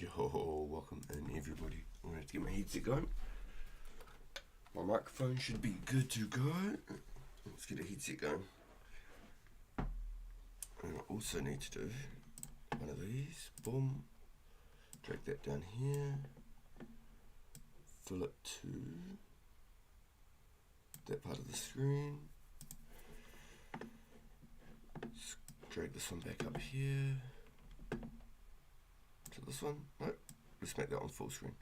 Yo, welcome in everybody. I'm going to have to get my headset going. My microphone should be good to go. Let's get a headset going. And I also need to do one of these. Boom. Drag that down here. Fill it to that part of the screen. Drag this one back up here. To this one. Nope. Let's make that one full screen.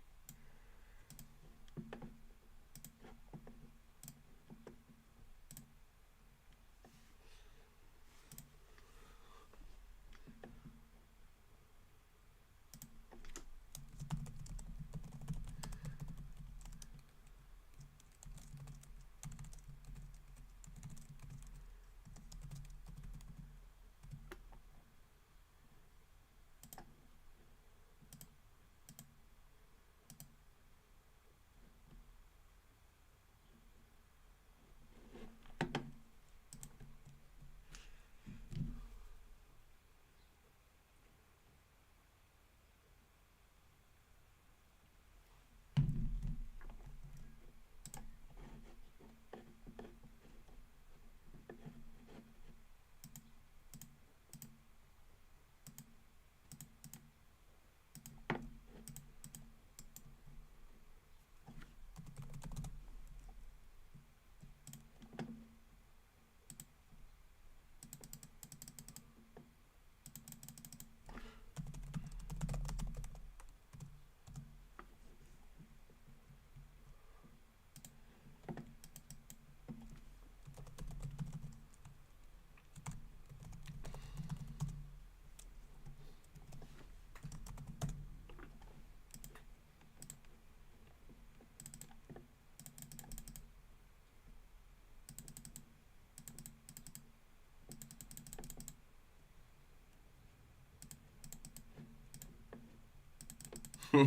What's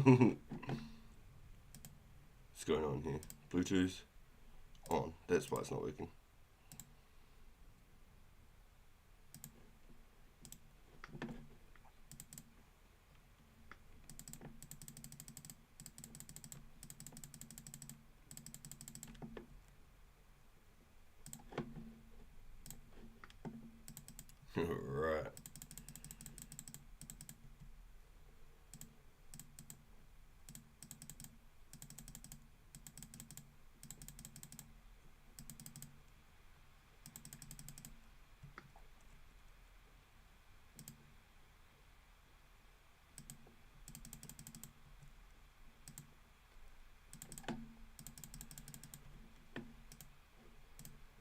going on here? Bluetooth on. That's why it's not working. Right.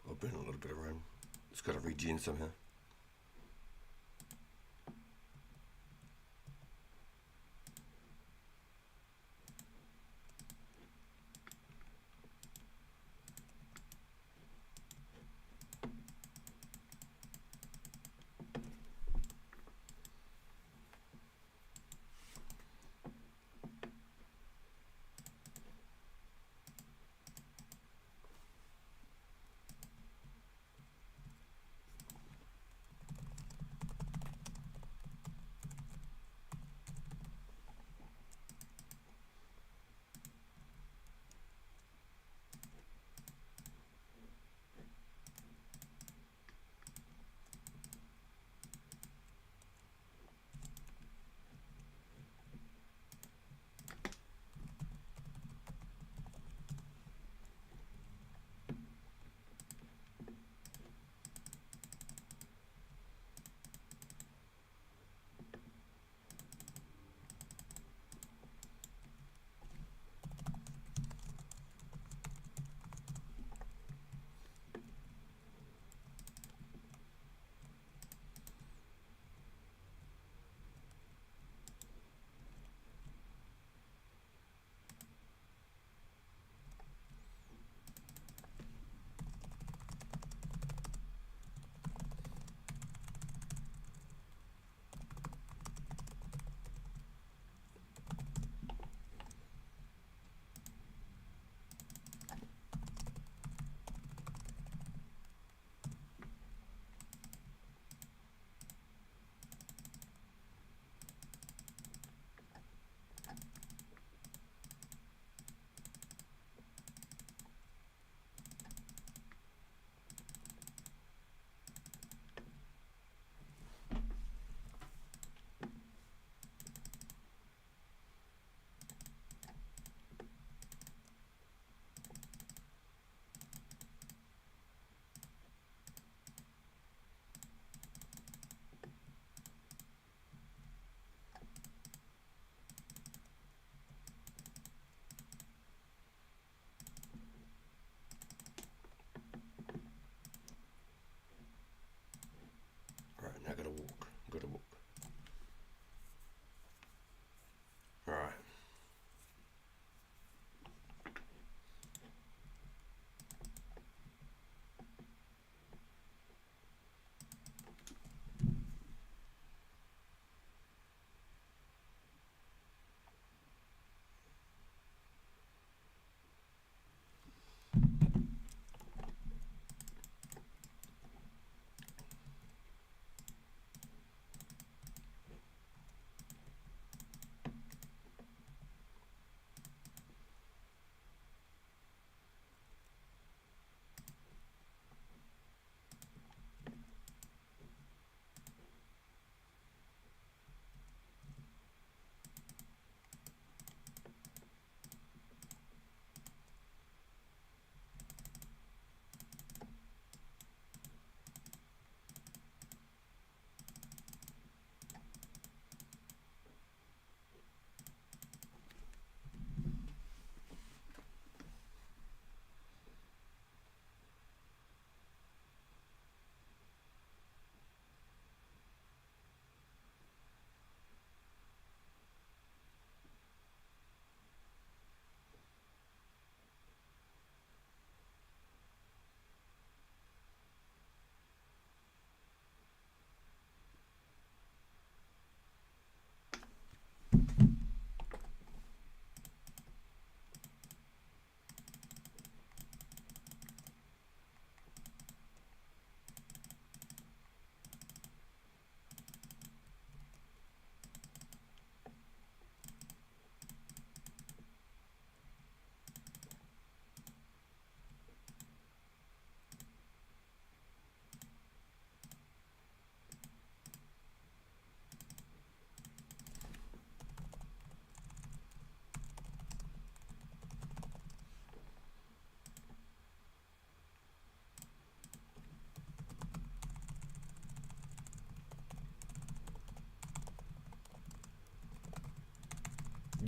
I'll burn a little bit of RAM. It's got to regen somehow.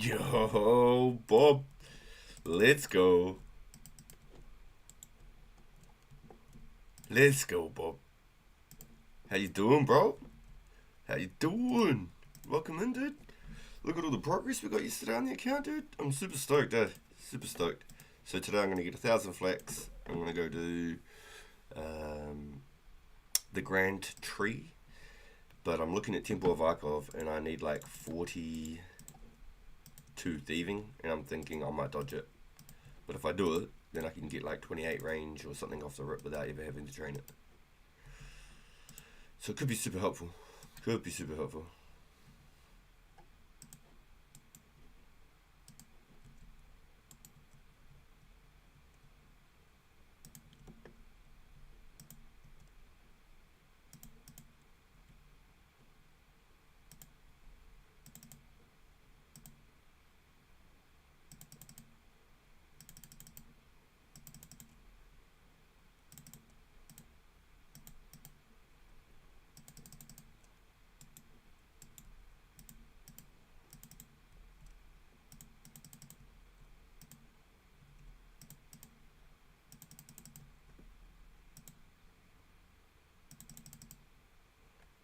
Yo, Bob. Let's go. Let's go, Bob. How you doing, bro? How you doing? Welcome in, dude. Look at all the progress we got yesterday on the account, dude. I'm super stoked, dude. Super stoked. So today I'm going to get 1,000 flax. I'm going to go do the Grand Tree. But I'm looking at Temple of Ikov and I need like 42 thieving. And I'm thinking I might dodge it. But if I do it, then I can get like 28 range or something off the rip without ever having to train it. So it could be super helpful. Could be super helpful.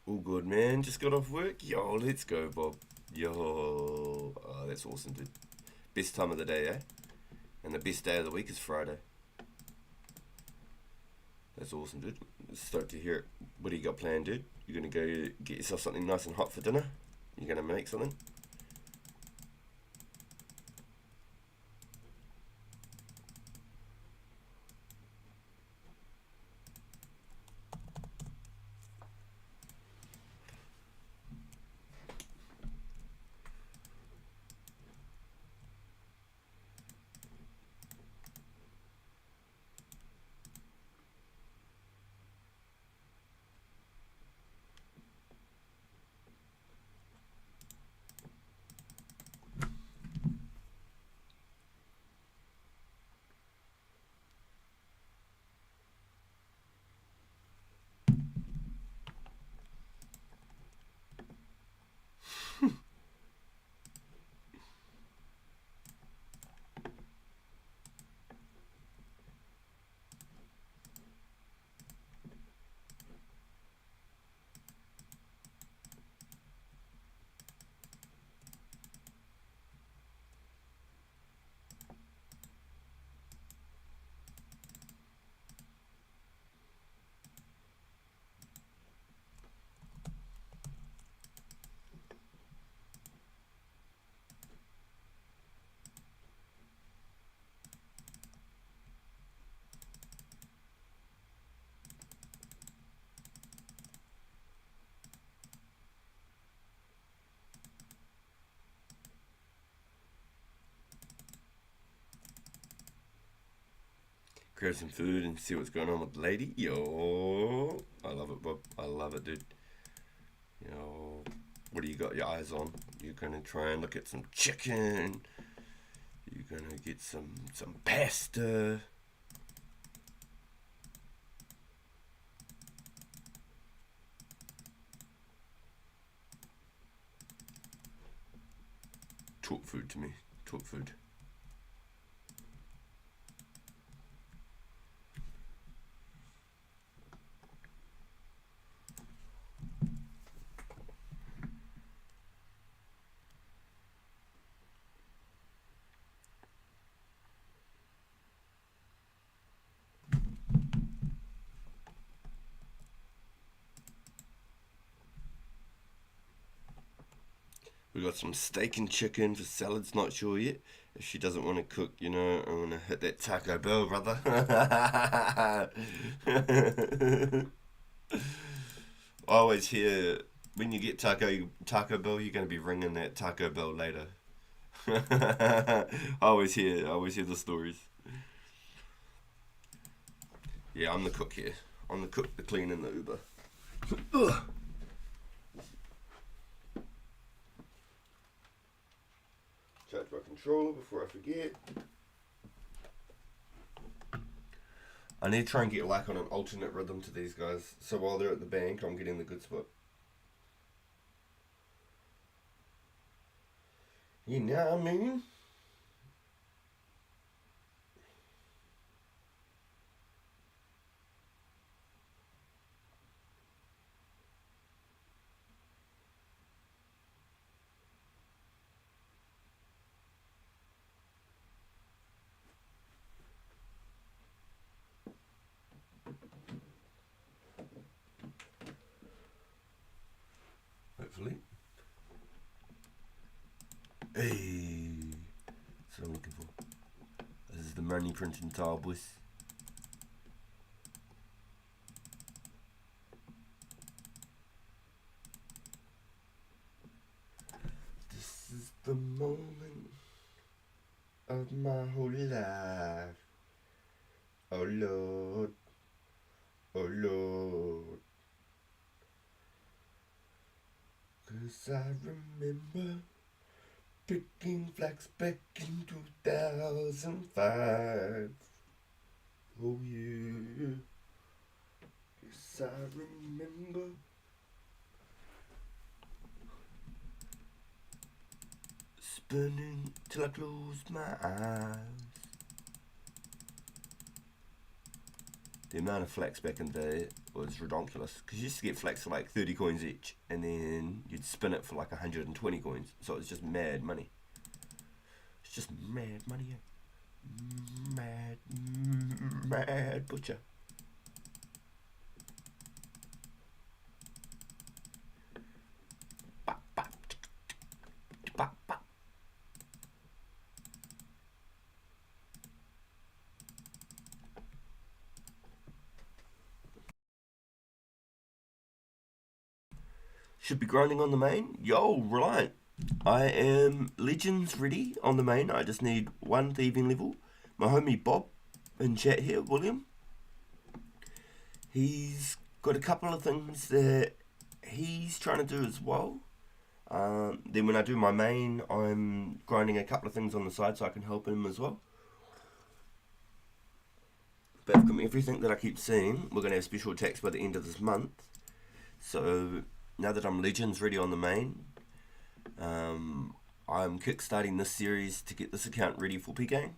All good, man. Just got off work. Yo, let's go, Bob. Yo. Oh, that's awesome, dude. Best time of the day, eh? And the best day of the week is Friday. That's awesome, dude. Stoked to hear it. What do you got planned, dude? You're going to go get yourself something nice and hot for dinner? You're going to make something? Grab some food and see what's going on with the lady. Yo. I love it, Bob. I love it, dude. Yo. What do you got your eyes on? You're going to try and look at some chicken. You're going to get some pasta. Talk food to me. Talk food. We got some steak and chicken for salads, not sure yet. If she doesn't want to cook, you know, I'm going to hit that Taco Bell, brother. I always hear, when you get Taco Bell, you're going to be ringing that Taco Bell later. I always hear the stories. Yeah, I'm the cook here. I'm the cook, the clean, and the Uber. Charge my controller before I forget. I need to try and get like on an alternate rhythm to these guys. So while they're at the bank, I'm getting the good spot. You know what I mean? Hopefully. Hey, that's what I'm looking for. This is the money printing tile, boys. This is the moment of my whole life. Oh Lord, oh Lord. 'Cause I remember picking flags back in 2005. Oh yeah. Yes, I remember. Spinning till I closed my eyes. The amount of flax back in the day was ridiculous, because you used to get flax for like 30 coins each, and then you'd spin it for like 120 coins, so it was just mad money. It's just mad money. Mad butcher. Bop, bop, bop, bop. Should be grinding on the main. Yo, right. I am Legends ready on the main. I just need one thieving level. My homie Bob in chat here, William. He's got a couple of things that he's trying to do as well. Then when I do my main, I'm grinding a couple of things on the side so I can help him as well. But from everything that I keep seeing, we're going to have special attacks by the end of this month. So now that I'm Legends ready on the main, I'm kickstarting this series to get this account ready for PKing,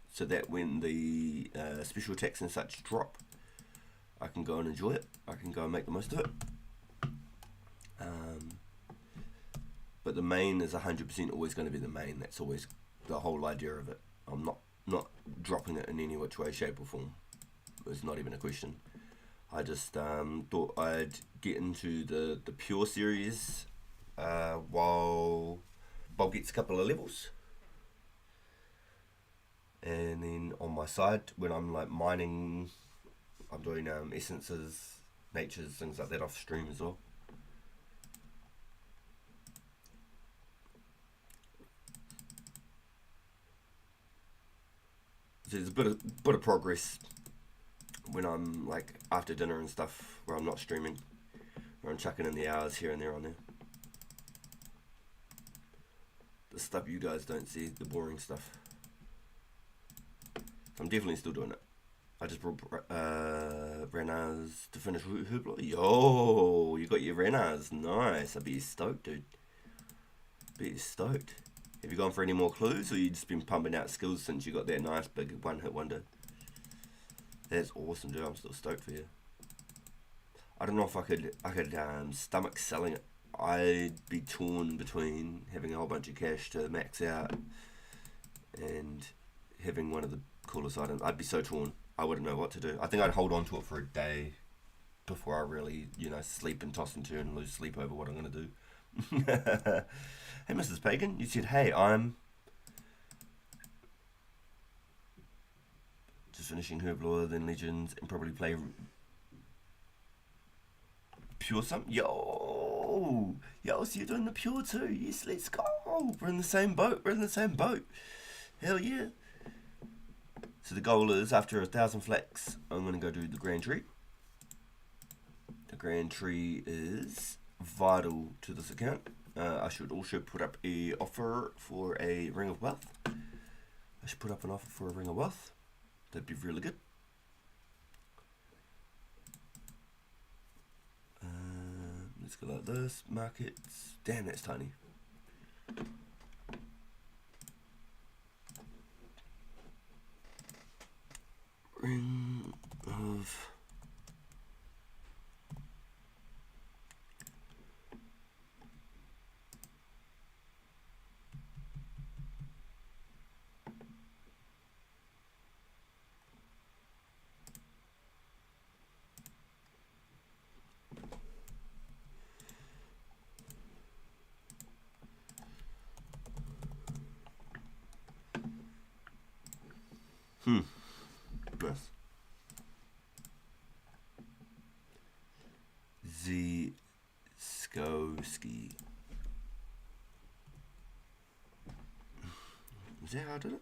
so that when the special attacks and such drop, I can go and enjoy it. I can go and make the most of it. But the main is 100% always going to be the main. That's always the whole idea of it. I'm not dropping it in any which way, shape or form. It's not even a question. I just thought I'd get into the pure series while Bob gets a couple of levels. And then on my side, when I'm like mining, I'm doing essences, natures, things like that off stream as well. So there's a bit of progress when I'm like after dinner and stuff, where I'm not streaming, where I'm chucking in the hours here and there on there. The stuff you guys don't see, the boring stuff. I'm definitely still doing it. I just brought Renars to finish Hoopla. Yo, you got your Renars. Nice. I'd be stoked, dude. Be stoked. Have you gone for any more clues, or you just been pumping out skills since you got that nice big one-hit wonder? That's awesome, dude. I'm still stoked for you. I don't know if I could stomach selling it. I'd be torn between having a whole bunch of cash to max out and having one of the coolest items. I'd be so torn. I wouldn't know what to do. I think I'd hold on to it for a day before I really, sleep and toss and turn and lose sleep over what I'm going to do. Hey, Mrs. Pagan, you said, hey, I'm just finishing Herblore, then Legends, and probably play Pure some. Yo, so you're doing the Pure too? Yes, let's go. We're in the same boat. Hell yeah. So the goal is, after 1,000 flax, I'm going to go do the Grand Tree. The Grand Tree is vital to this account. I should also put up a offer for a Ring of Wealth. That'd be really good. Let's go like this. Markets. Damn, that's tiny. Ring of Nice. Skoski. Is that how I did it?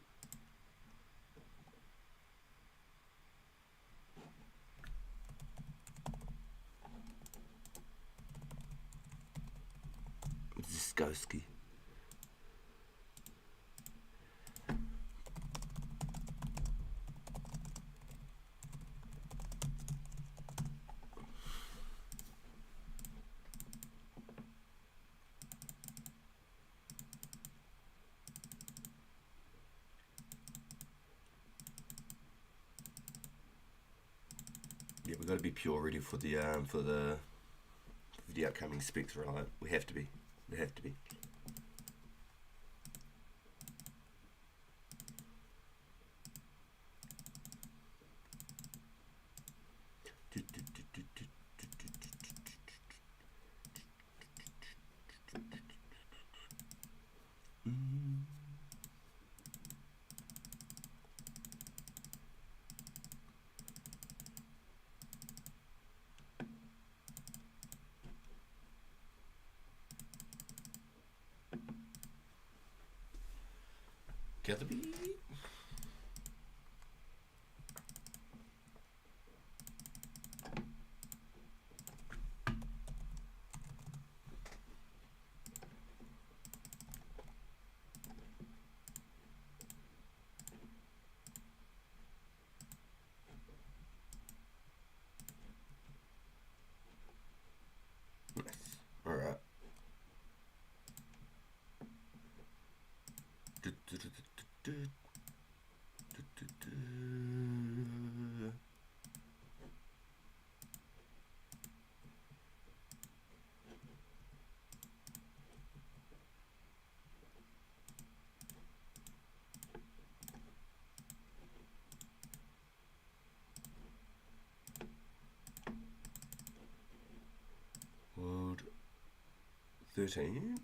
Skoski. Yeah, we've got to be pure ready for the upcoming specs, right? We have to be. We have to be. Gather bee. Nice. All right. World 13.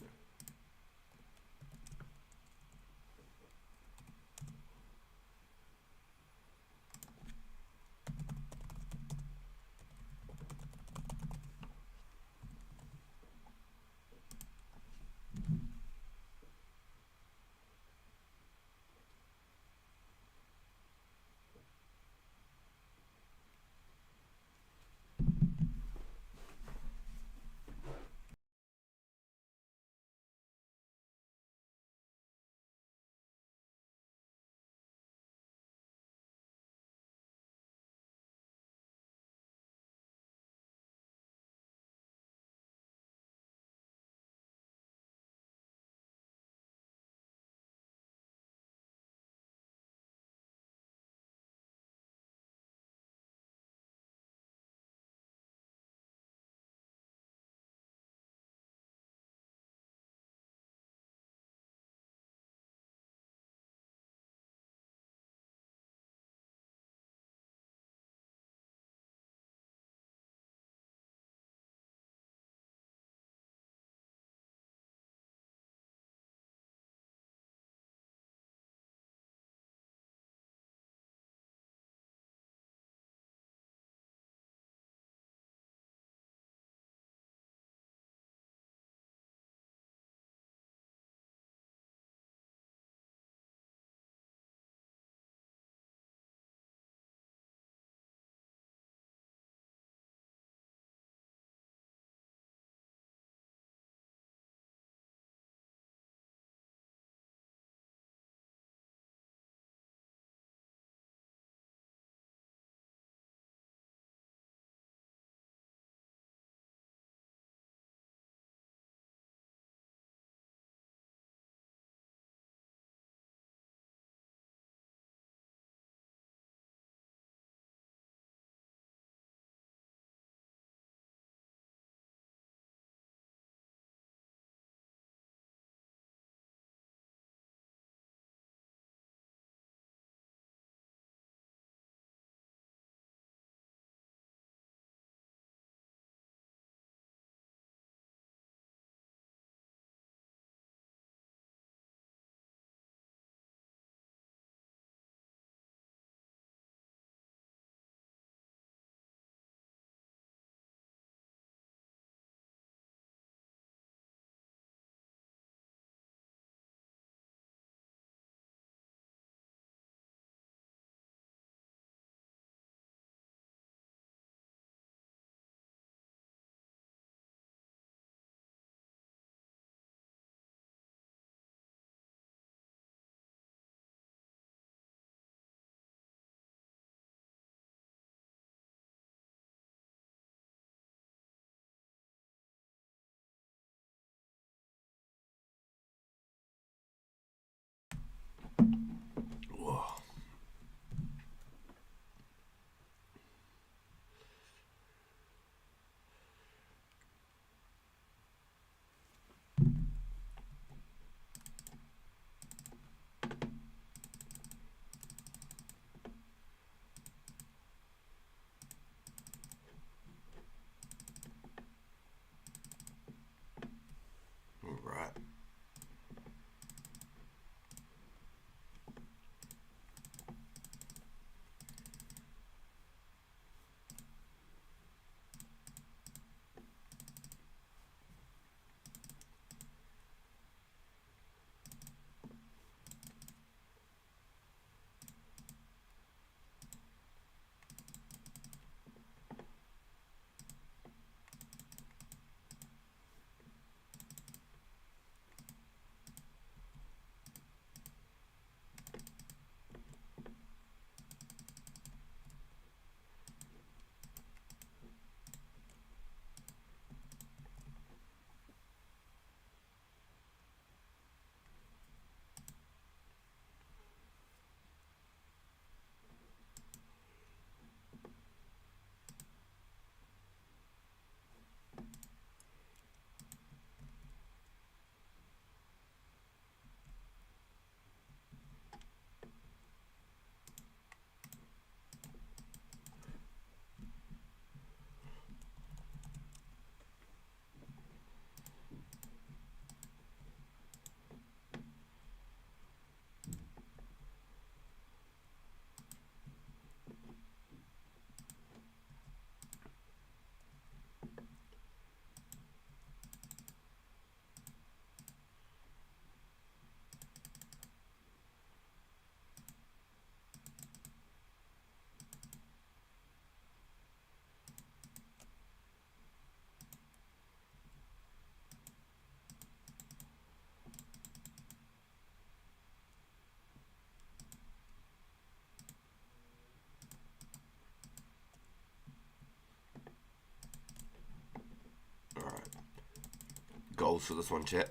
goals for this one, chat.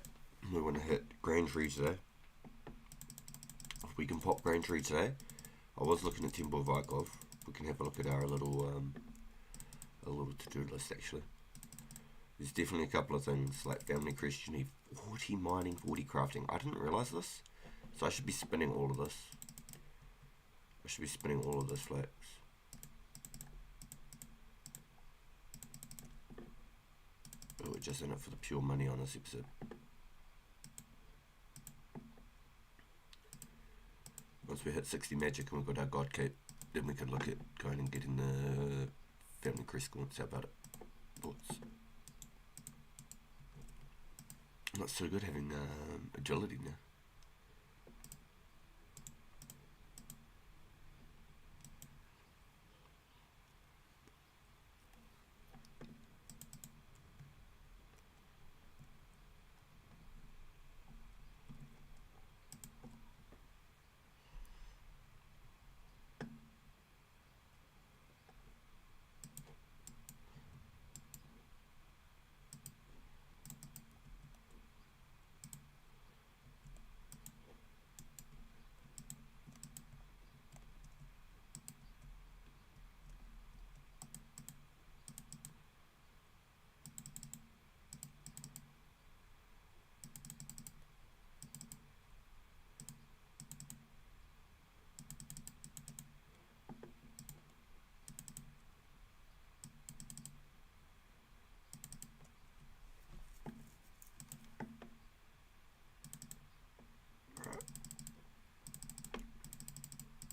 We want to hit Grand Tree today. If we can pop Grand Tree today, I was looking at Temple Vikov. We can have a look at our little to-do list actually. There's definitely a couple of things like family crest. You need 40 mining, 40 crafting. I didn't realise this, so I should be spinning all of this. Flax. But we're just in it for the pure money on this episode. Once we hit 60 magic and we've got our God Cape, then we can look at going and getting the family crest gaunts. How about it? Thoughts? Not so good having agility now.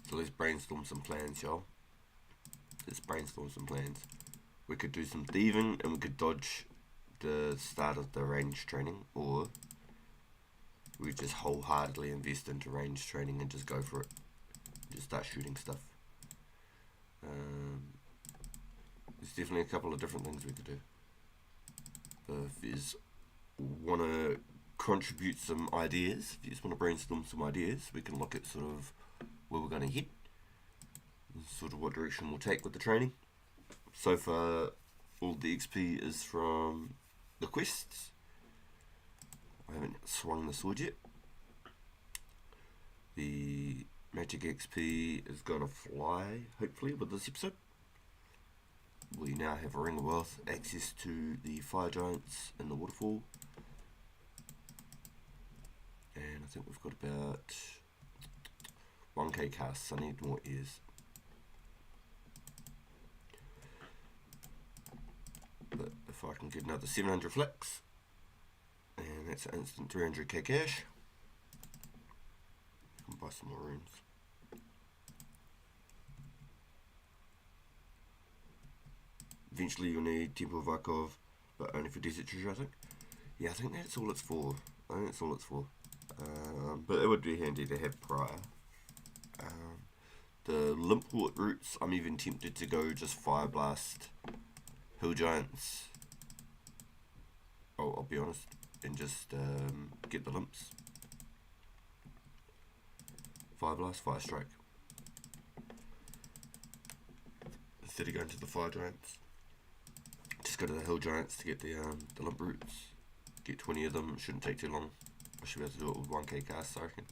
So let's brainstorm some plans, y'all. We could do some thieving and we could dodge the start of the range training, or we just wholeheartedly invest into range training and just go for it. Just start shooting stuff. There's definitely a couple of different things we could do. If you just want to contribute some ideas, if you just want to brainstorm some ideas, we can look at sort of where we're going to hit, and sort of what direction we'll take with the training. So far, all the XP is from the quests. I haven't swung the sword yet. The magic XP is going to fly, hopefully, with this episode. We now have a Ring of Wealth, access to the fire giants and the waterfall. And I think we've got about 1k casts. I need more ears. But if I can get another 700 flicks, and that's an instant 300k cash, I can buy some more runes. Eventually you'll need Temple of Vikov, but only for Desert Treasure, I think. Yeah, I think that's all it's for. But it would be handy to have prior. The Limpwort routes, I'm even tempted to go just Fire Blast Hill Giants. I'll be honest, and just get the limps. Fire Blast, Fire Strike. Instead of going to the Fire Giants, just go to the Hill Giants to get the limp routes. Get 20 of them, it shouldn't take too long. I should be able to do it with 1k casts, I reckon.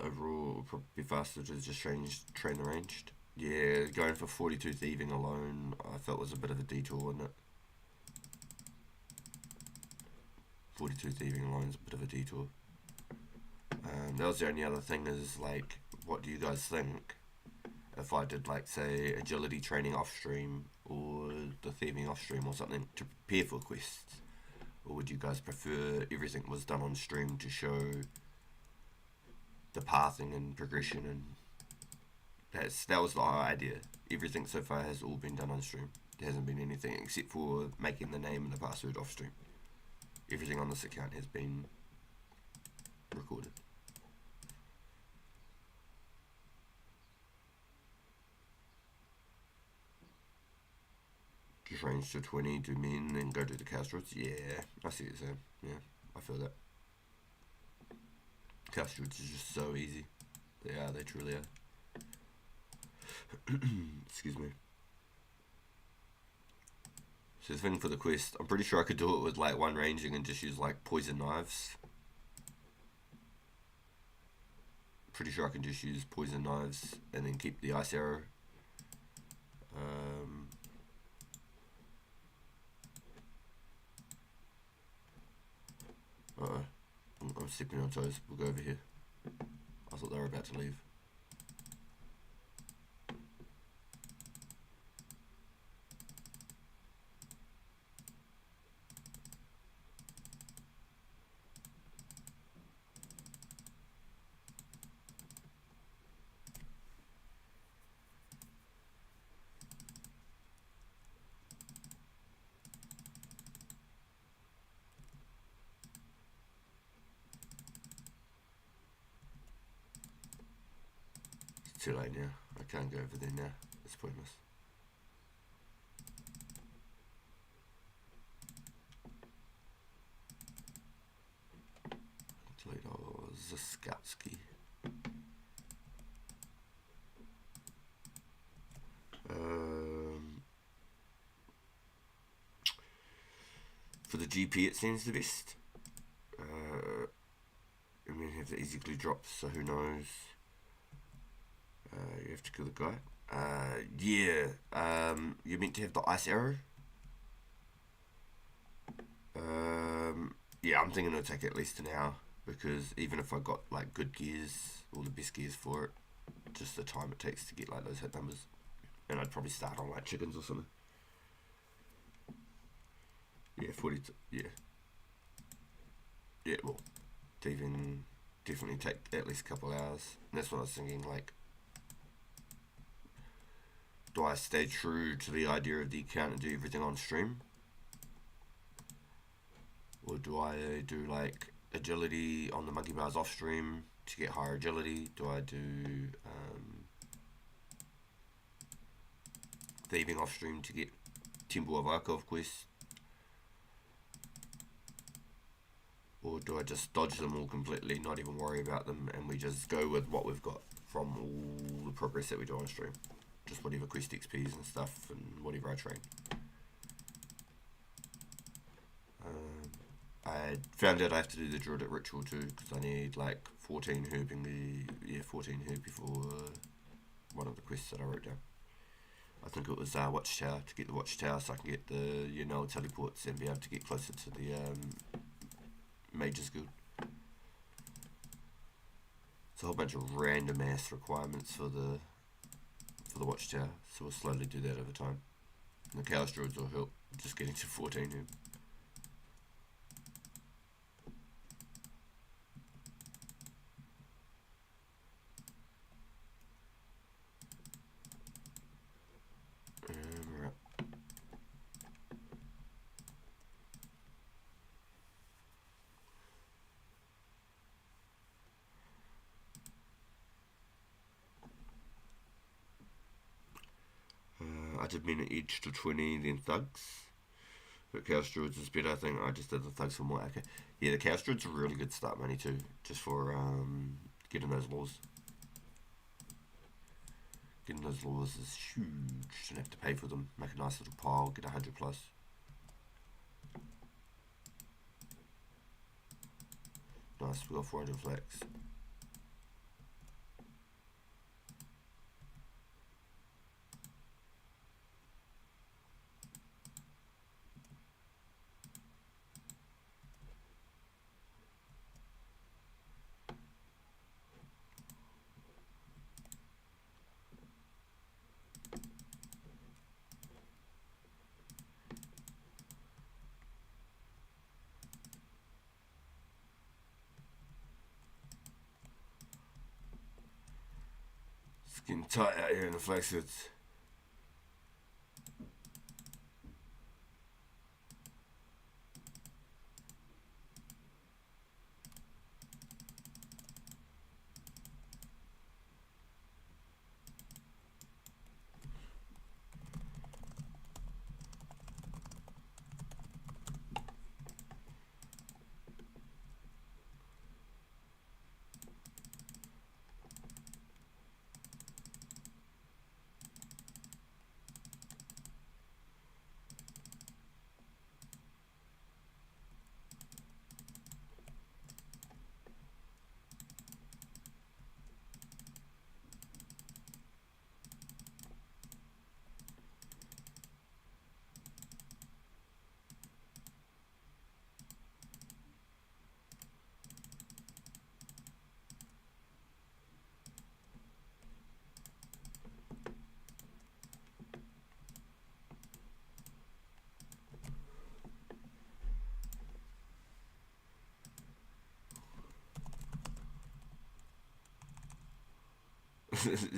Overall, it would probably be faster to just train the ranged. Yeah, going for 42 thieving alone, I felt was a bit of a detour, wasn't it? 42 thieving alone is a bit of a detour. That was the only other thing is, like, what do you guys think if I did, like, say, agility training off stream or the thieving off stream or something to prepare for quests? Or would you guys prefer everything was done on stream to show the pathing and progression? And that was the idea. Everything so far has all been done on stream. There hasn't been anything except for making the name and the password off stream. Everything on this account has been recorded. Just range to 20, do min, then go to the cast routes. Yeah, I see what you're saying. Yeah, I feel that. Cast routes is just so easy. They truly are. Excuse me. So the thing for the quest, I'm pretty sure I could do it with like one ranging and just use like poison knives. Pretty sure I can just use poison knives and then keep the ice arrow. I'm stepping on toes. We'll go over here. I thought they were about to leave. It's too late now. I can't go over there now. It's pointless. Delete all Zaskatsky. For the GP, it seems the best. I mean, have the easy glue drops, so who knows? You have to kill the guy. Yeah. You're meant to have the ice arrow. Yeah, I'm thinking it'll take at least an hour, because even if I got like good gears, all the best gears for it, just the time it takes to get like those hit numbers, and I'd probably start on like chickens or something. Yeah, 42. Yeah. Well, to even definitely take at least a couple hours. And that's what I was thinking. Like, do I stay true to the idea of the account and do everything on stream? Or do I do like agility on the monkey bars off stream to get higher agility? Do I do thieving off stream to get Temple of Arkhov quest? Or do I just dodge them all completely, not even worry about them, and we just go with what we've got from all the progress that we do on stream? Just whatever quest XPs and stuff, and whatever I train. I found out I have to do the Druidic Ritual too, because I need like 14 herb in the 14 herb before one of the quests that I wrote down. I think it was Watchtower, to get the Watchtower so I can get the teleports and be able to get closer to the Mage's Guild. It's a whole bunch of random ass requirements for the Watchtower, so we'll slowly do that over time. And the Chaos Druids will help just getting to 14 herb. I did minute each to 20, then thugs. But Chaos Druids is better, I think. I just did the thugs for more. Okay. Yeah, the Chaos Druids are really good start money too, just for getting those laws. Getting those laws is huge. Shouldn't have to pay for them. Make a nice little pile, get 100 plus. Nice, we got 400 flags. It's getting tight out here in the flag suits.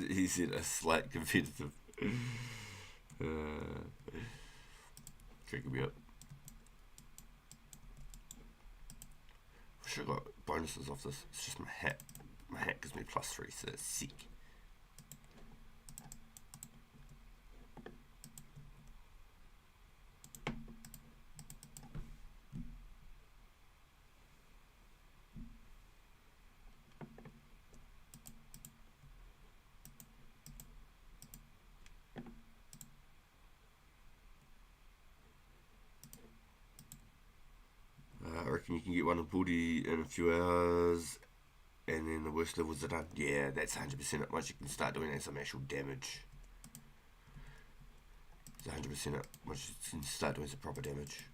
He said a slight competitive. Check me out. I should have got bonuses off this. It's just my hat. My hat gives me +3, so it's sick. I reckon you can get one of Booty in a few hours, and then the worst levels are done. Yeah, that's 100% it. Once you can start doing some actual damage. It's 100% it. Once you can start doing some proper damage,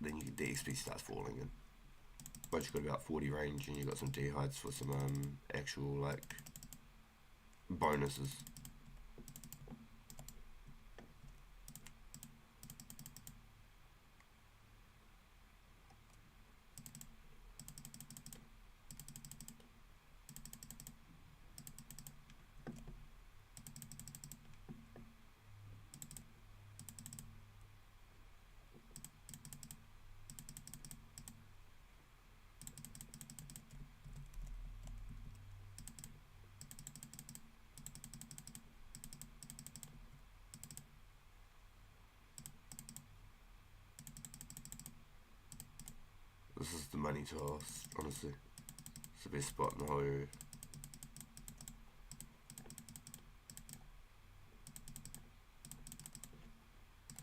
then the XP starts falling in. Once you've got about 40 range and you've got some dehides for some actual like bonuses. This is the money toss, honestly. It's the best spot in the whole area.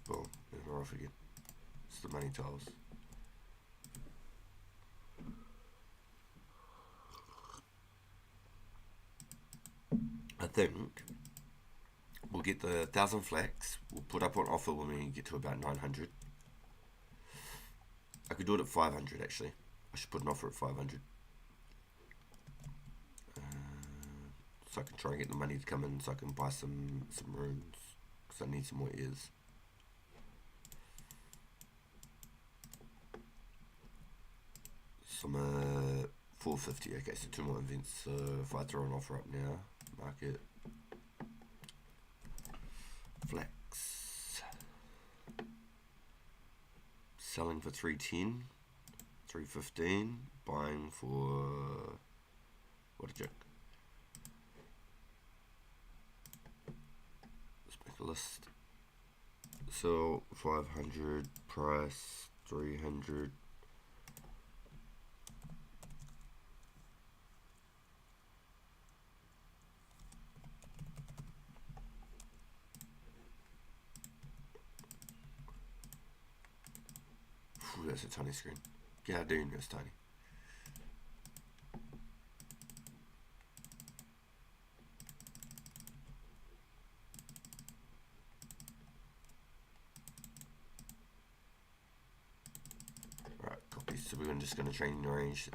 Boom, and we're off again. It's the money tiles. I think we'll get the 1,000 flax. We'll put up on offer when we get to about 900. I could do it at 500 actually. I should put an offer at 500. So I can try and get the money to come in so I can buy some runes. Because I need some more ears. Some 450, okay, so 2 more events. So if I throw an offer up now, market. Flex. Selling for 310, 315, buying for, what a joke. Let's make a list. So 500, price 300. That's a tiny screen. Get out there, it's tiny. Right, copy. So we're just going to train the range.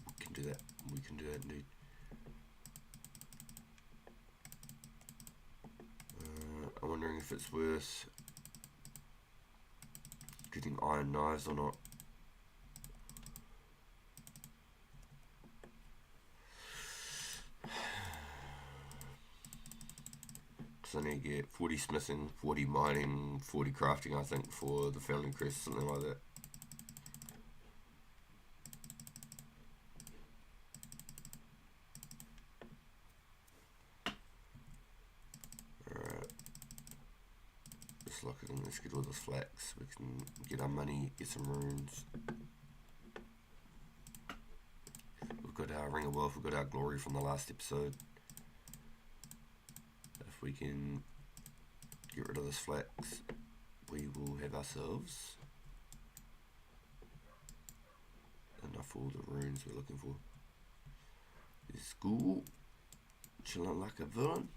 We can do that. We can do that indeed. I'm wondering if it's worth getting iron knives or not. Because I need to get 40 smithing, 40 mining, 40 crafting, I think, for the founding crest, something like that. Alright. Just lock it in, let's get all this flax. We can get our money, get some runes. We've got our Ring of Wealth, we've got our glory from the last episode. If we can get rid of this flax, we will have ourselves enough for all the runes we're looking for. Let's go. Chilling like a villain.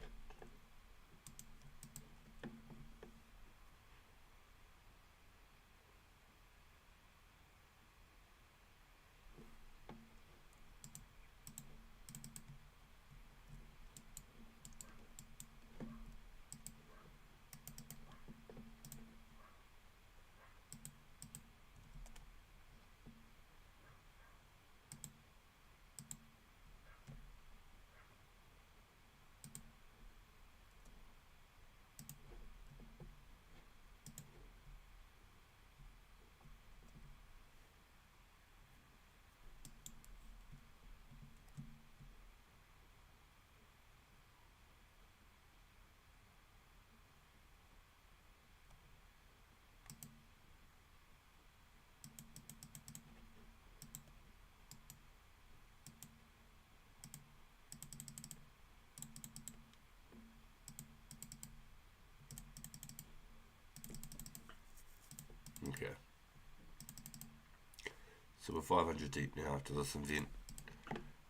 So we're 500 deep now after this event.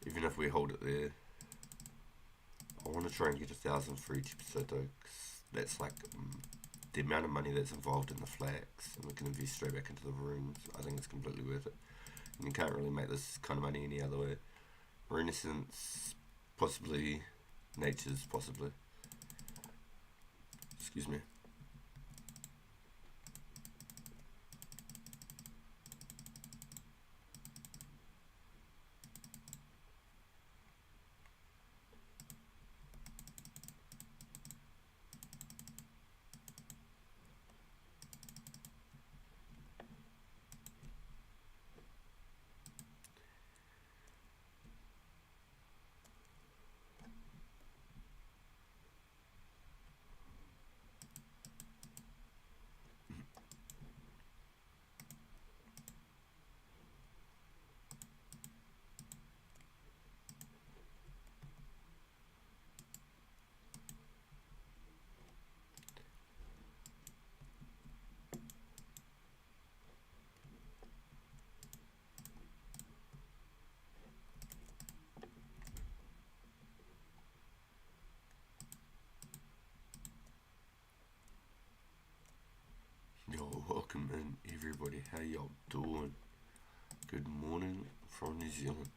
Even if we hold it there, I want to try and get 1,000 for each episode though, 'cause that's like the amount of money that's involved in the flags, and we can invest straight back into the runes. I think it's completely worth it. And you can't really make this kind of money any other way. Renaissance, possibly. Nature's, possibly. Excuse me. Yo, welcome in everybody. How y'all doing? Good morning from New Zealand.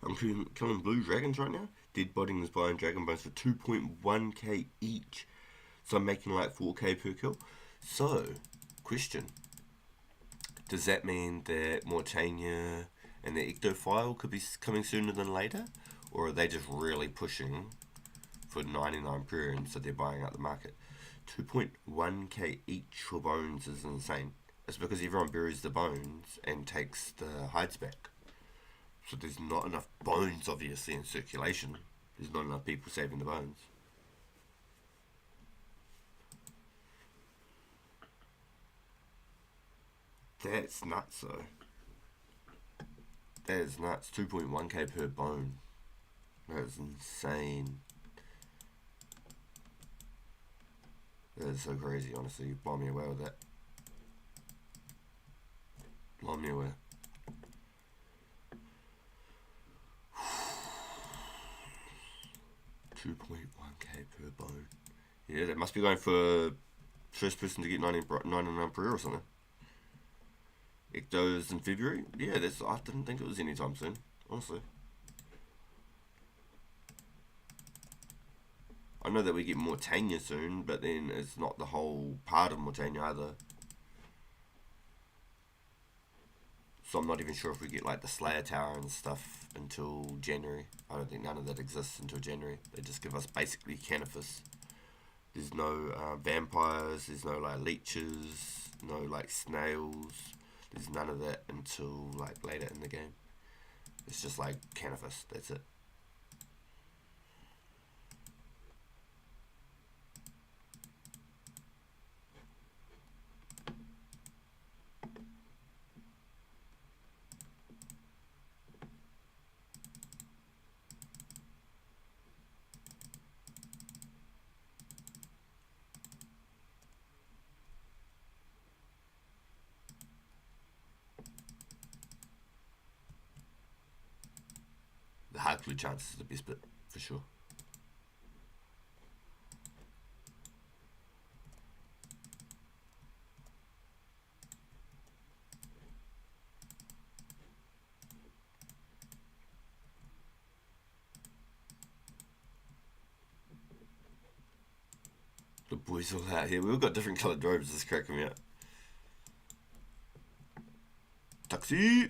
I'm killing blue dragons right now. Dead bodies is buying dragon bones for 2.1k each. So I'm making like 4k per kill. So, question. Does that mean that Mortania and the Ectophile could be coming sooner than later? Or are they just really pushing for 99 per and so they're buying out the market? 2.1k each for bones is insane. It's because everyone buries the bones and takes the hides back. So there's not enough bones, obviously, in circulation. There's not enough people saving the bones. That's nuts, though. That is nuts. 2.1k per bone. That is insane. That is so crazy, honestly. You blow me away with that. Blow me away. 2.1k per bone. Yeah, that must be going for first person to get 99 per year or something. Ectos in February? Yeah, I didn't think it was anytime soon, honestly. I know that we get Mortania soon, but then it's not the whole part of Mortania either. So I'm not even sure if we get like the Slayer Tower and stuff until January. I don't think none of that exists until January. They just give us basically Canifus. There's no vampires, there's no like leeches, no like snails. There's none of that until like later in the game. It's just like Canifus, that's it. The hard clue chance is the best bit, for sure. The boys all out here. We've got different coloured robes. This is cracking me up. Taxi!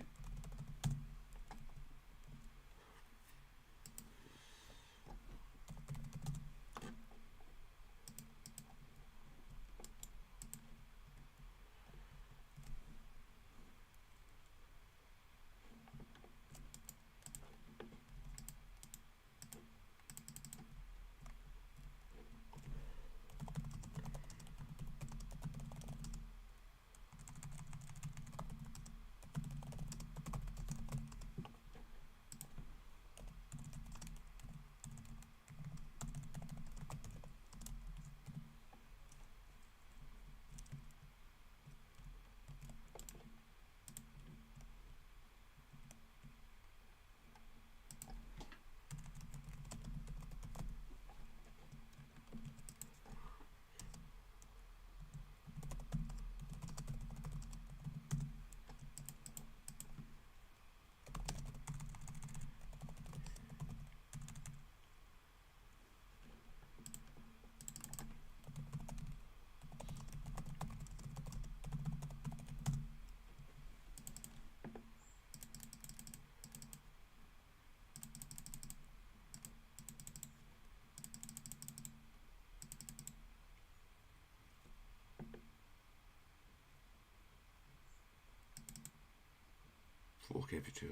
4K per 2.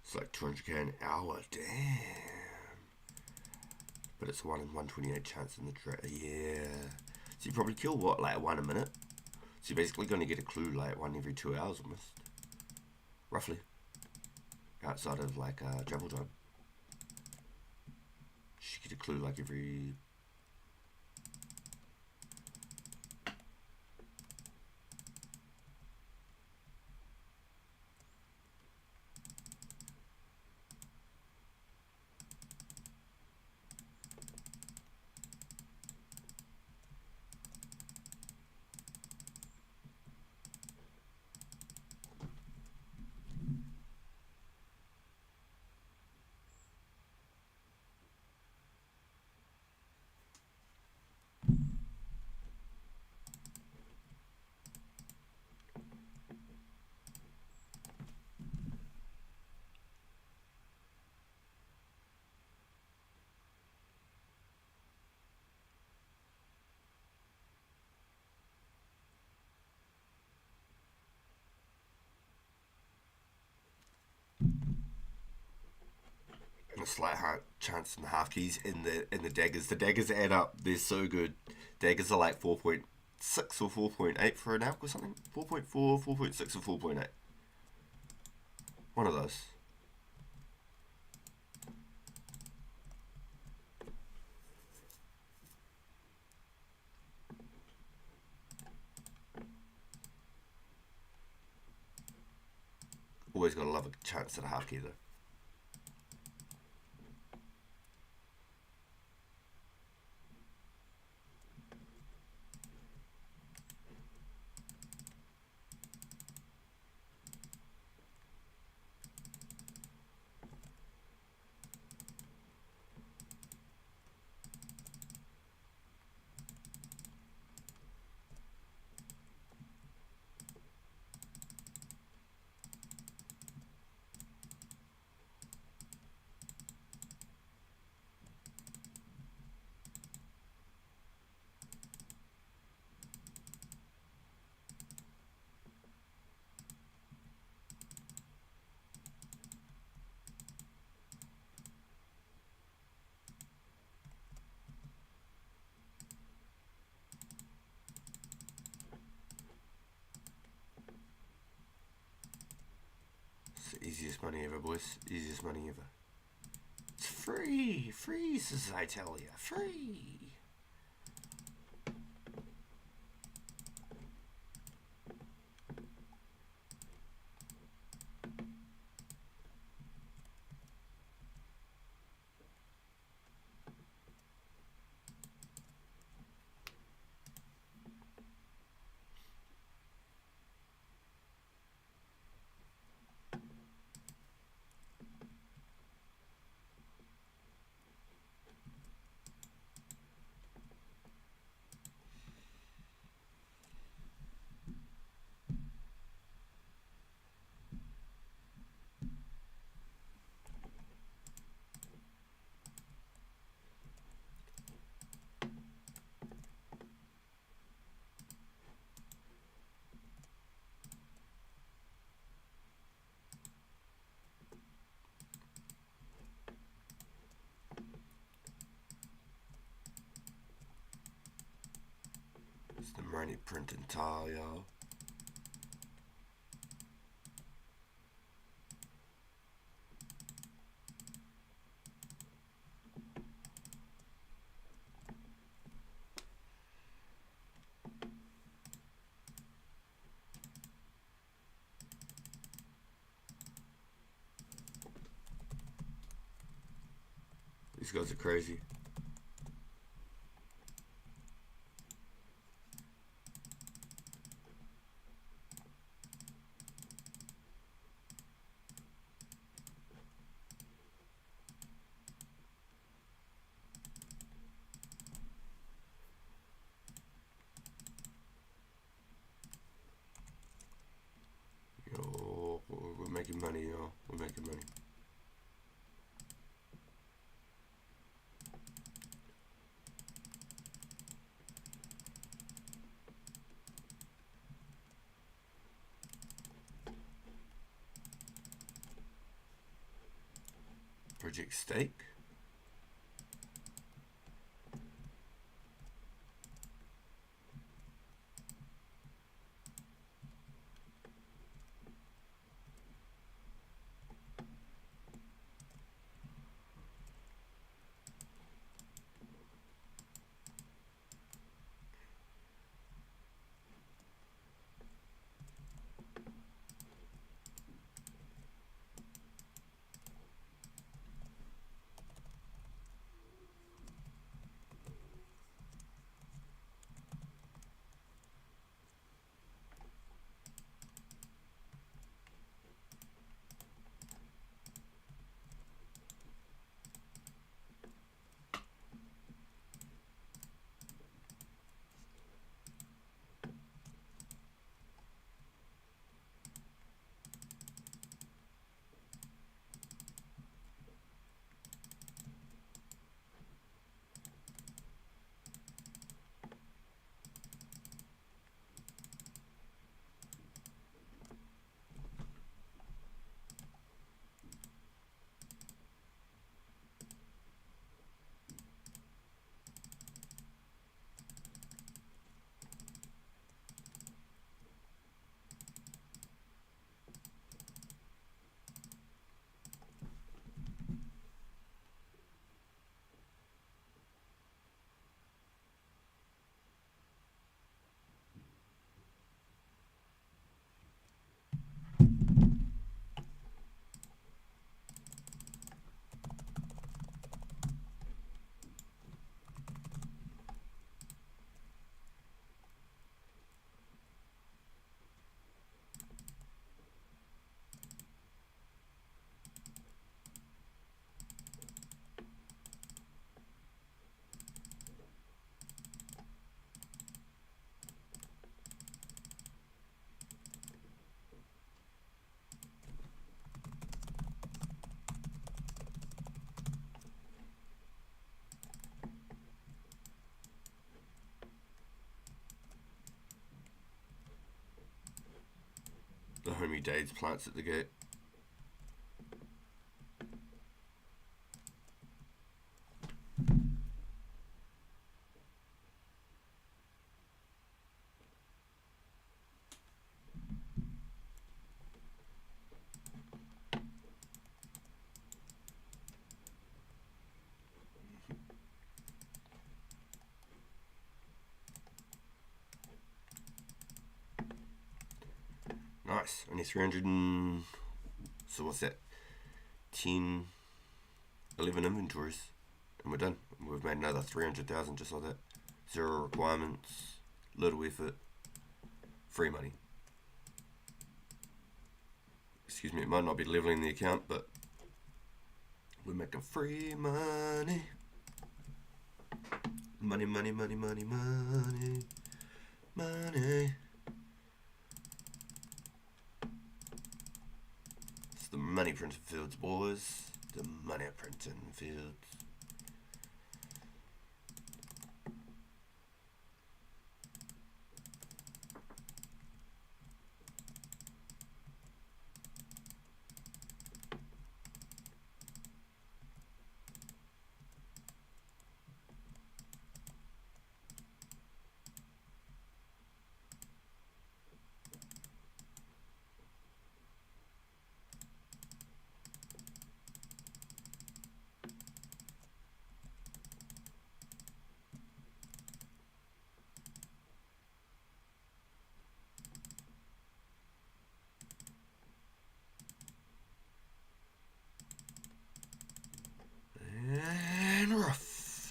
It's like 200k an hour. Damn. But it's a 1 in 128 chance in the draft. Yeah. So you probably kill what, like 1 a minute? So you're basically going to get a clue like 1 every 2 hours almost. Roughly. Outside of like travel time. You should get a clue like every... A slight chance in the half keys in the daggers. The daggers add up. They're so good. Daggers are like 4.6 or 4.8 for an alk or something. 4.4, 4.6 or 4.8. One of those. Always gotta love a chance at a half key though. Easiest money ever, boys. Easiest money ever. It's free. Free, as I tell you. Free. It's the money printing tile, y'all. These guys are crazy. Yo, we're making money, y'all. We're making money. Project Stake. The homie Dade's plants at the gate. Nice. Only 300 and... So what's that? 10, 11 inventories. And we're done. We've made another 300,000 just like that. Zero requirements. Little effort. Free money. Excuse me, it might not be leveling the account, but we're making free money. Money, money, money, money, money. Money. It's the money printing fields, boys. The money printing fields.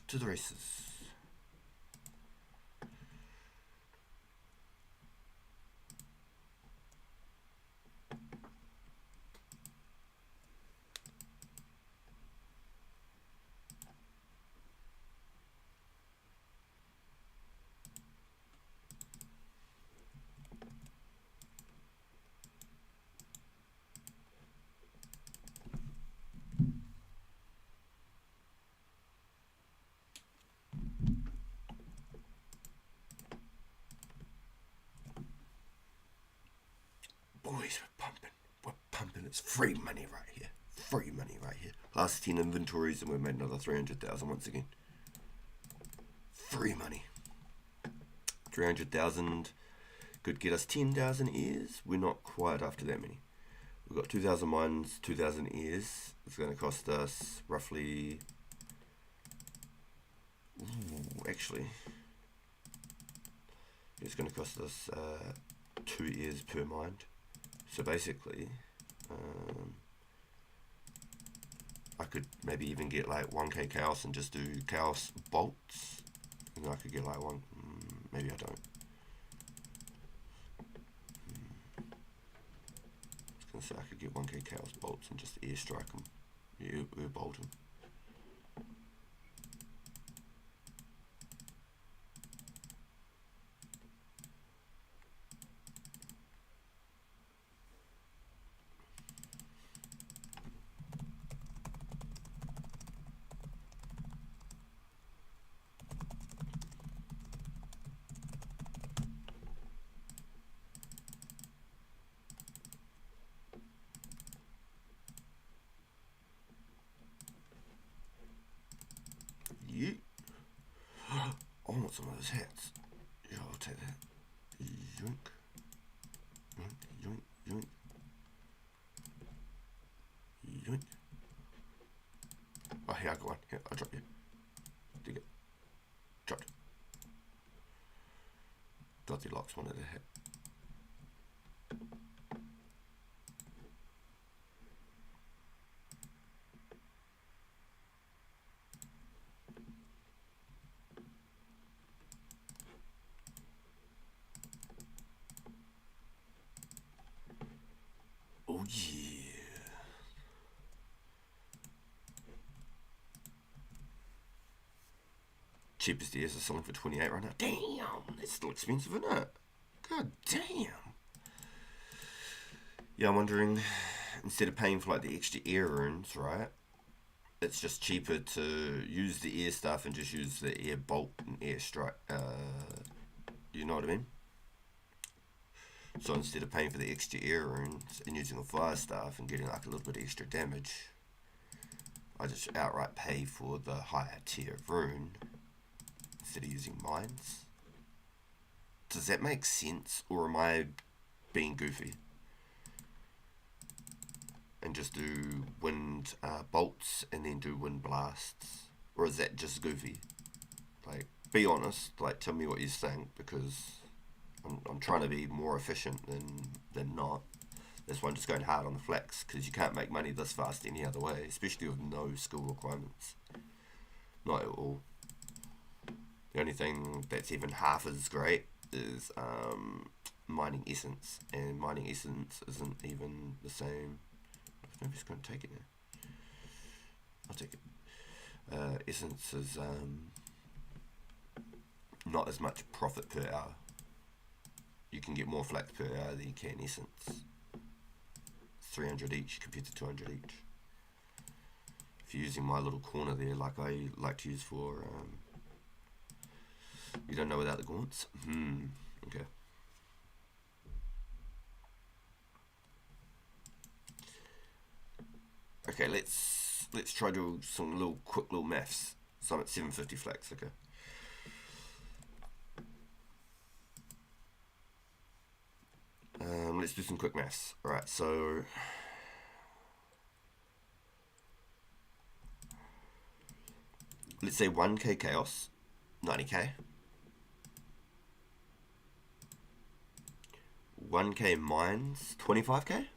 to the races. Boys, we're pumping. We're pumping. It's free money right here. Free money right here. Last 10 inventories and we've made another 300,000 once again. Free money. 300,000 could get us 10,000 ears. We're not quite after that many. We've got 2,000 mines, 2,000 ears. It's going to cost us roughly... actually, it's going to cost us 2 ears per mine. So basically, I could maybe even get like 1k chaos and just do chaos bolts. And I could get like one, maybe I don't. I was going to say I could get 1k chaos bolts and just airstrike them. Yeah, bolt them. I want some of those hats. Yeah, I'll take that. Yoink. Yoink, yoink, yoink. Yoink. Oh, here I got one. Here, I'll drop you. Dig it. Dropped it. Dotty Locks wanted a hat. Oh yeah. Cheapest ears are selling for 28 right now. Damn, that's still expensive, isn't it? God damn. Yeah, I'm wondering, instead of paying for like the extra ear runes, right? It's just cheaper to use the ear stuff and just use the ear bolt and ear strike. You know what I mean? So instead of paying for the extra ear runes and using the fire staff and getting like a little bit of extra damage, I just outright pay for the higher tier rune instead of using mines. Does that make sense, or am I being goofy? And just do wind bolts and then do wind blasts, or is that just goofy? Like, be honest. Like, tell me what you think, because I'm trying to be more efficient than not. That's why I'm just going hard on the flex, because you can't make money this fast any other way, especially with no skill requirements. Not at all. The only thing that's even half as great is mining essence, and mining essence isn't even the same. I'm just going to take it now. I'll take it. Essence is not as much profit per hour. You can get more flax per hour than you can essence. 300 each compared to 200 each. If you're using my little corner there, like I like to use for, you don't know without the gaunts? Okay. Okay, let's try do some quick little maths. So I'm at 750 flax, okay. Let's do some quick maths. Alright, so let's say 1k chaos, 90k. 1k mines, 25k.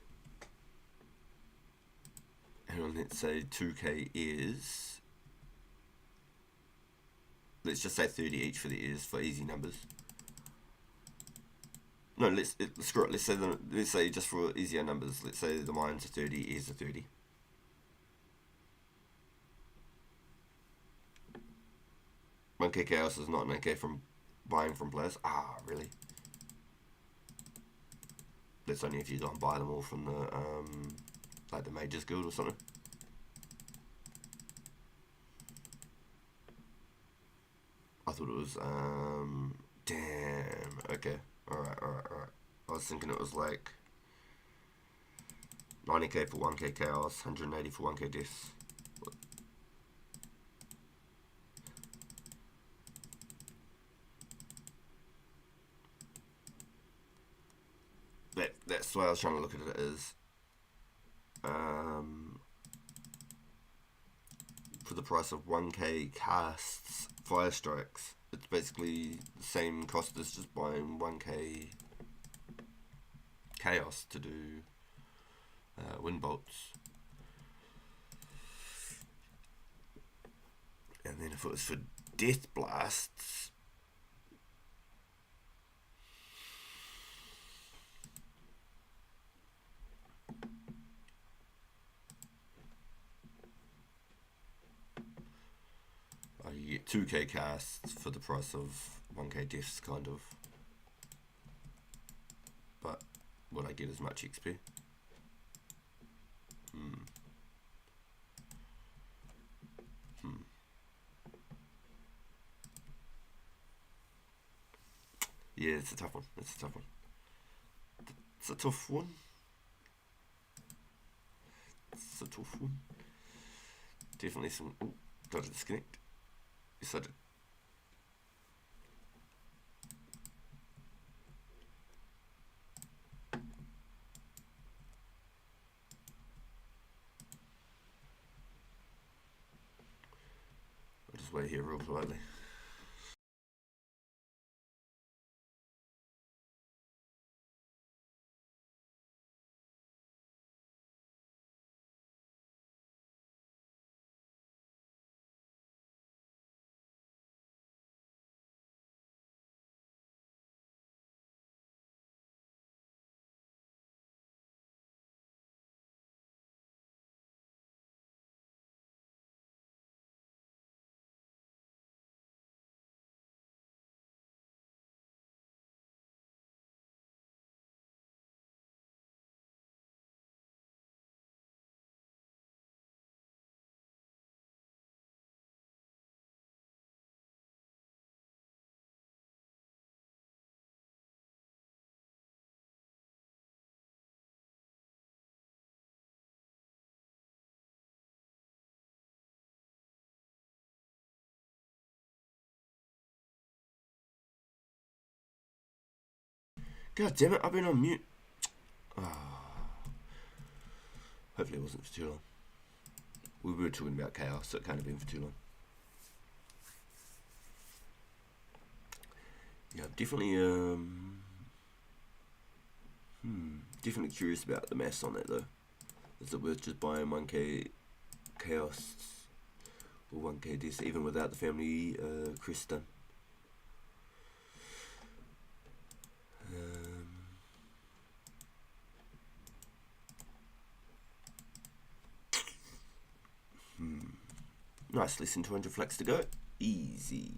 And let's say 2k is let's just say 30 each for the ears for easy numbers. No, screw it. Let's say just for easier numbers. Let's say the mine's are 30, ears are 30. $1K chaos is not an okay from buying from players. Ah, really? That's only if you go and buy them all from the like the Majors Guild or something. I thought it was damn. Okay. Alright. I was thinking it was like 90k for 1k chaos, 180 for 1k deaths. That's the way I was trying to look at it is for the price of 1k casts fire strikes, it's basically the same cost as just buying 1k chaos to do wind bolts. And then if it was for death blasts, you get 2k casts for the price of 1k deaths, kind of. But would I get as much XP? Yeah, it's a tough one. It's a tough one. It's a tough one. It's a tough one. Definitely some. Oh, did I disconnect? Yes, I did. I'll just wait here real politely. God damn it, I've been on mute. Hopefully it wasn't for too long. We were talking about chaos, so it can't have been for too long. Yeah, I'm definitely definitely curious about the maths on that though. Is it worth just buying 1k chaos or 1k deaths even without the family crest done? Nice, less than 200 flags to go. Easy.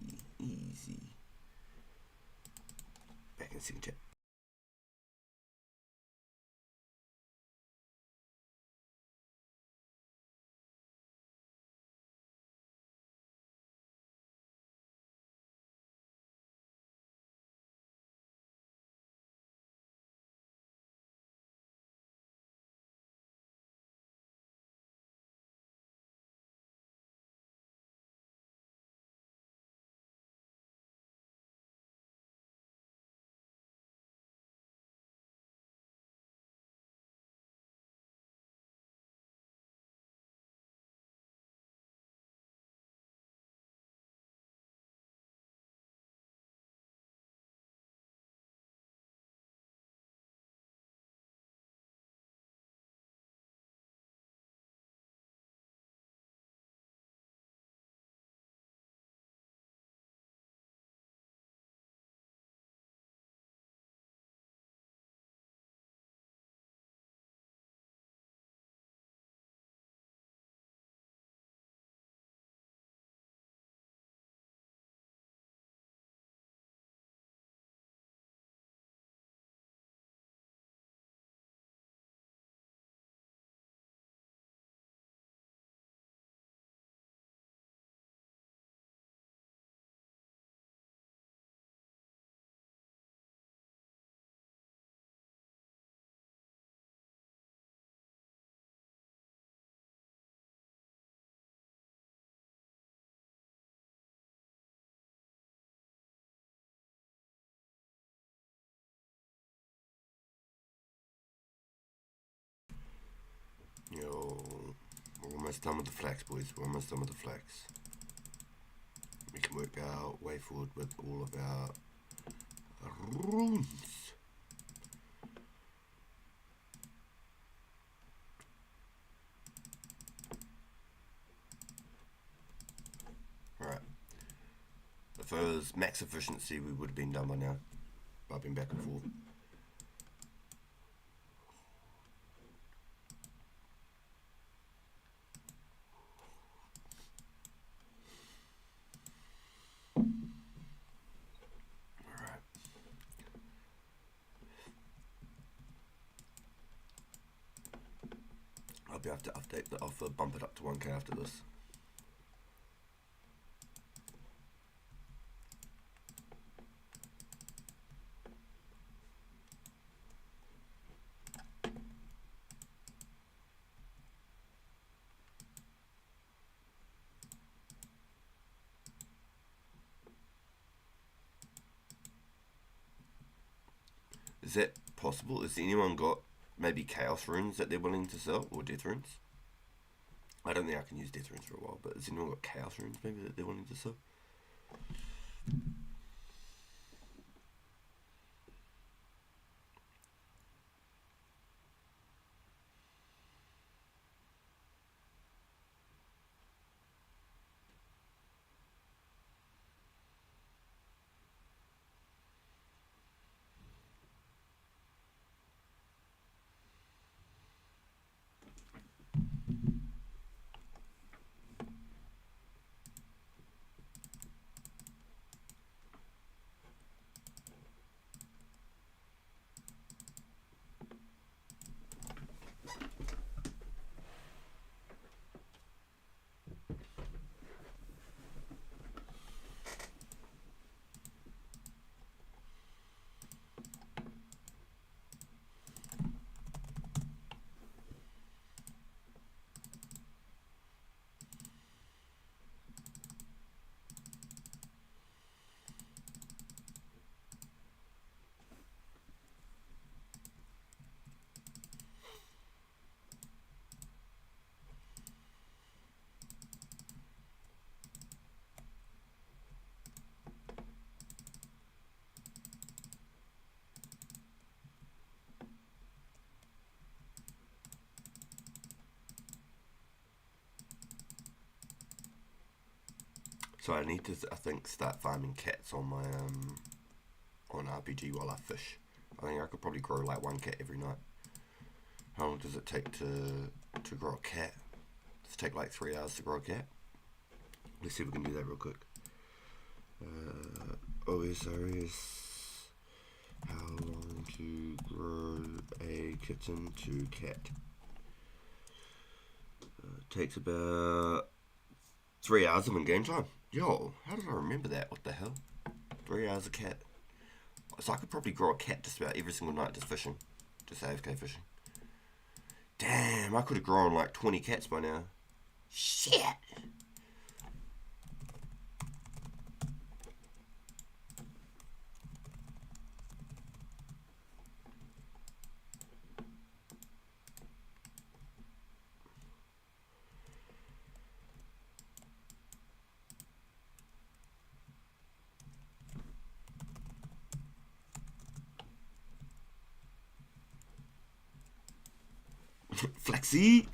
Back in second chat. almost done with the flax, boys. We're almost done with the flax. We can work our way forward with all of our runes. Alright. If it was max efficiency, we would have been done by now. I've been back and forth. Alright. I'll be able to update the offer, bump it up to 1k after this. Is that possible? Has anyone got maybe chaos runes that they're willing to sell, or death runes? I don't think I can use death runes for a while, but has anyone got chaos runes maybe that they're willing to sell? So I need to, I think, start farming cats on my on RPG while I fish. I think I could probably grow like 1 cat every night. How long does it take to grow a cat? Does it take like 3 hours to grow a cat? Let's see if we can do that real quick. OSRS. How long to grow a kitten to cat? Takes about 3 hours of in-game time. Yo, how did I remember that? What the hell? 3 hours a cat. So I could probably grow a cat just about every single night just fishing. Just AFK fishing. Damn, I could have grown like 20 cats by now. Shit! Flexi!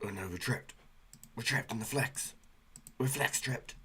Oh no, we're trapped. We're trapped in the flax. We're flax trapped.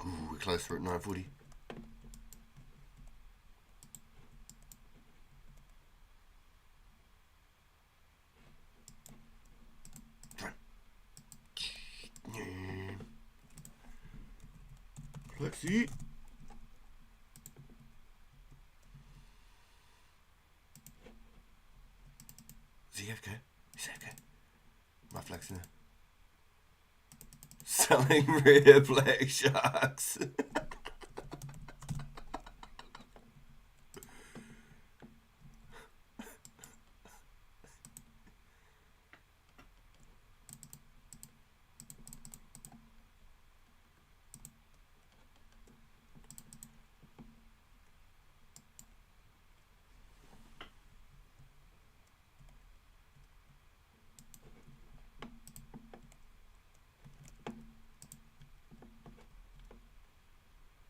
Ooh, we're closer at 9:40. Flexi. Is he AFK? He's AFK. My flexing. Selling rare black sharks.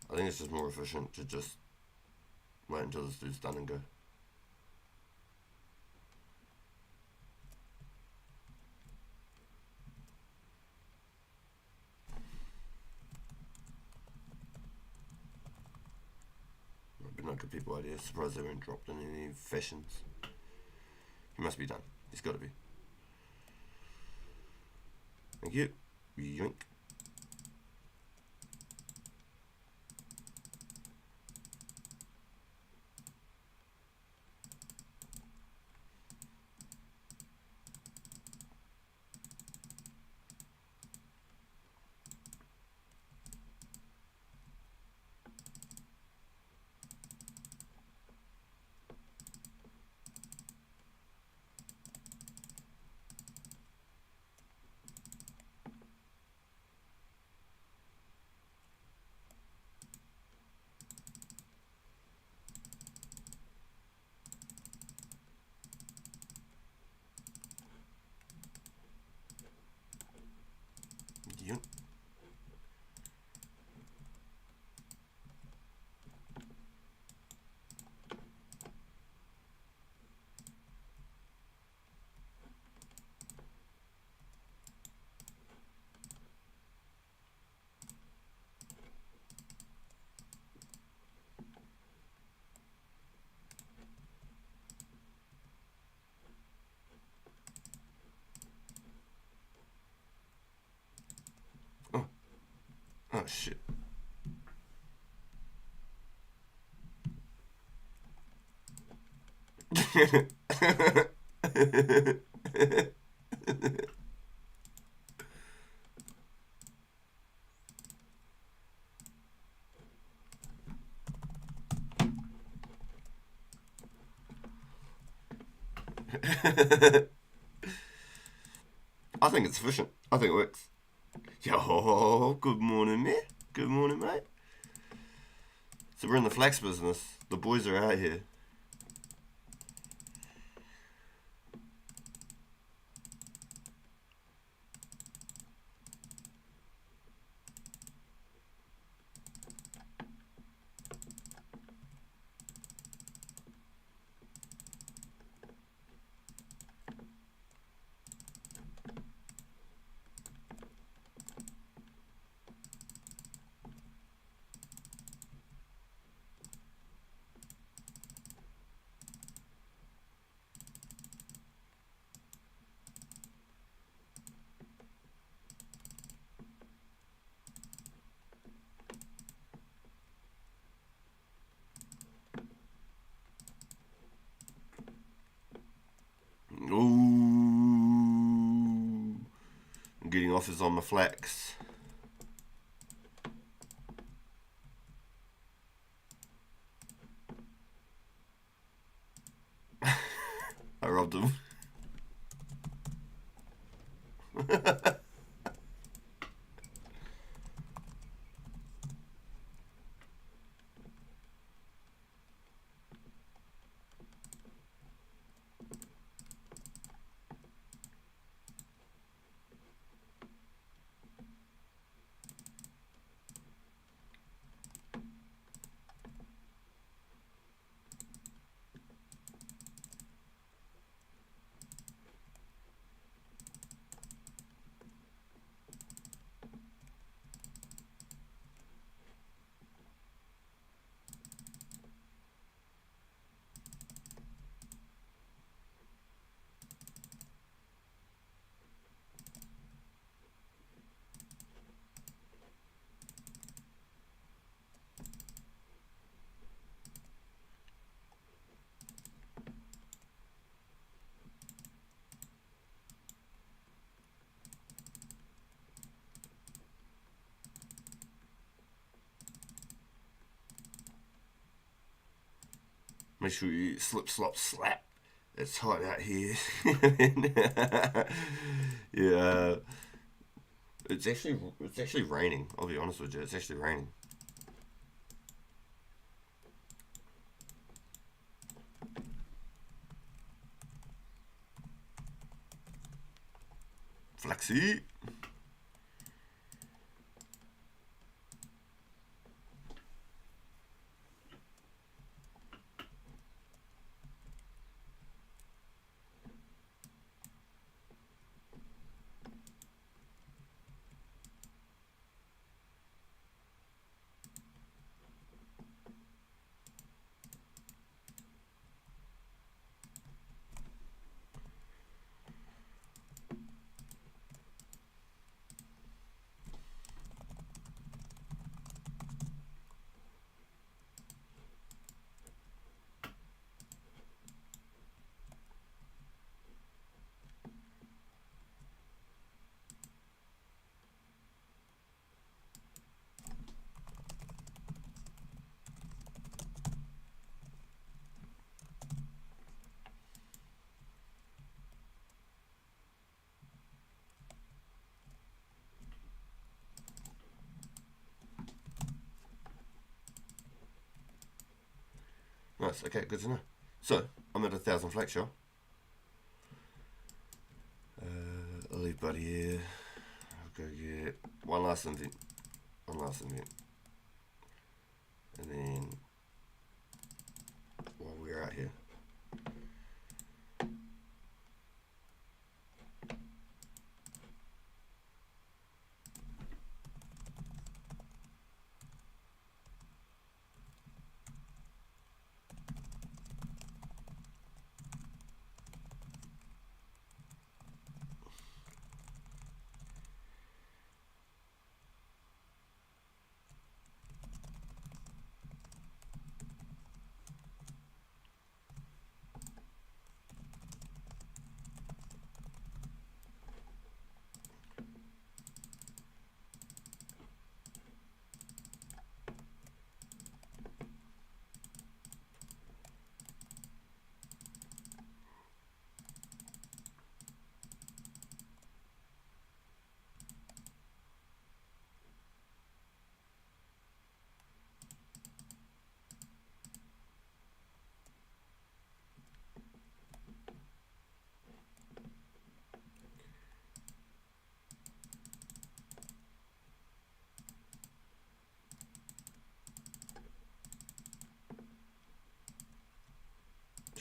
I think it's just more efficient to just wait until this dude's done and go. might give people ideas. Surprised they weren't dropped in any fashions. He must be done. He's got to be. Thank you. Yoink. Yoink. Oh shit. I think it's efficient. I think it works. Yo, good morning, mate. Good morning, mate. So we're in the flax business. The boys are out here. Ooh. I'm getting offers on my flax. I robbed him. Make sure you slip, slop, slap. It's hot out here. Yeah. It's actually raining. I'll be honest with you. It's actually raining. Flaxy. Nice. Okay, good to know. So I'm at 1,000 flexure. I'll leave Buddy here. I'll go get one last invent. And then while we're out here,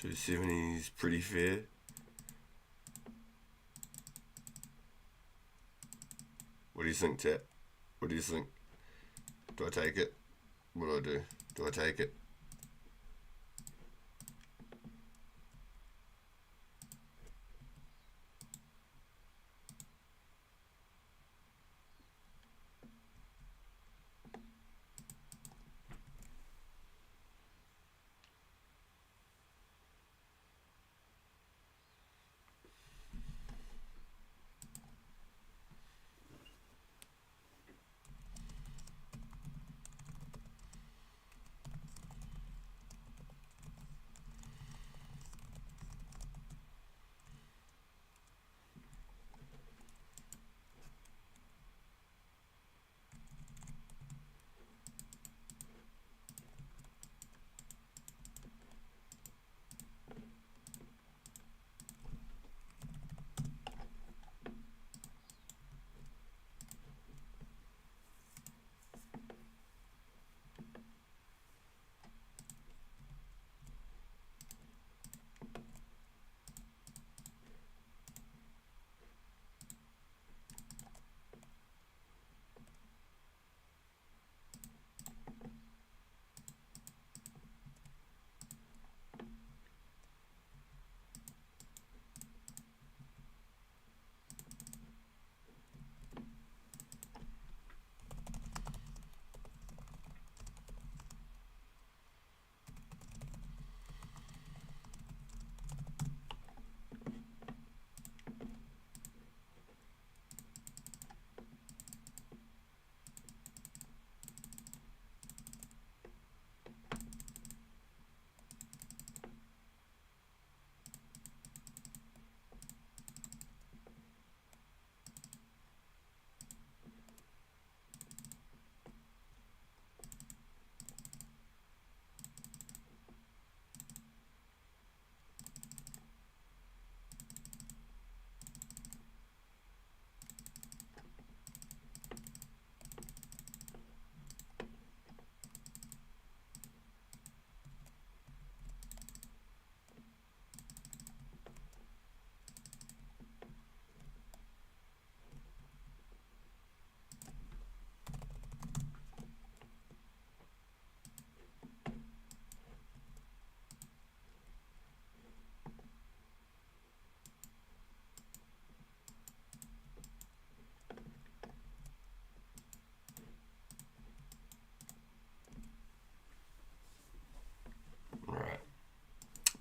$270 is pretty fair. What do you think, chat? What do you think? Do I take it? What do I do? Do I take it?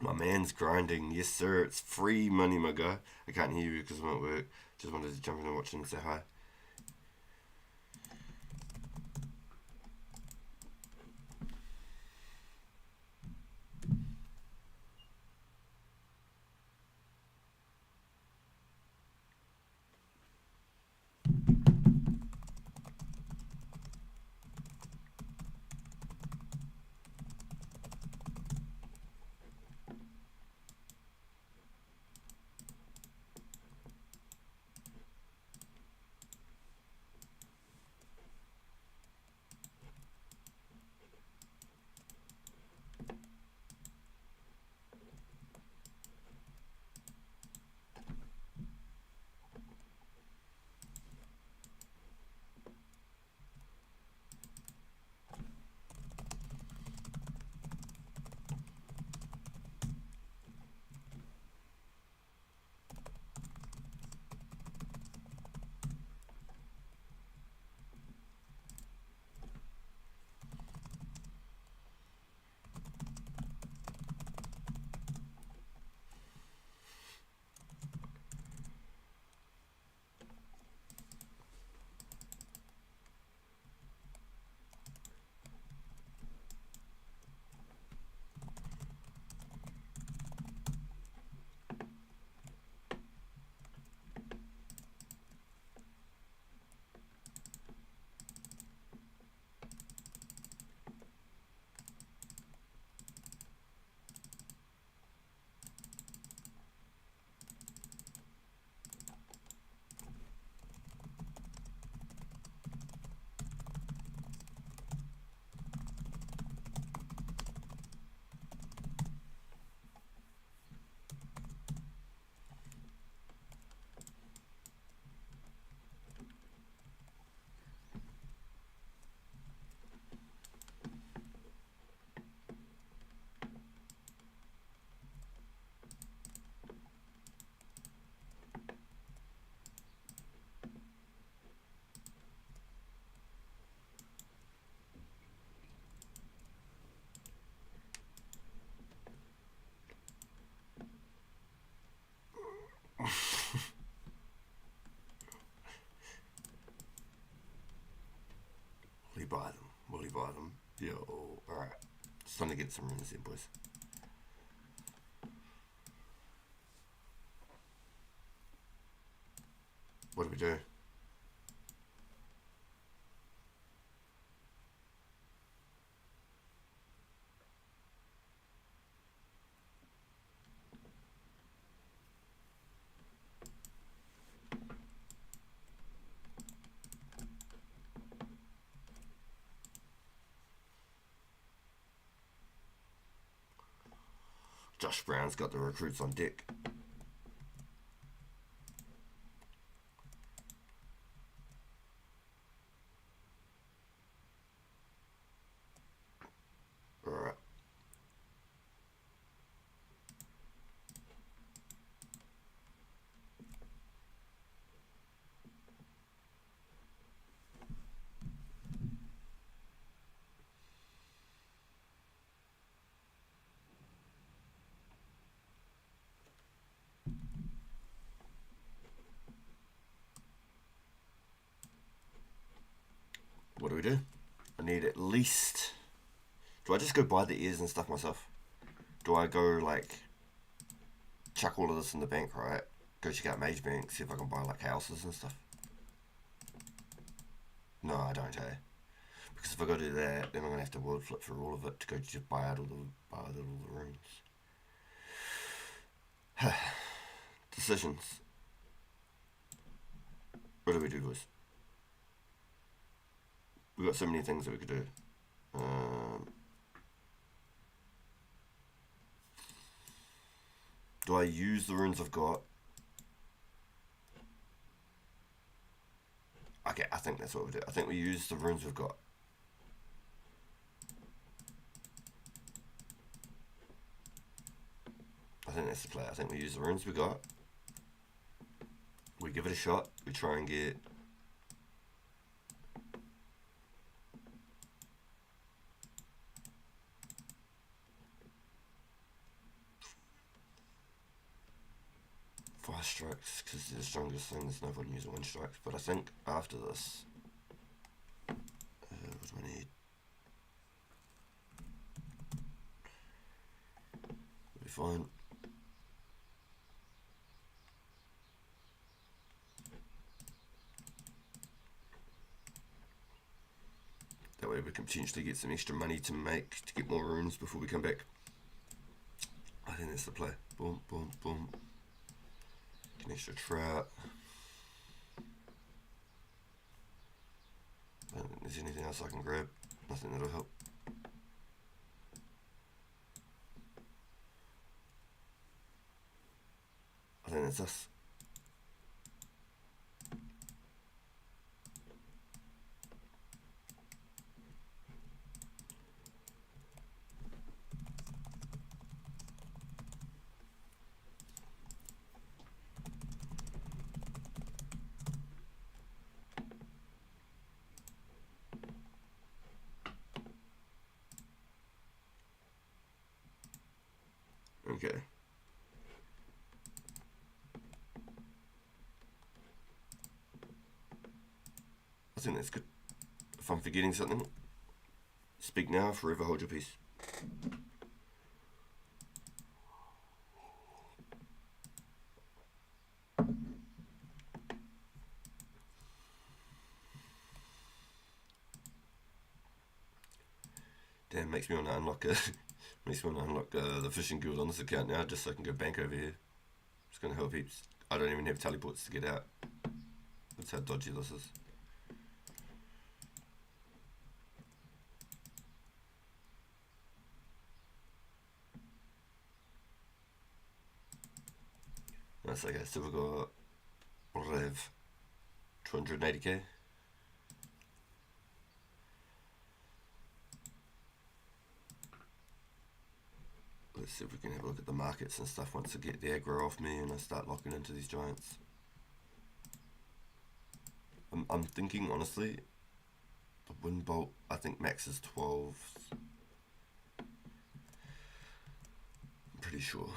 My man's grinding. Yes, sir. It's free money, my guy. I can't hear you because I'm at work. Just wanted to jump in and watch and say hi. to get some runes in, boys. What do we do? Josh Brown's got the recruits on deck. Alright. What do we do? I need at least... Do I just go buy the ears and stuff myself? Do I go, like, chuck all of this in the bank, right? Go check out Mage Bank, see if I can buy, like, houses and stuff? No, I don't, hey? Because if I go do that, then I'm going to have to world flip for all of it to go just buy out all the runes. Decisions. What do we do, boys? We've got so many things that we could do. Do I use the runes I've got? Okay, I think that's what we do. I think we use the runes we've got. I think that's the play. I think we use the runes we got. We give it a shot. We try and get... Fire strikes, because they're the strongest thing. There's no point using wind strikes. But I think after this... what do I need? We'll be fine. That way we can potentially get some extra money to make, to get more runes before we come back. I think that's the play. Boom, boom, boom. Get an extra trout. I don't think there's anything else I can grab. Nothing that'll help. I think that's us. Okay. I think that's good. If I'm forgetting something, speak now, forever hold your peace. Damn, makes me want to unlock the fishing guild on this account now, just so I can go bank over here. It's gonna help heaps. I don't even have teleports to get out. That's how dodgy this is. That's okay, so we've got Rev 280k. Let's see if we can have a look at the markets and stuff once I get the aggro off me and I start locking into these giants. I'm thinking, honestly, the wind bolt, I think max is 12. I'm pretty sure.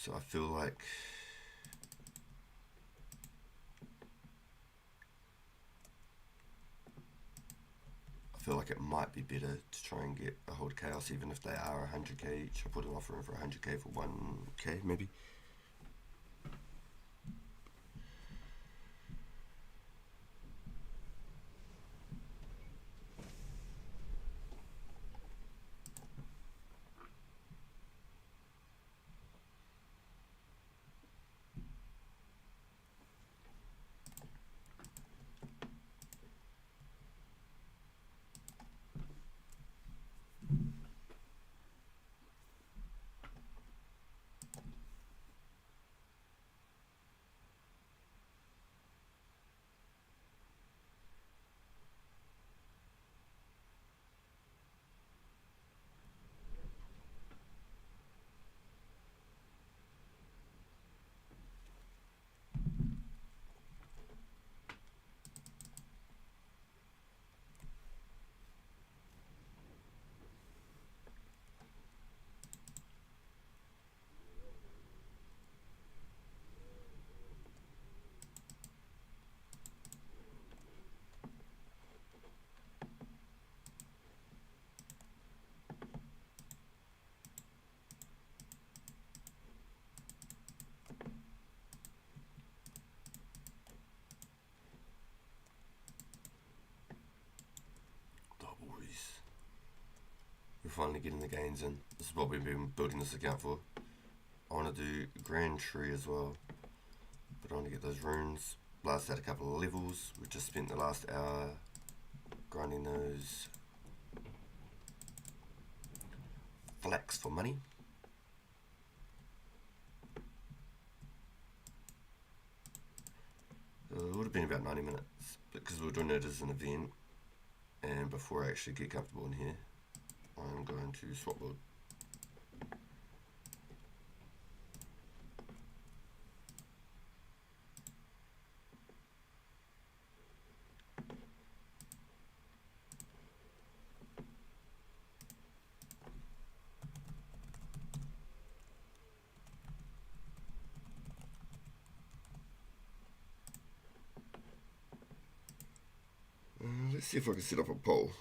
So I feel like feel like it might be better to try and get a hold of Chaos, even if they are 100k each. I'll put an offer in for 100k for 1k, maybe. We're finally getting the gains in. This is what we've been building this account for. I want to do Grand Tree as well, but I want to get those runes, blast out a couple of levels. We just spent the last hour grinding those flax for money. It would have been about 90 minutes, because we're doing it as an event, and before I actually get comfortable in here, I'm going to swap build. Let's see if I can set up a poll.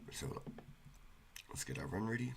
So let's get our run ready.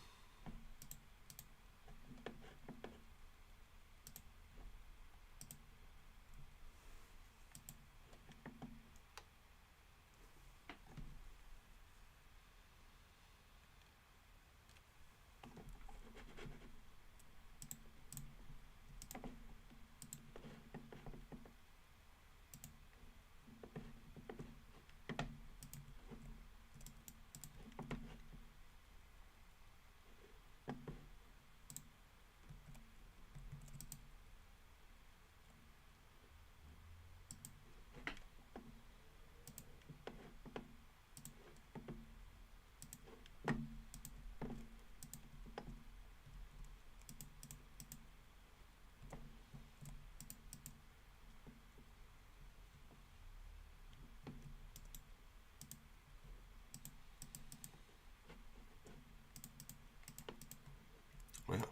Well,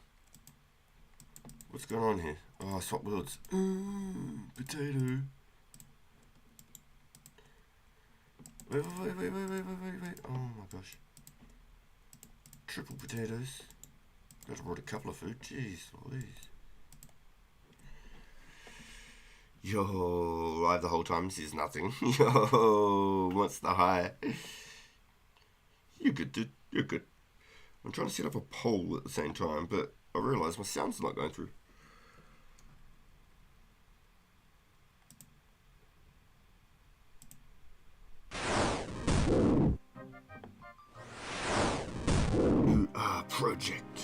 what's going on here? Oh, swap builds. Potato. Wait. Oh my gosh. Triple potatoes. Gotta brought a couple of food. Jeez Louise. Yo, live the whole time says nothing. Yo, what's the high? You're good, dude. You're good. I'm trying to set up a poll at the same time, but I realise my sound's not going through. You are Project.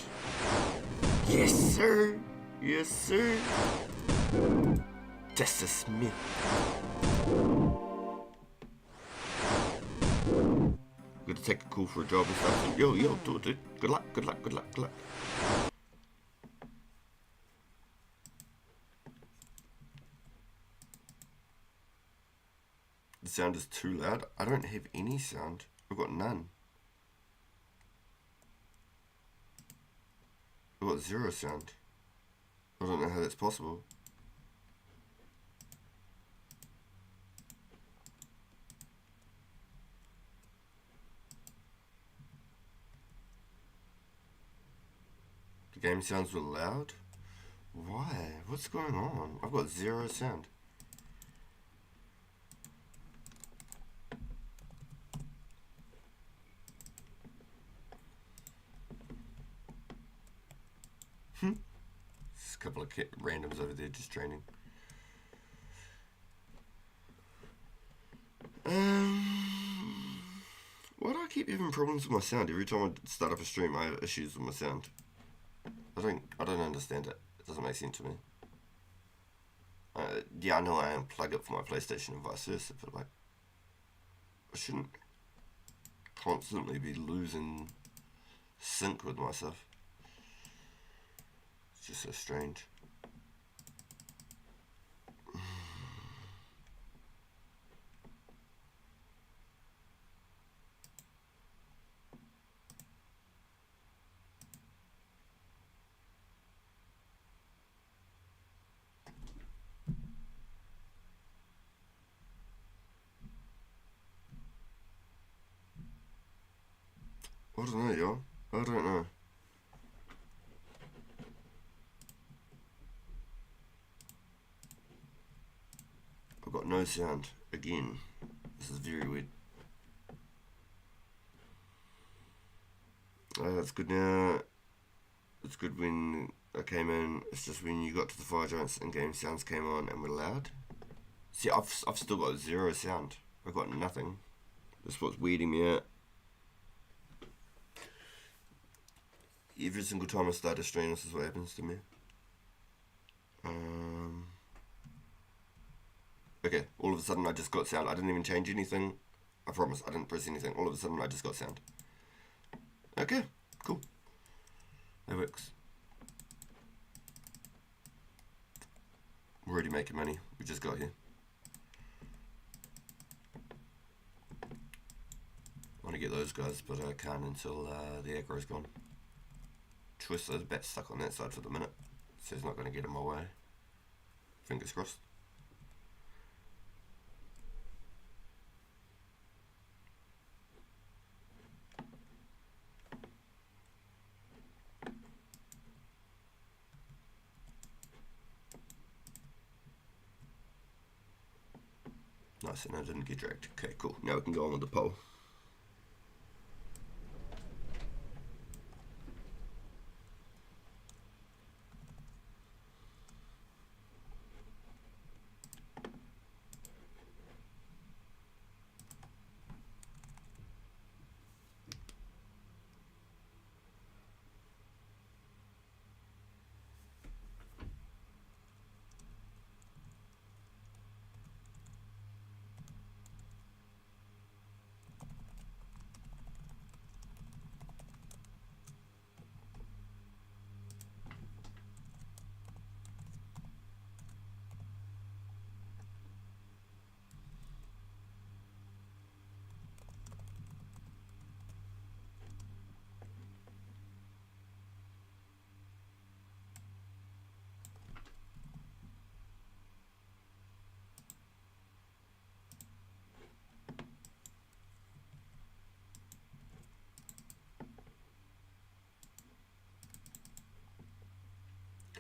Yes, sir. Yes, sir. Tessa Smith. Got to take a call for a job and stuff. Yo, do it, dude. Good luck, good luck, good luck, good luck. The sound is too loud. I don't have any sound. I've got none. I've got zero sound. I don't know how that's possible. The game sounds real loud? Why? What's going on? I've got zero sound. There's a couple of randoms over there just training. Why do I keep having problems with my sound? Every time I start up a stream, I have issues with my sound. I don't understand it. It doesn't make sense to me. Yeah, I know I unplug it for my PlayStation and vice versa, but like, I shouldn't constantly be losing sync with myself. It's just so strange. I don't know, y'all. I don't know. I've got no sound again. This is very weird. That's good now. It's good when I came in. It's just when you got to the fire giants and game sounds came on and were loud. See, I've still got zero sound. I've got nothing. That's what's weirding me out. Every single time I start a stream, this is what happens to me. Okay, all of a sudden I just got sound. I didn't even change anything. I promise, I didn't press anything. All of a sudden I just got sound. Okay, cool. That works. We're already making money. We just got here. I want to get those guys, but I can't until the aggro's gone. Twister's bat stuck on that side for the minute, so he's not going to get in my way. Fingers crossed. Nice, and I didn't get dragged. Okay, cool. Now we can go on with the poll.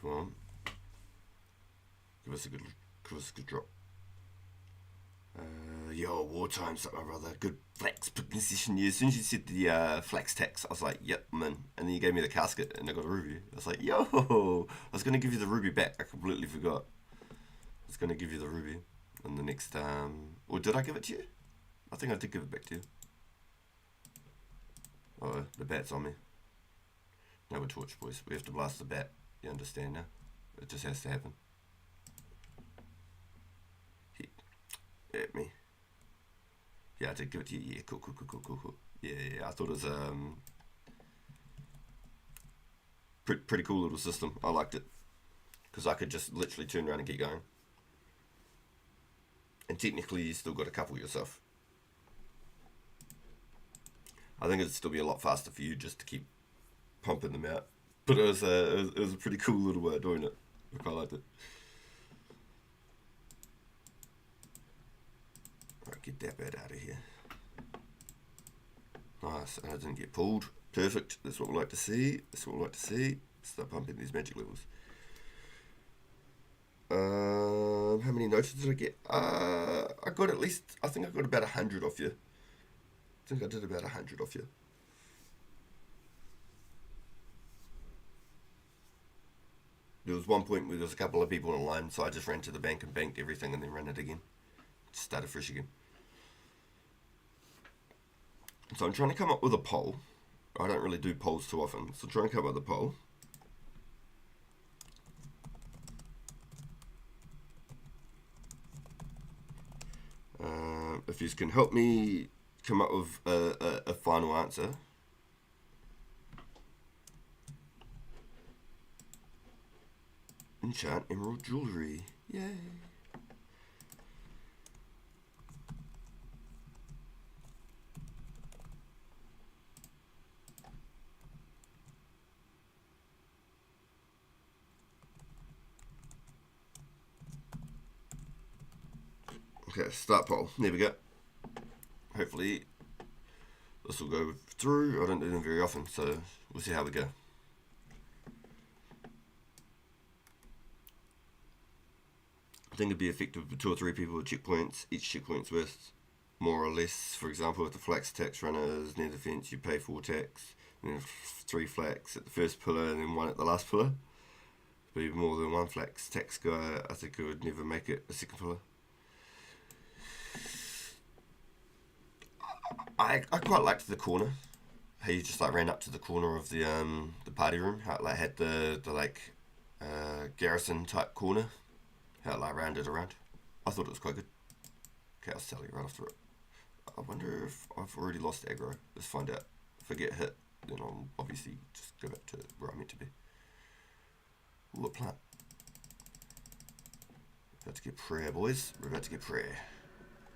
Come on. Give us a good drop. yo, wartime, something or other. Good flex position. Yeah, as soon as you said the flex tax, I was like, yep, I'm in. And then you gave me the casket and I got a ruby. I was like, yo, I was going to give you the ruby back. I completely forgot. I was going to give you the ruby in the next, or did I give it to you? I think I did give it back to you. Oh, the bat's on me. No, we're torch, boys. We have to blast the bat. You understand now? It just has to happen. At me. Yeah, I did give it to you. Yeah, cool. Yeah. I thought it was pretty cool little system. I liked it because I could just literally turn around and keep going. And technically, you still got a couple yourself. I think it'd still be a lot faster for you just to keep pumping them out. But it was a pretty cool little way of doing it. I quite liked it. Alright, get that bat out of here. Nice, and I didn't get pulled. Perfect, that's what we like to see. Start pumping these magic levels. How many notices did I get? I got at least, I think I got about 100 off you. I think I did about 100 off you. There was one point where there was a couple of people in line, so I just ran to the bank and banked everything and then ran it again. Started fresh again. So I'm trying to come up with a poll. I don't really do polls too often, so trying to come up with a poll. If you can help me come up with a final answer. Enchant emerald jewelry. Yay. Okay, start poll. There we go. Hopefully this will go through. I don't do them very often, so we'll see how we go. I think it'd be effective for 2 or 3 people with checkpoints. Each checkpoint's worth more or less. For example, with the flax tax runners near the fence, you pay 4 tax, and then 3 flax at the first pillar, and then 1 at the last pillar. But even more than 1 flax tax guy, I think it would never make it a second pillar. I quite liked the corner. How you just like ran up to the corner of the party room. How it like had the garrison type corner. How it like rounded around. I thought it was quite good. Okay, I'll tell you right after it. I wonder if I've already lost aggro. Let's find out. If I get hit, then I'll obviously just go back to where I'm meant to be. Ooh, a plant. We're about to get prayer, boys. We're about to get prayer.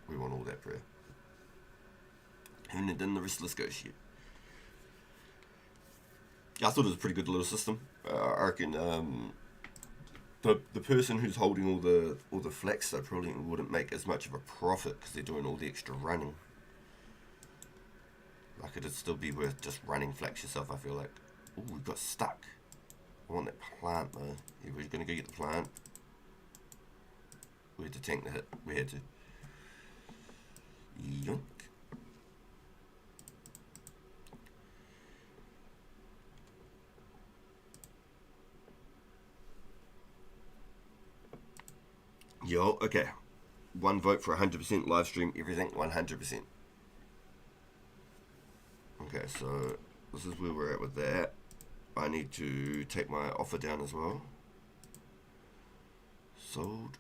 We want all that prayer. Haven't done the restless ghost yet. I thought it was a pretty good little system. I reckon the person who's holding all the flex, they probably wouldn't make as much of a profit because they're doing all the extra running. Like it'd still be worth just running flex yourself. I feel like. Oh, we got stuck. I want that plant though. Yeah, we're gonna go get the plant. We had to tank the hit. We had to. Yoink. Yo, okay. 1 vote for 100% live stream, everything 100%. Okay, so this is where we're at with that. I need to take my offer down as well. Sold.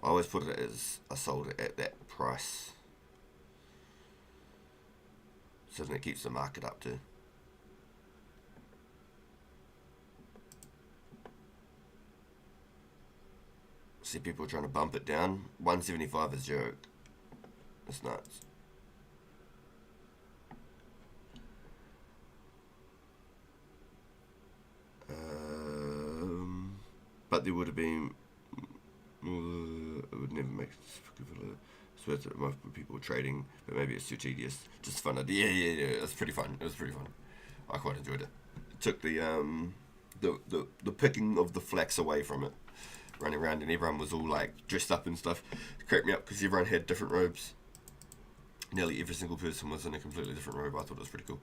I always put it as I sold it at that price. So then it keeps the market up too. See people trying to bump it down. 175 is a joke. It's nuts. But there would have been. It would never make it's worth it. Most people were trading, but maybe it's too tedious. Just fun. Yeah. It's pretty fun. It was pretty fun. I quite enjoyed it. It took the picking of the flax away from it. running around and everyone was all like dressed up and stuff. It cracked me up because everyone had different robes. Nearly every single person was in a completely different robe. I thought it was pretty cool.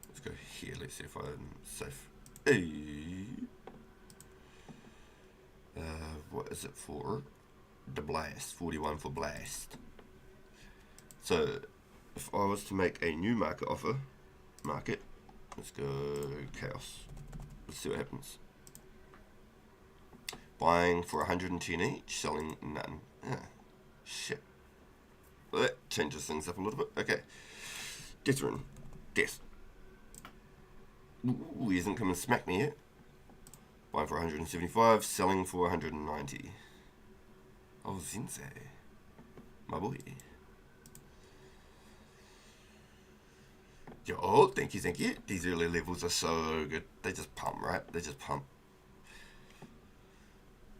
Let's go here. Let's see if I'm safe. Hey. What is it for? The blast. 41 for blast. So, if I was to make a new market offer, let's go chaos. Let's see what happens. Buying for 110 each, selling none. Shit. Well, that changes things up a little bit. Okay. Death rune. Death. Ooh, he hasn't come and smacked me yet. Buying for 175, selling for 190. Oh, Zinsei. My boy. Yo, thank you, thank you. These early levels are so good. They just pump, right? They just pump.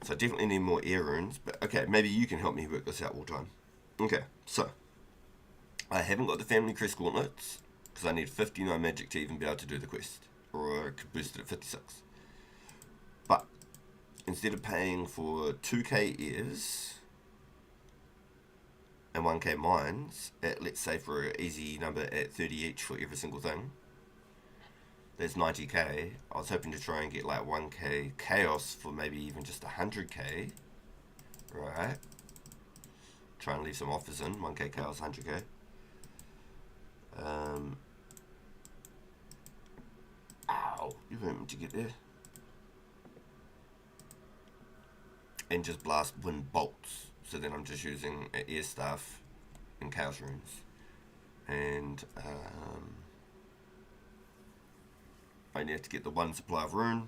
So I definitely need more air runes. But okay, maybe you can help me work this out all time. Okay, so. I haven't got the family crest gauntlets. Because I need 59 magic to even be able to do the quest. Or I could boost it at 56. But, instead of paying for 2k ears and 1k mines, at, let's say for an easy number at 30 each for every single thing, there's 90k. I was hoping to try and get like 1k chaos for maybe even just 100k. Right. Try and leave some offers in. 1k chaos, 100k. Ow, you weren't meant to get there. And just blast wind bolts. So then I'm just using air staff and chaos runes. And I need to get the one supply of rune.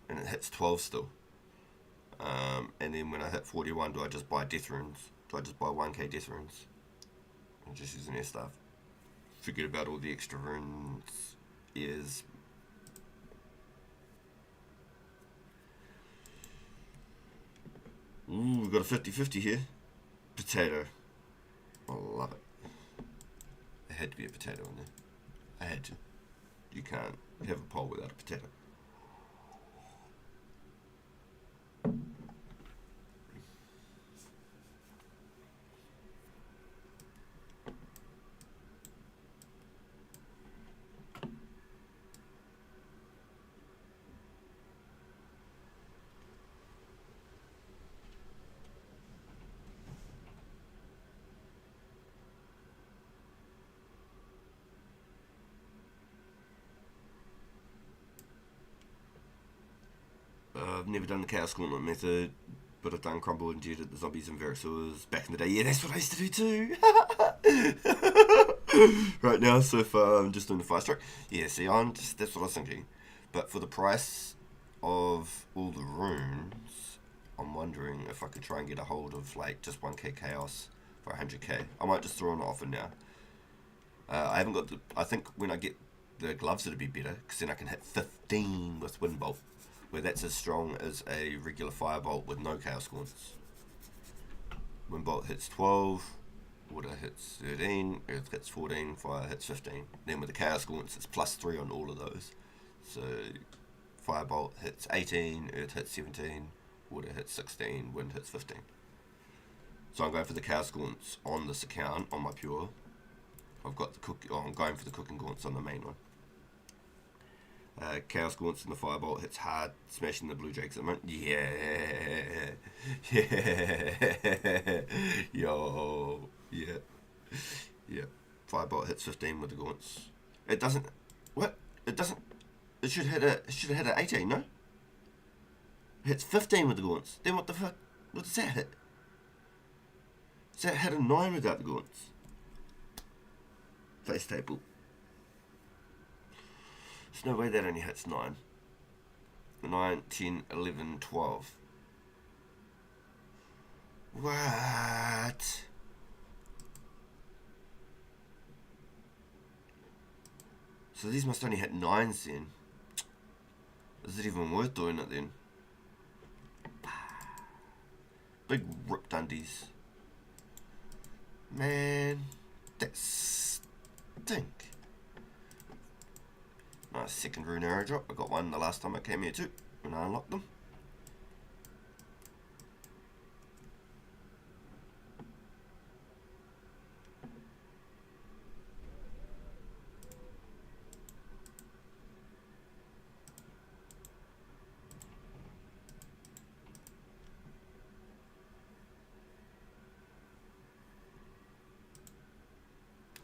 And it hits 12 still. And then when I hit 41, do I just buy death runes? Do I just buy 1k death runes? I'm just using air staff. Forget about all the extra runes. Is ooh, we've got a 50-50 here. Potato. I love it. There had to be a potato in there. I had to. You can't have a pole without a potato. I've never done the Chaos Gauntlet method, but I've done Crumble and Jet at the Zombies and Verixors back in the day. Yeah, that's what I used to do too. Right now, so far, I'm just doing the fire strike. Yeah, see, that's what I was thinking. But for the price of all the runes, I'm wondering if I could try and get a hold of like just 1k chaos for 100k. I might just throw an offer now. I haven't got I think when I get the gloves, it'll be better, because then I can hit 15 with Wind Bolt, where that's as strong as a regular Firebolt with no Chaos Gaunts. Wind Bolt hits 12, Water hits 13, Earth hits 14, Fire hits 15. Then with the Chaos Gaunts, it's plus 3 on all of those. So Firebolt hits 18, Earth hits 17, Water hits 16, Wind hits 15. So I'm going for the Chaos Gaunts on this account, on my Pure. I've got the I'm going for the Cooking Gaunts on the main one. Chaos Gaunts and the Firebolt hits hard, smashing the Blue Drakes at the moment. Yeah. Yeah. Yo. Yeah. Yeah. Firebolt hits 15 with the Gaunts. It doesn't. What? It doesn't. It should hit an 18, no? It hits 15 with the Gaunts. Then what the fuck? What does that hit? Does that hit a 9 without the Gaunts? Face table. There's no way that only hits 9. 9, 10, 11, 12. What? So these must only hit 9s then. Is it even worth doing it then? Big rip dundies. Man, that stink. Nice second rune arrow drop. I got one the last time I came here too. when I unlock them.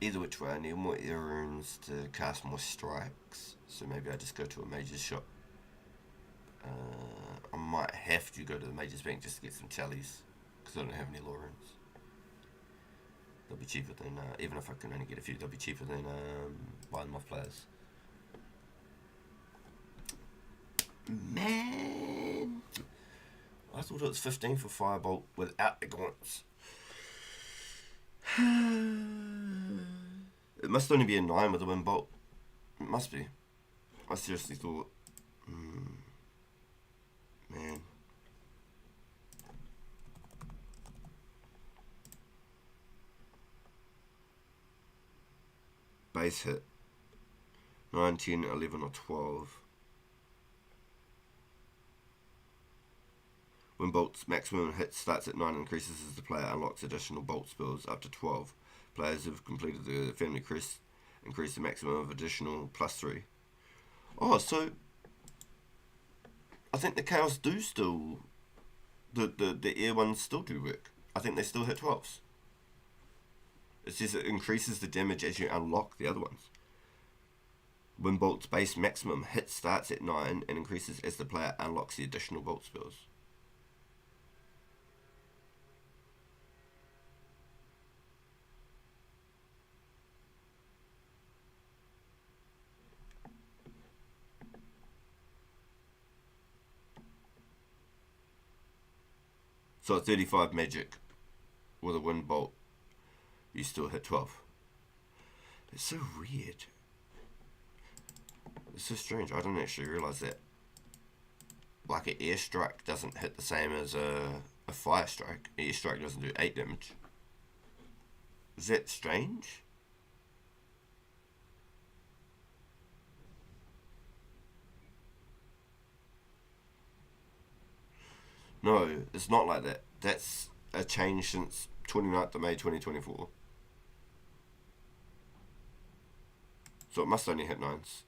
Either which way, I need more air runes to cast more strikes. So maybe I just go to a mage's shop. I might have to go to the mage's bank just to get some tallies, because I don't have any law runes. They'll be cheaper than, even if I can only get a few, they'll be cheaper than buying them off players. Man! I thought it was 15 for Firebolt without the gaunts. It must only be a 9 with a wind bolt. It must be. I seriously thought. Man. Base hit. 9, 10, 11 or 12. When bolt's maximum hit starts at 9 and increases as the player unlocks additional bolt spells up to 12. Players who have completed the family crest increase the maximum of additional +3. Oh, so I think the chaos do still, the air ones still do work. I think they still hit 12s. It says it increases the damage as you unlock the other ones. When bolt's base maximum hit starts at 9 and increases as the player unlocks the additional bolt spells. So at 35 magic with a wind bolt, you still hit 12. It's so weird. It's so strange. I didn't actually realise that. Like an airstrike doesn't hit the same as a fire strike. An airstrike doesn't do 8 damage. Is that strange? No, it's not like that. That's a change since 29th of May 2024. So it must only hit 9s.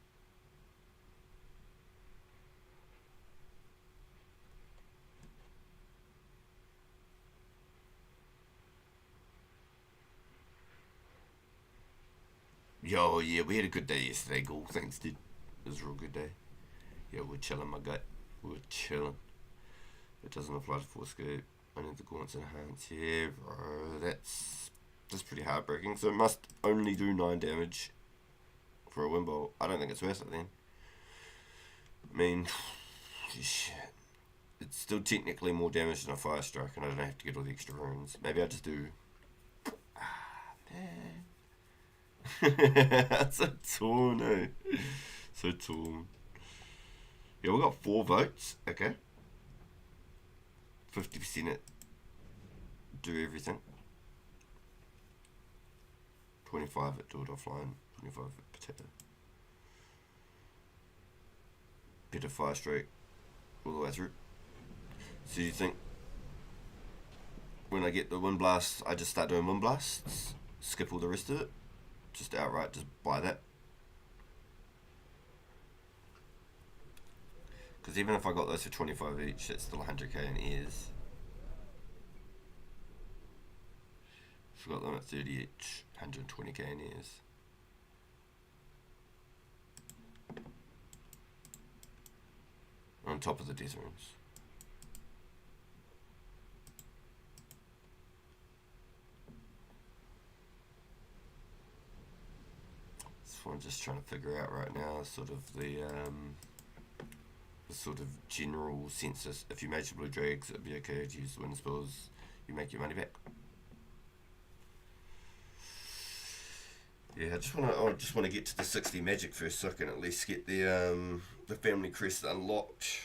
Yo, yeah, we had a good day yesterday, Ghoul. Thanks, dude. It was a real good day. Yeah, we're chilling, my gut. We're chilling. It doesn't apply to 4scape. I need the gaunts enhanced. Yeah, bro. That's pretty heartbreaking. So it must only do 9 damage for a wind bolt. I don't think it's worth it then. I mean, shit. It's still technically more damage than a fire strike, and I don't have to get all the extra runes. Maybe I just do. Man. So torn, eh? So torn. Yeah, we got 4 votes. Okay. 50% it. Do everything. 25 it, do it offline. 25 it, potato. Bit of fire strike all the way through. So you think when I get the wind blast, I just start doing wind blasts, skip all the rest of it, just outright just buy that? Because even if I got those for 25 each, it's still 100k in ears. If I got them at 30 each, 120k in ears. On top of the death runes. That's what I'm just trying to figure out right now, sort of the sort of general census. If you made your blue drags, it'd be okay to use the wind spells, you make your money back. Yeah, I just want to get to the 60 magic first, so I can at least get the family crest unlocked.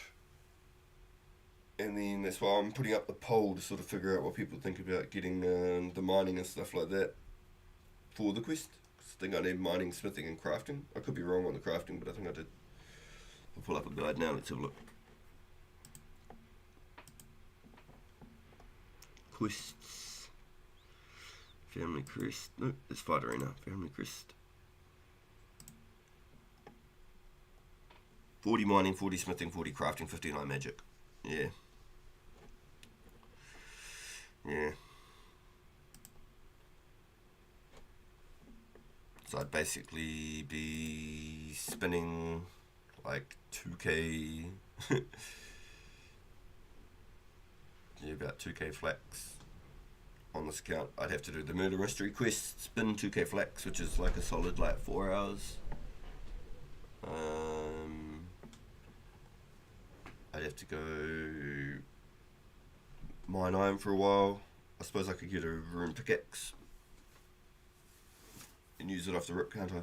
And then that's why I'm putting up the poll to sort of figure out what people think about getting the mining and stuff like that for the quest. Because I think I need mining, smithing, and crafting. I could be wrong on the crafting, but I think I did. I'll pull up a guide now. Let's have a look. quests. Family crest. No, it's fight arena. Family crest. 40 mining, 40 smithing, 40 crafting, 59 magic. Yeah. Yeah. So I'd basically be spinning like 2k. Yeah, about 2k flax on this account. I'd have to do the murder mystery quest, spin 2k flax, which is like a solid like 4 hours. I'd have to go mine iron for a while. I suppose I could get a rune pickaxe and use it off the rip, can't I?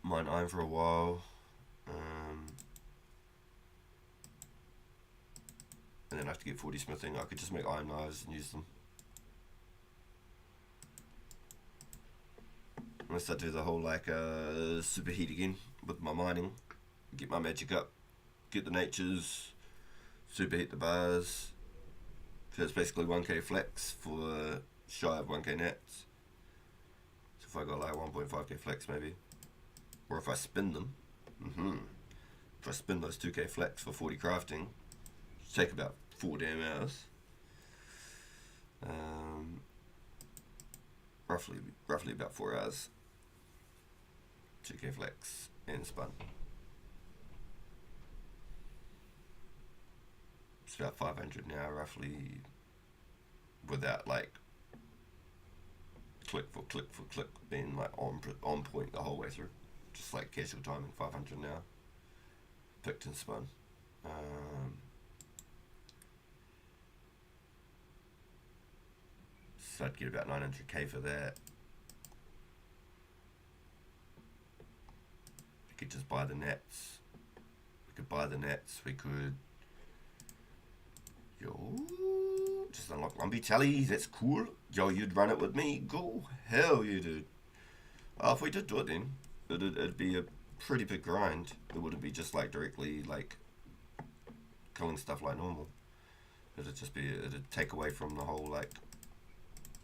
Mine iron for a while. And then I have to get 40 smithing. I could just make iron knives and use them. Unless I do the whole like superheat again with my mining. Get my magic up. Get the natures. Superheat the bars. So it's basically 1k flax for shy of 1k nats. So if I got like 1.5k flax maybe. Or if I spin them. If I spin those 2k flax for 40 crafting, it'll take about 4 damn hours. Roughly about 4 hours. 2k flax and spun. It's about 500 now, roughly, without like click for click being like on point the whole way through. Just like casual timing, 500 now. Picked and spun. So I'd get about 900k for that. We could just buy the nets. We could buy the nets. We could just unlock Lumpy Tally. That's cool. Yo, you'd run it with me. Go. Hell you do. If we did do it then, it'd be a pretty big grind. It wouldn't be just like directly like killing stuff like normal. It'd take away from the whole like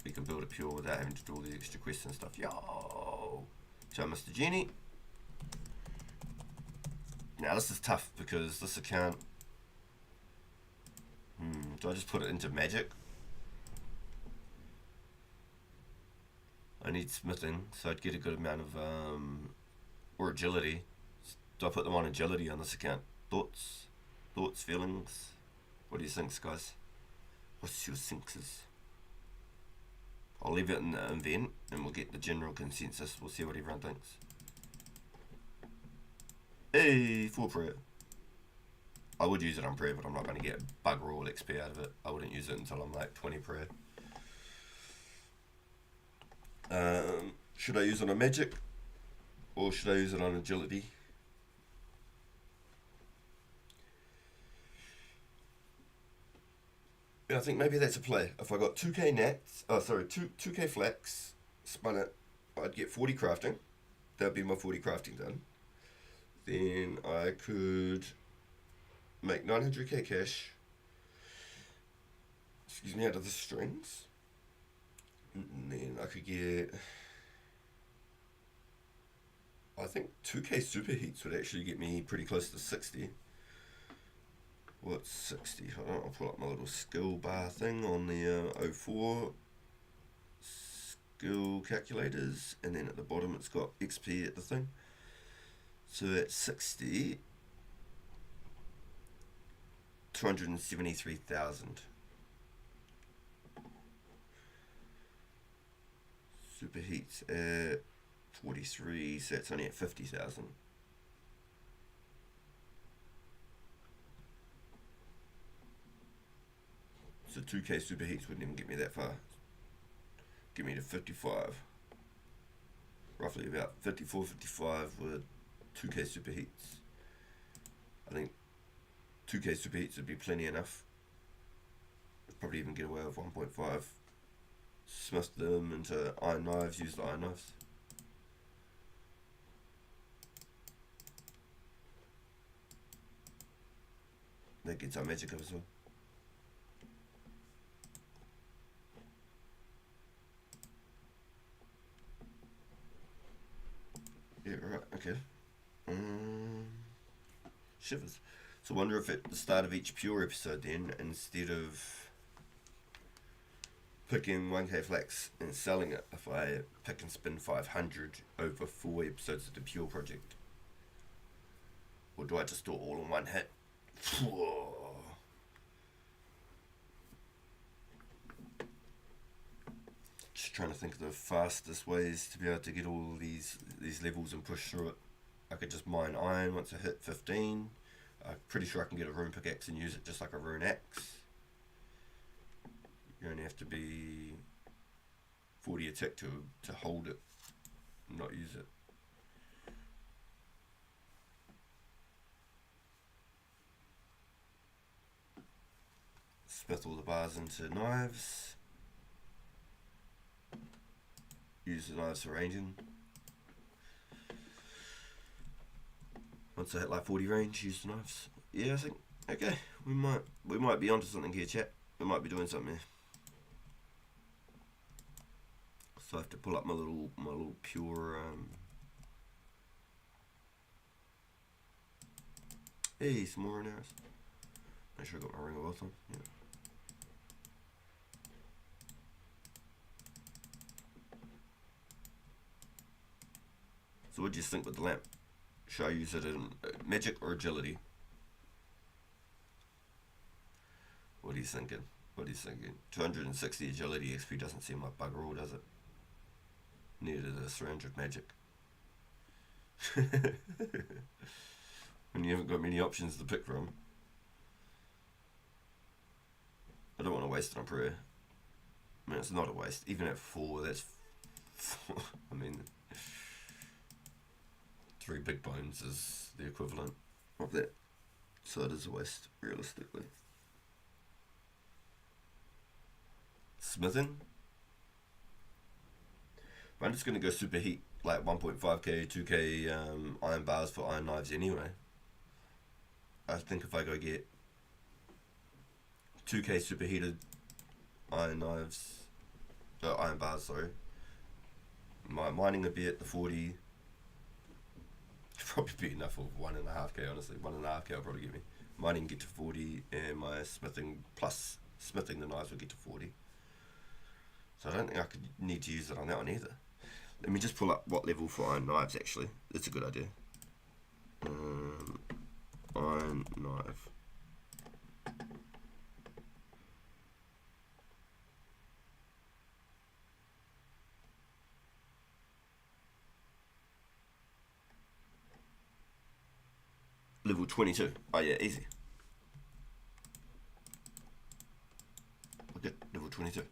we can build it pure without having to do all the extra quests and stuff. Yo. So Mr. Genie. Now this is tough because this account. Do I just put it into magic? I need smithing, so I'd get a good amount of or agility. Do I put them on agility on this account? Thoughts, feelings. What do you think, guys? What's your thinks? I'll leave it in the event, and we'll get the general consensus. We'll see what everyone thinks. Hey, full prayer. I would use it on prayer, but I'm not going to get bugger all XP out of it. I wouldn't use it until I'm like 20 prayer. Should I use it on magic? Or should I use it on agility? Yeah, I think maybe that's a play. If I got 2k nats, 2k flax, spun it, I'd get 40 crafting. That'd be my 40 crafting done. Then I could make 900k cash, out of the strings, and then I could get, I think 2k superheats would actually get me pretty close to 60. What's 60? Hold on, I'll pull up my little skill bar thing on the 04 skill calculators, and then at the bottom it's got XP at the thing. So at 60, 273,000. Superheats at 43, so it's only at 50,000. So 2k superheats wouldn't even get me that far. Get me to 55. Roughly about 54, 55 with 2k superheats. I think 2k superheats would be plenty enough. I'd probably even get away with 1.5. Smith them into iron knives, use the iron knives. That gets our magic up as well. shivers. So I wonder if at the start of each Pure episode then, instead of picking 1k flax and selling it, if I pick and spin 500 over 4 episodes of the Pure project, or do I just do it all in one hit? Just trying to think of the fastest ways to be able to get all these levels and push through it. I could just mine iron once I hit 15. I'm pretty sure I can get a rune pickaxe and use it just like a rune axe. You only have to be 40 attack to hold it and not use it. Smith all the bars into knives. Use the knives for ranging. Once I hit like 40 range, use the knives. Yeah, I think okay. We might be onto something here, chat. We might be doing something here. So I have to pull up my little pure hey, some more arrows. Make sure I got my ring of wealth on. Yeah. So what do you think with the lamp? Should I use it in magic or agility? What are you thinking? 260 agility XP doesn't seem like bugger all, does it? Needed a syringe of magic. When you haven't got many options to pick from. I don't want to waste it on prayer. I mean, it's not a waste. Even at 4, that's 4. I mean, 3 big bones is the equivalent of that. So it is a waste, realistically. Smithing. I'm just going to go super heat, like 1.5k, 2k iron bars for iron knives anyway. I think if I go get 2k superheated iron knives, iron bars, sorry, my mining would be at the 40. Probably be enough for 1.5k, honestly. 1.5k will probably get me. Mining get to 40, and my smithing plus smithing the knives will get to 40. So I don't think I could need to use it on that one either. Let me just pull up what level for iron knives actually. That's a good idea. Iron knife. Level 22. Oh yeah, easy. Okay, level 22.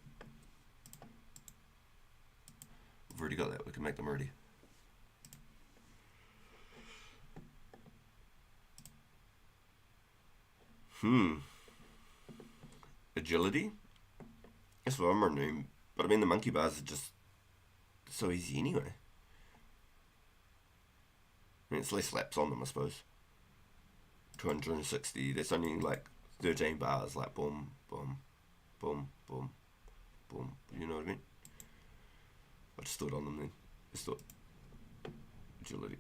We've already got that. We can make them already. Agility? That's what I'm running. But I mean, the monkey bars are just so easy anyway. I mean, it's less laps on them, I suppose. 260. That's only like 13 bars. Like boom, boom, boom, boom, boom. You know what I mean? I just thought on them then. Just thought agility.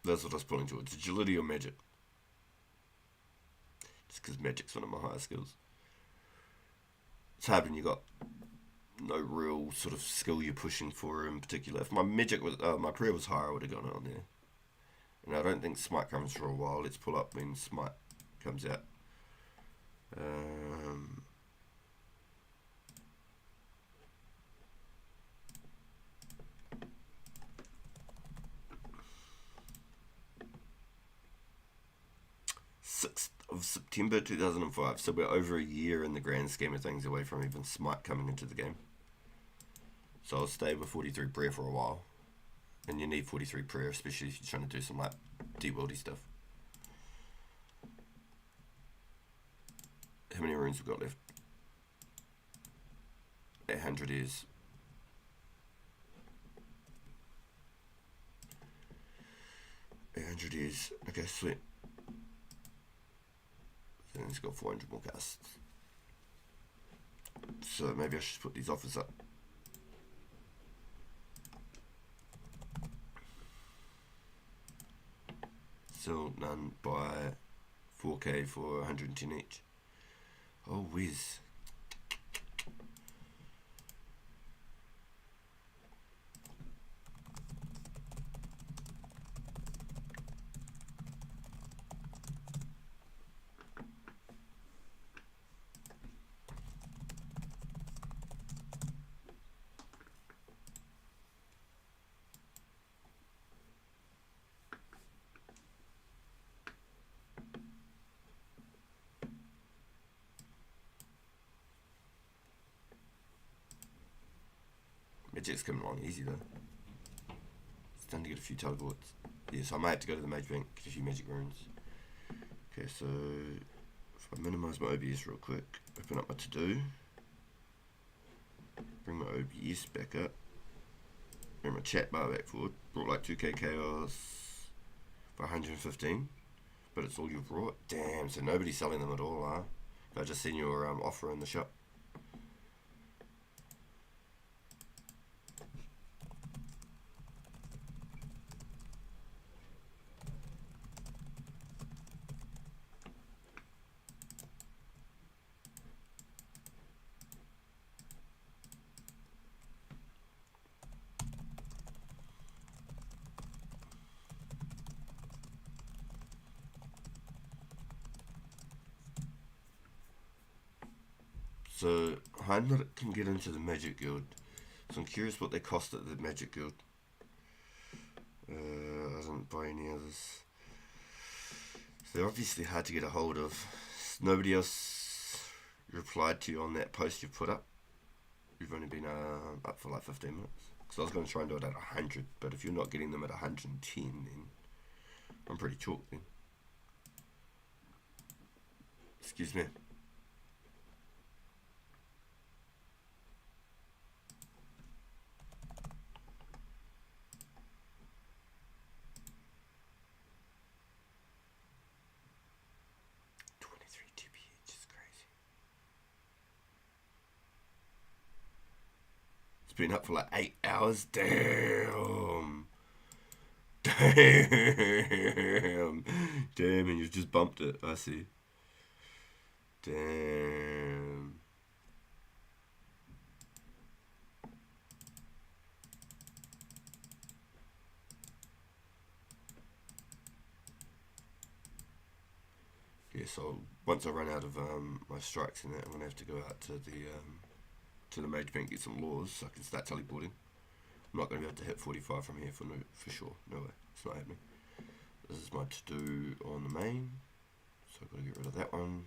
That's what I was pulling towards. Agility or magic. Just because magic's one of my higher skills. It's hard when you got no real sort of skill you're pushing for in particular. If my magic was, my prayer was higher, I would have gone on there. And I don't think smite comes for a while. Let's pull up when smite comes out. 6th of September 2005. So we're over a year in the grand scheme of things away from even smite coming into the game. So I'll stay with 43 prayer for a while. And you need 43 prayer, especially if you're trying to do some like de-worldy stuff. How many runes we've got left? 800 is. Okay, sweet. Then it's got 400 more casts. So maybe I should put these offers up. Still none by 4K for 110 each. Oh whiz. Magic's coming along easy though. It's time to get a few teleports. Yeah, so I might have to go to the mage bank, get a few magic runes. Okay, so if I minimise my OBS real quick, open up my to-do, bring my OBS back up, bring my chat bar back forward, brought like 2k chaos for 115, but it's all you brought? Damn, so nobody's selling them at all, huh? I just seen your offer in the shop. So Heinrich can get into the Magic Guild. So I'm curious what they cost at the Magic Guild. I didn't buy any others. So they're obviously hard to get a hold of. Nobody else replied to you on that post you put up. You've only been up for like 15 minutes. Because I was going to try and do it at 100, but if you're not getting them at 110, then I'm pretty chalked then. Excuse me. It's been up for like 8 hours. Damn. Damn. Damn, and you've just bumped it. I see. Damn. Yeah, so once I run out of my strikes in it, I'm gonna have to go out to the mage bank, get some laws so I can start teleporting. I'm not going to be able to hit 45 from here for sure. No way. It's not happening. This is my to-do on the main. So I've got to get rid of that one.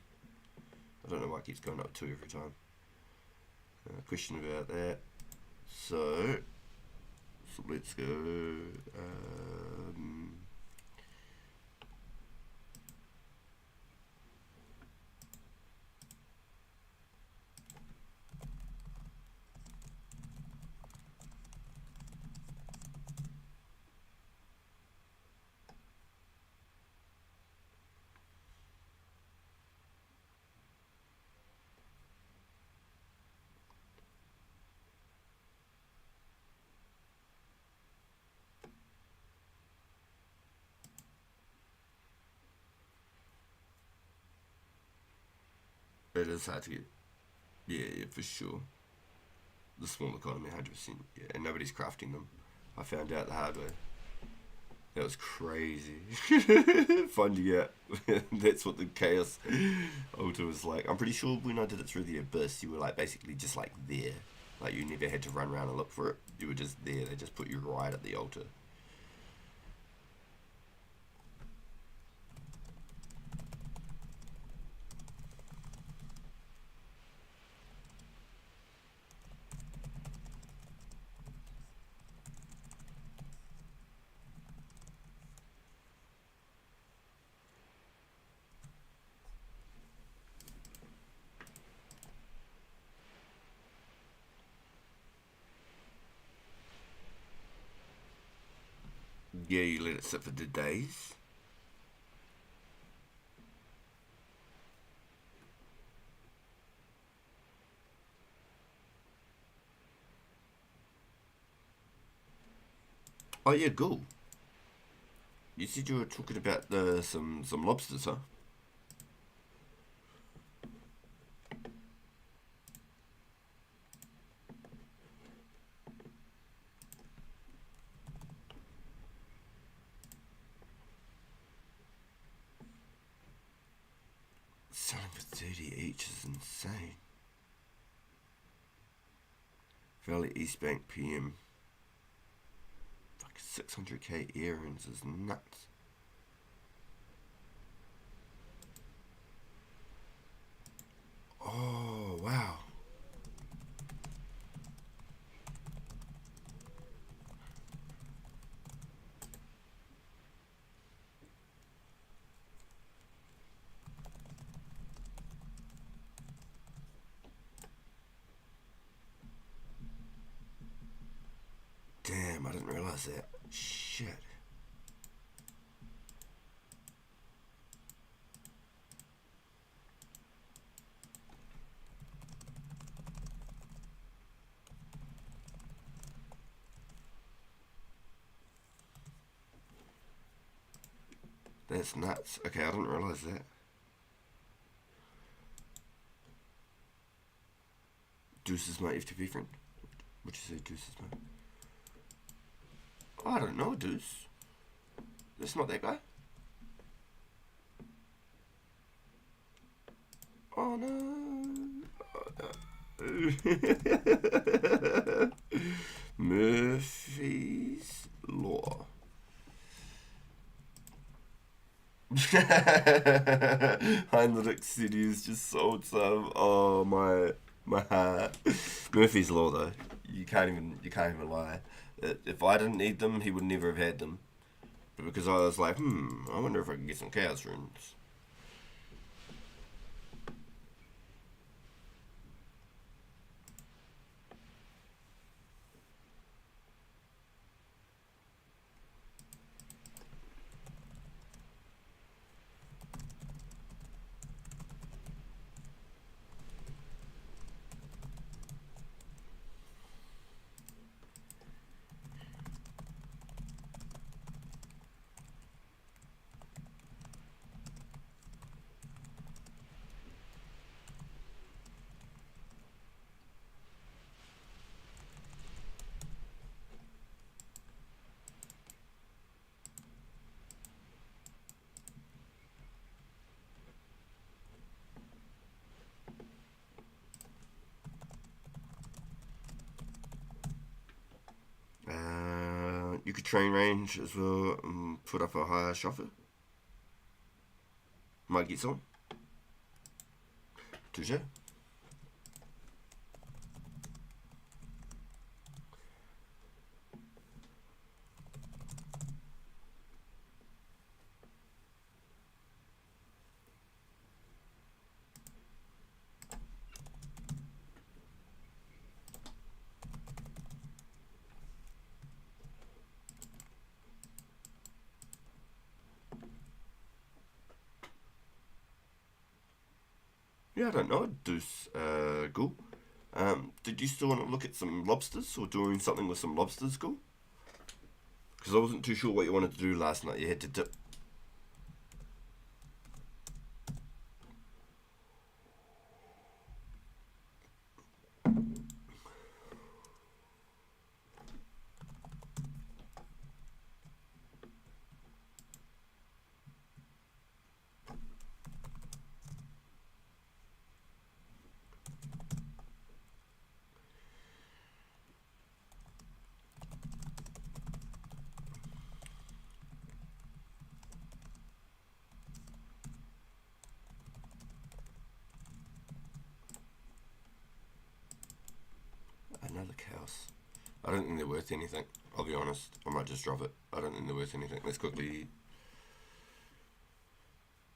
I don't know why it keeps going up 2 every time. Question about that. So let's go. It is hard to get. Yeah, for sure. The small economy, 100%. Yeah, and nobody's crafting them. I found out the hard way. That was crazy. Fun to get. That's what the chaos altar was like. I'm pretty sure when I did it through the abyss, you were like basically just like there. Like you never had to run around and look for it. You were just there. They just put you right at the altar. Yeah, you let it sit for the days. Oh yeah, cool. You said you were talking about some lobsters, huh? Selling for 30 each is insane. Valley East Bank PM. Fucking 600k earrings is nuts. Oh, wow. Damn, I didn't realize that. Shit. That's nuts. Okay, I didn't realize that. Deuce is my FTP friend. What'd you say, Deuce is my... Oh, I don't know, Deuce. That's not that guy. Oh no. Oh, no. Murphy's Law. Heinrich City is just sold some. Oh my heart. Murphy's Law though. You can't even lie. If I didn't need them, he would never have had them. But because I was like, I wonder if I can get some chaos runes. You could train range as well and put up a higher shuffle. Might get some. Touche. Yeah, I don't know. Deuce, cool. Did you still want to look at some lobsters or doing something with some lobsters, cool? Because I wasn't too sure what you wanted to do last night. You had to dip. Another cows. I don't think they're worth anything. I'll be honest. I might just drop it. I don't think they're worth anything. Let's quickly.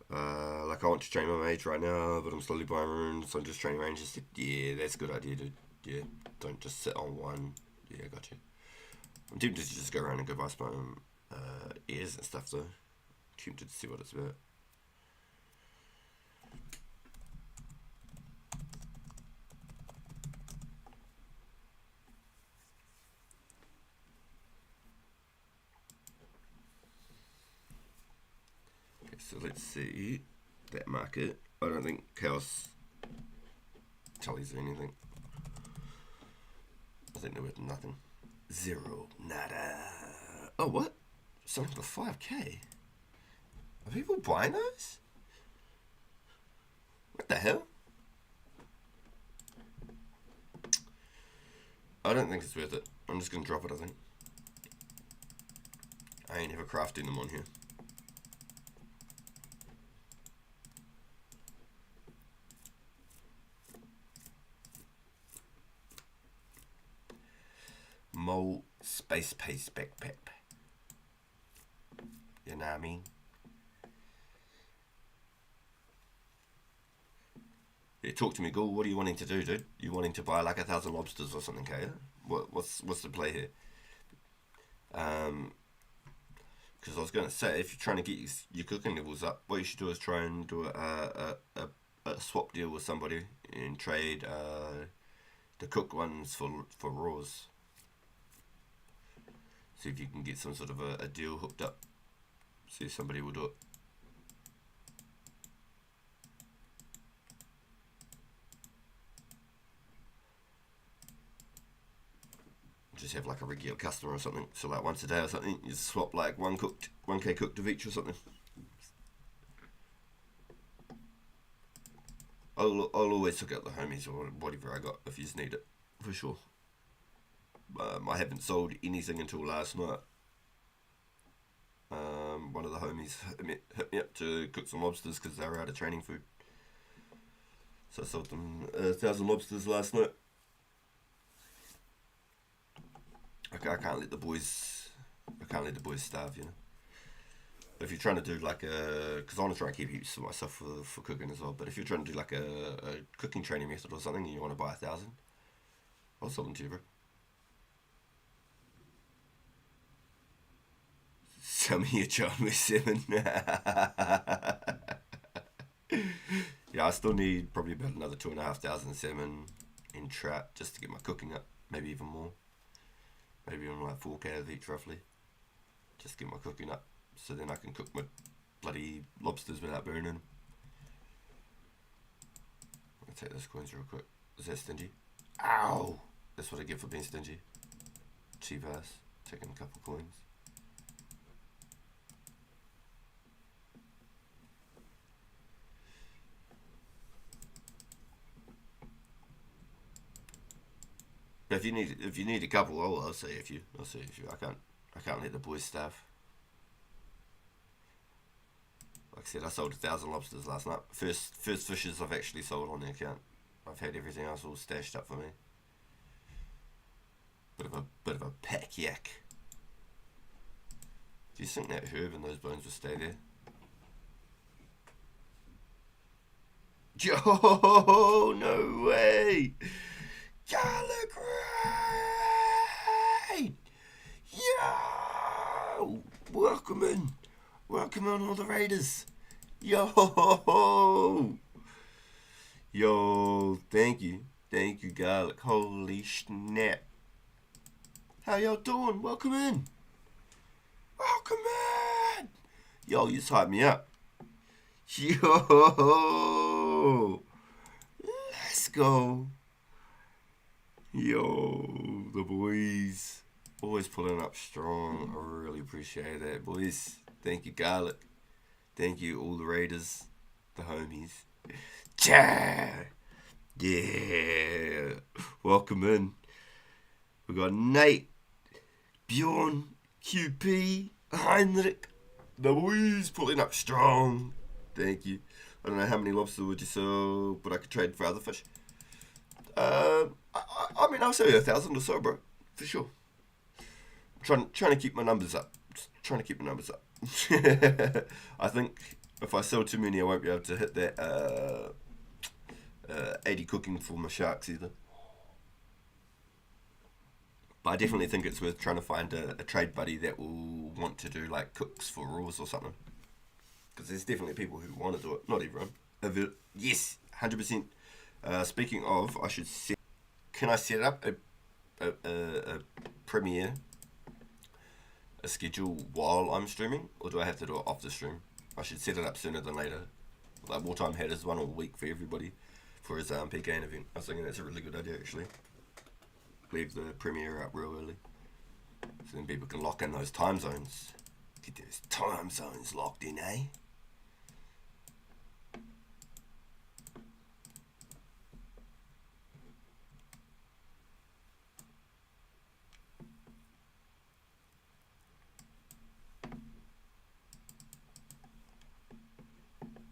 Like I want to train my mage right now, but I'm slowly buying runes, so I'm just training ranges. Yeah, that's a good idea, dude. Yeah, don't just sit on one. Yeah, gotcha. I'm tempted to just go around and go buy some ears and stuff though. Tempted to see what it's about. so let's see that market. I don't think Chaos tells you anything. I think they're worth nothing. Zero. Nada. Oh, what? Something for 5k? Are people buying those? What the hell? I don't think it's worth it. I'm just going to drop it, I think. I ain't ever crafting them on here. Mole Space Pace Backpack. You know what I mean? Yeah, talk to me, Ghoul. What are you wanting to do, dude? You wanting to buy like 1,000 lobsters or something, Kaya? What's the play here? Because I was going to say, if you're trying to get your cooking levels up, what you should do is try and do a swap deal with somebody and trade the cooked ones for raws. See if you can get some sort of a deal hooked up. See if somebody will do it. Just have like a regular customer or something. So like once a day or something, you swap like 1k cooked of each or something. I'll always look at the homies or whatever I got if you just need it, for sure. I haven't sold anything until last night. One of the homies hit me up to cook some lobsters because they were out of training food. So I sold them 1,000 lobsters last night. I can't let the boys starve, you know. But if you're trying to do like because I want to try and keep heaps for myself for cooking as well. But if you're trying to do like a cooking training method or something, and you want to buy 1,000, I'll sell them to you, bro. Some of you charge me 7. Yeah, I still need probably about another 2,500 salmon in trout just to get my cooking up, maybe even more. Maybe on like 4k of each roughly. Just get my cooking up so then I can cook my bloody lobsters without burning them. I'll take those coins real quick. Is that stingy? Ow! That's what I get for being stingy. Cheap ass. Taking a couple coins. But if you need a couple, I'll see if you. I can't let the boys starve. Like I said, I sold 1,000 lobsters last night. First fishes I've actually sold on the account. I've had everything else all stashed up for me. Bit of a pack yak. Do you think that herb and those bones will stay there? Yo, no way! Garlic raid! Yo! Welcome in all the raiders. Yo! Yo, thank you, Garlic. Holy snap! How y'all doing? Welcome in. Yo, you just hyped me up. Yo! Let's go. Yo, the boys. Always pulling up strong. I really appreciate that, boys. Thank you, Garlic. Thank you, all the raiders. The homies. Yeah. Welcome in. We got Nate, Bjorn, QP, Heinrich. The boys pulling up strong. Thank you. I don't know how many lobsters would you sell, but I could trade for other fish. I mean, I'll sell you 1,000 or so, bro, for sure. Trying to keep my numbers up. Just trying to keep my numbers up. I think if I sell too many, I won't be able to hit that 80 cooking for my sharks either. But I definitely think it's worth trying to find a trade buddy that will want to do like cooks for raws or something. Because there's definitely people who want to do it. Not everyone. Yes, 100%. Speaking of, can I set up a Premiere, a schedule while I'm streaming, or do I have to do it off the stream? I should set it up sooner than later. Like Wartime had his one all week for everybody for his PKN event. I was thinking that's a really good idea actually. Leave the premiere up real early, so then people can lock in those time zones. Get those time zones locked in, eh?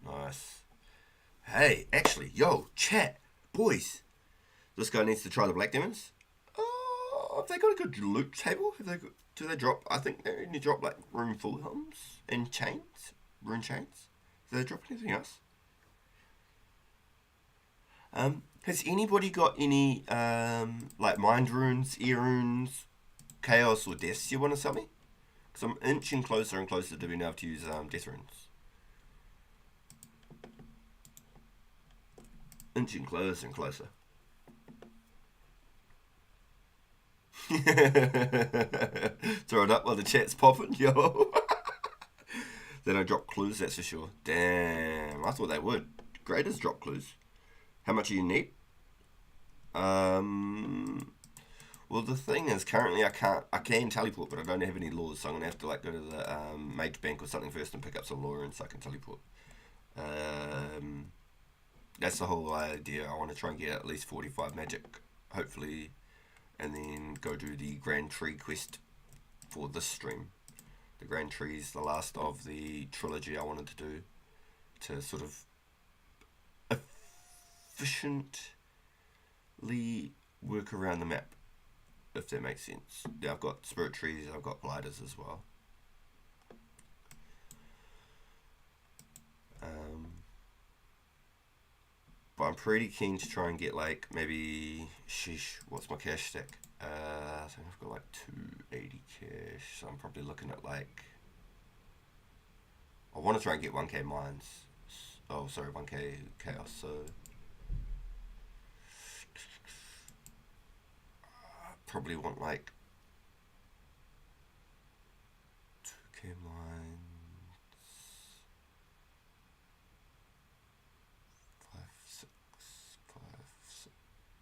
Nice. Hey, actually, yo, chat, boys. This guy needs to try the Black Demons. Have they got a good loot table? Do they drop? I think they only drop like rune full helms and chains, rune chains. Do they drop anything else? Has anybody got any like mind runes, ear runes, chaos or deaths you want to sell me? Because I'm inching closer and closer to being able to use death runes. Inching closer and closer. Throw it up while the chat's popping, yo. They don't drop clues, that's for sure. Damn, I thought they would. Graders drop clues. How much do you need? Well, the thing is, currently I can teleport, but I don't have any laws, so I'm gonna have to like go to the mage bank or something first and pick up some lore, and so I can teleport. That's the whole idea. I want to try and get at least 45 magic, hopefully, and then go do the Grand Tree quest for this stream. The Grand Tree is the last of the trilogy I wanted to do to sort of efficiently work around the map, if that makes sense. Yeah, I've got spirit trees, I've got gliders as well. But I'm pretty keen to try and get like maybe, what's my cash stack? I think I've got like 280 cash, so I'm probably looking at like, I want to try and get 1k mines. Oh, sorry, 1k chaos, so I probably want like 2k mines.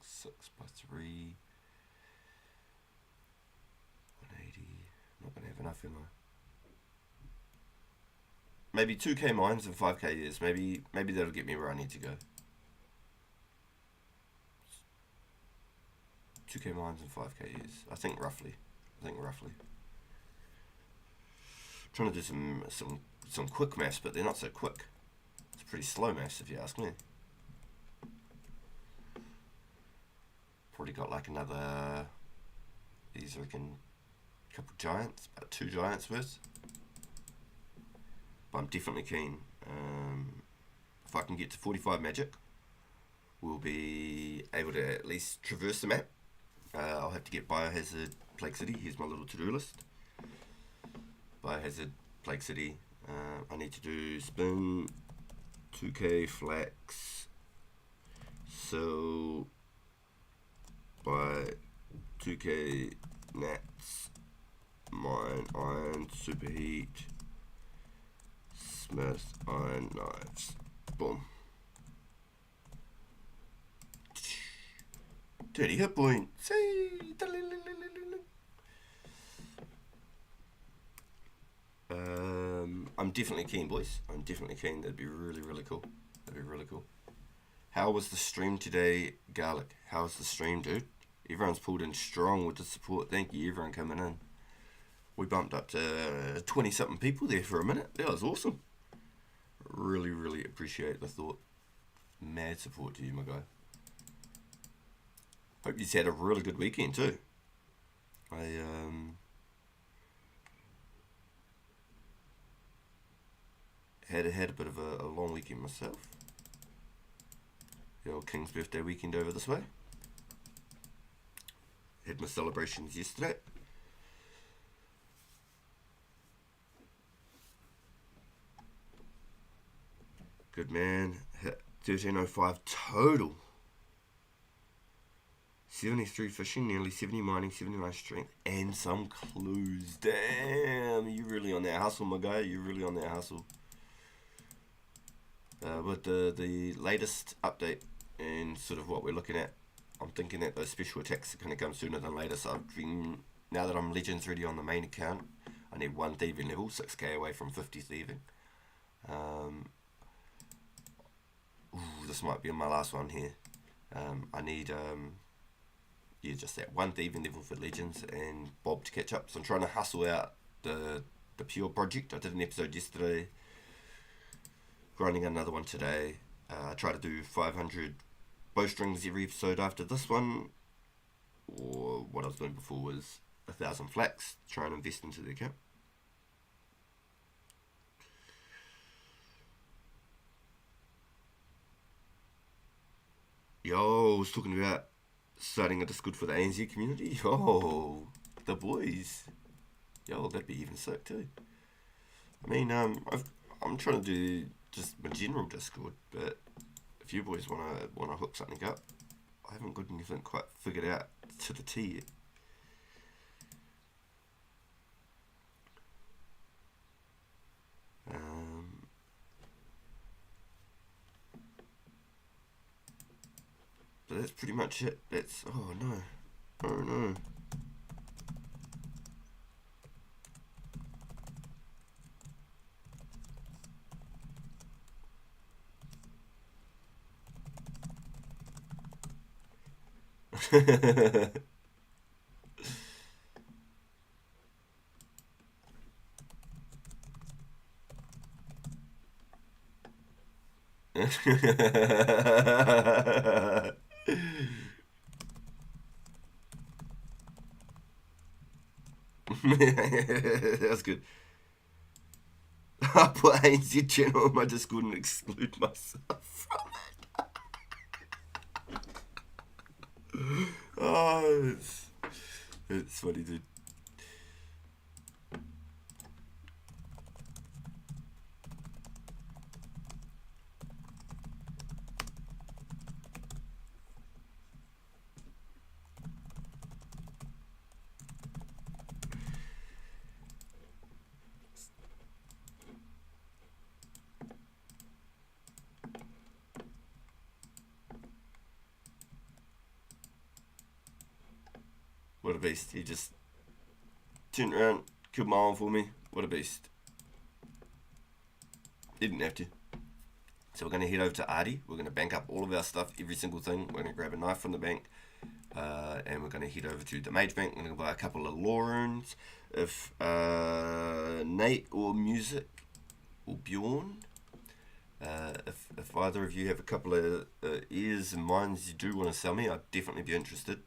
6 by 3, 180. Not gonna have enough, am I? Maybe 2k mines and 5k years. Maybe that'll get me where I need to go. 2k mines and 5k years. I think roughly. Trying to do some quick maths, but they're not so quick. It's pretty slow maths if you ask me. Probably got like another, these I reckon, couple giants, about 2 giants worth. But I'm definitely keen. If I can get to 45 magic, we'll be able to at least traverse the map. I'll have to get Biohazard Plague City. Here's my little to-do list. Biohazard Plague City. I need to do spin, 2k flax, so by 2k nats, mine iron, superheat, smith iron knives. Boom. 30 hit points. I'm definitely keen, boys. I'm definitely keen. That'd be really, really cool. How was the stream today, Garlic? How was the stream, dude? Everyone's pulled in strong with the support. Thank you, everyone coming in. We bumped up to 20-something people there for a minute. That was awesome. Really, really appreciate the thought. Mad support to you, my guy. Hope you had a really good weekend too. I had a bit of a long weekend myself. The old King's birthday weekend over this way. Had my celebrations yesterday. Good man. Hit 1305 total. 73 fishing, nearly 70 mining, 79 strength, and some clues. Damn, you really on that hustle, my guy. You really on that hustle. with the latest update and sort of what we're looking at, I'm thinking that those special attacks are going to come sooner than later. So I've been, now that I'm Legends ready on the main account, I need 1 thieving level, 6k away from 50 thieving. This might be my last one here. I need yeah, just that 1 thieving level for Legends and Bob to catch up. So I'm trying to hustle out the Pure project. I did an episode yesterday, grinding another one today. I try to do 500 bowstrings every episode after this one, or what I was doing before was 1,000 flax, try and invest into the account. Yo, I was talking about starting a Discord for the ANZ community. Yo, the boys. Yo, that'd be even sick too. I mean, I'm trying to do just my general Discord, but if you boys wanna hook something up, I haven't got anything quite figured out to the T yet. But that's pretty much it. That's, oh no, oh no. That's good. I put ANZ channel on my Discord and exclude myself from it. Oh, it's funny, dude. What a beast. He just turned around, killed my arm for me. What a beast. He didn't have to. So we're going to head over to Artie. We're going to bank up all of our stuff, every single thing. We're going to grab a knife from the bank. And we're going to head over to the Mage Bank. We're going to buy a couple of law runes. If Nate or Music or Bjorn, if either of you have a couple of ears and minds you do want to sell me, I'd definitely be interested.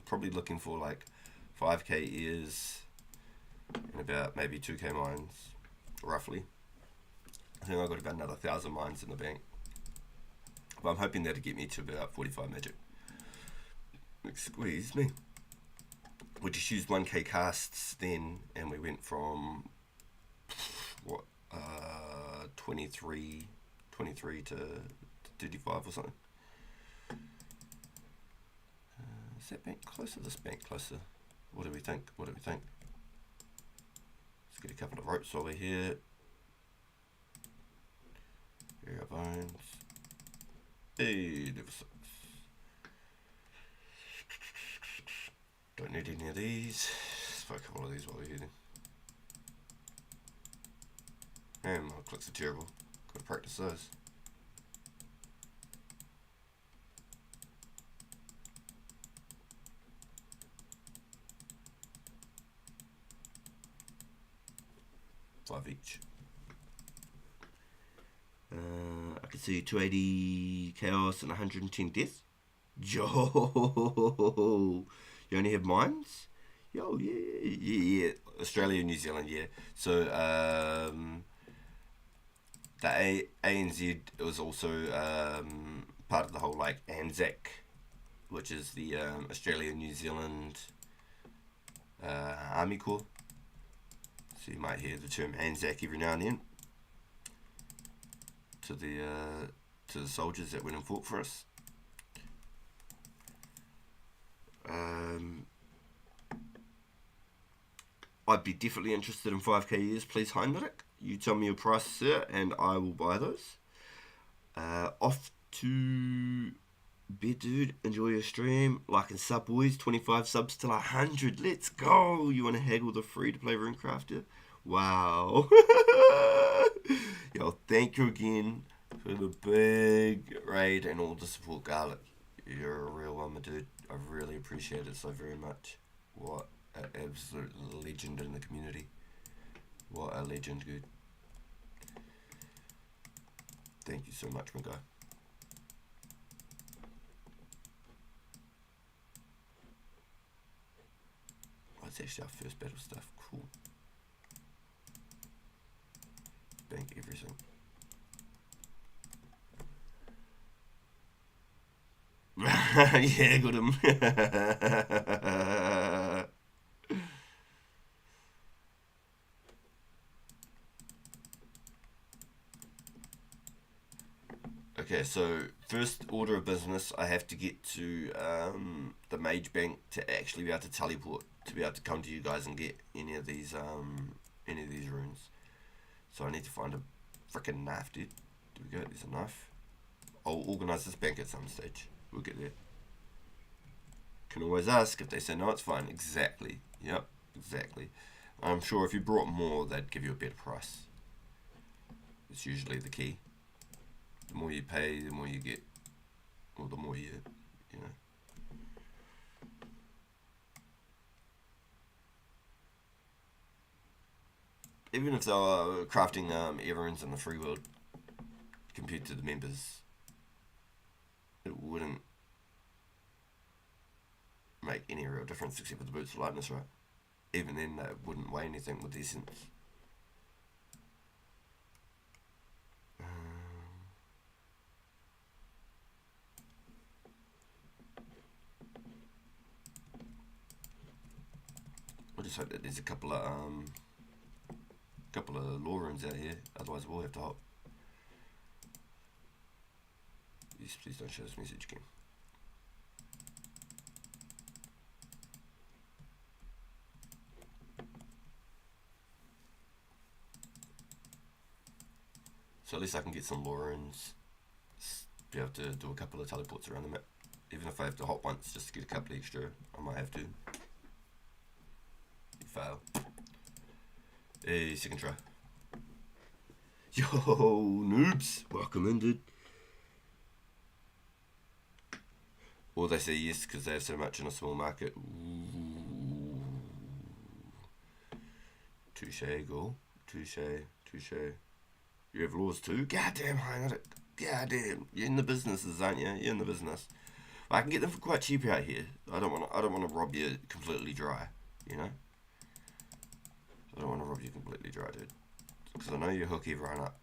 Probably looking for like 5k ears and about maybe 2k mines, roughly. I think I've got about another 1,000 mines in the bank. But I'm hoping that'll get me to about 45 magic. Squeeze me. We just used 1k casts then, and we went from what 23 to 35 or something. Is that bank closer? This bank closer? What do we think? Let's get a couple of ropes over here. Here are bones. Hey, level 6. Don't need any of these. Let's buy a couple of these while we're here then. Man, my clicks are terrible. Gotta practice those. Five each. I can see 280 chaos and 110 death. Yo, you only have mines? Yo, yeah. Australia, New Zealand, yeah. So the ANZ was also part of the whole like ANZAC, which is the Australia, New Zealand Army Corps. So you might hear the term ANZAC every now and then to the soldiers that went and fought for us. I'd be definitely interested in 5k years, please, Heinrich. You tell me your price, sir, and I will buy those. Off to bed, dude. Enjoy your stream. Like and sub, boys. 25 subs till 100. Let's go. You want to haggle the free to play Runecrafter? Wow. Yo, thank you again for the big raid and all the support, Garlic. You're a real one, my dude. I really appreciate it so very much. What an absolute legend in the community. What a legend, dude. Thank you so much, my guy. Oh, it's actually our first battle stuff. Cool. Bank everything. Yeah, got him. Okay, so first order of business, I have to get to the mage bank to actually be able to teleport, to be able to come to you guys and get any of these runes. So I need to find a freaking knife, dude. There we go. There's a knife. I'll organise this bank at some stage. We'll get there. Can always ask. If they say no, it's fine. Exactly. Yep. Exactly. I'm sure if you brought more, they'd give you a better price. It's usually the key. The more you pay, the more you get, or the more you know. Even if they were crafting everyone's in the free world compared to the members, it wouldn't make any real difference except for the boots of lightness, right? Even then, that wouldn't weigh anything with the essence. I just hope that there's a couple of law runes out here. Otherwise, we'll have to hop. Yes, please don't show this message again. So at least I can get some law runes. Be able to do a couple of teleports around the map. Even if I have to hop once just to get a couple extra, I might have to. Fail. Hey, second try. Yo, noobs. Welcome in, dude. Or they say yes because they have so much in a small market. Ooh. Touche, go. Touche. You have laws too? Goddamn, hang on it. Goddamn. You're in the businesses, aren't you? You're in the business. I can get them for quite cheap out here. I don't want to rob you completely dry, you know? I don't want to rob you completely dry, dude. Because I know you hook everyone up.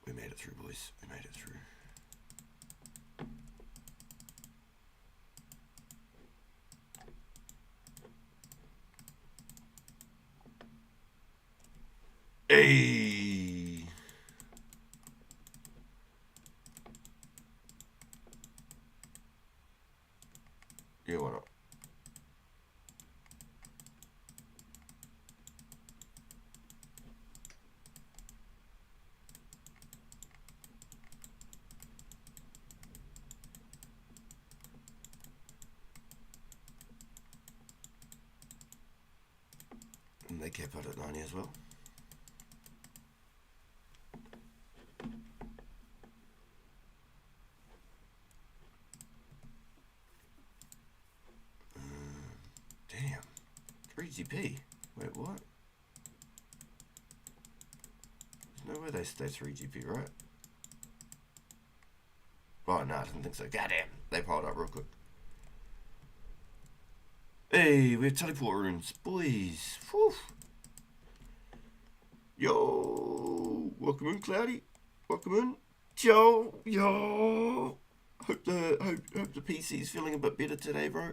We made it through, boys. We made it through. Hey! Yeah, why not? And they cap out at 90 as well. Damn. 3GP. Wait, what? There's no way they stay 3GP, right? Oh, no, I didn't think so. Goddamn. They piled up real quick. Hey, we have teleport runes. Boys. Whew. Yo. Welcome in, Cloudy. Welcome in. Yo. Hope the PC's feeling a bit better today, bro.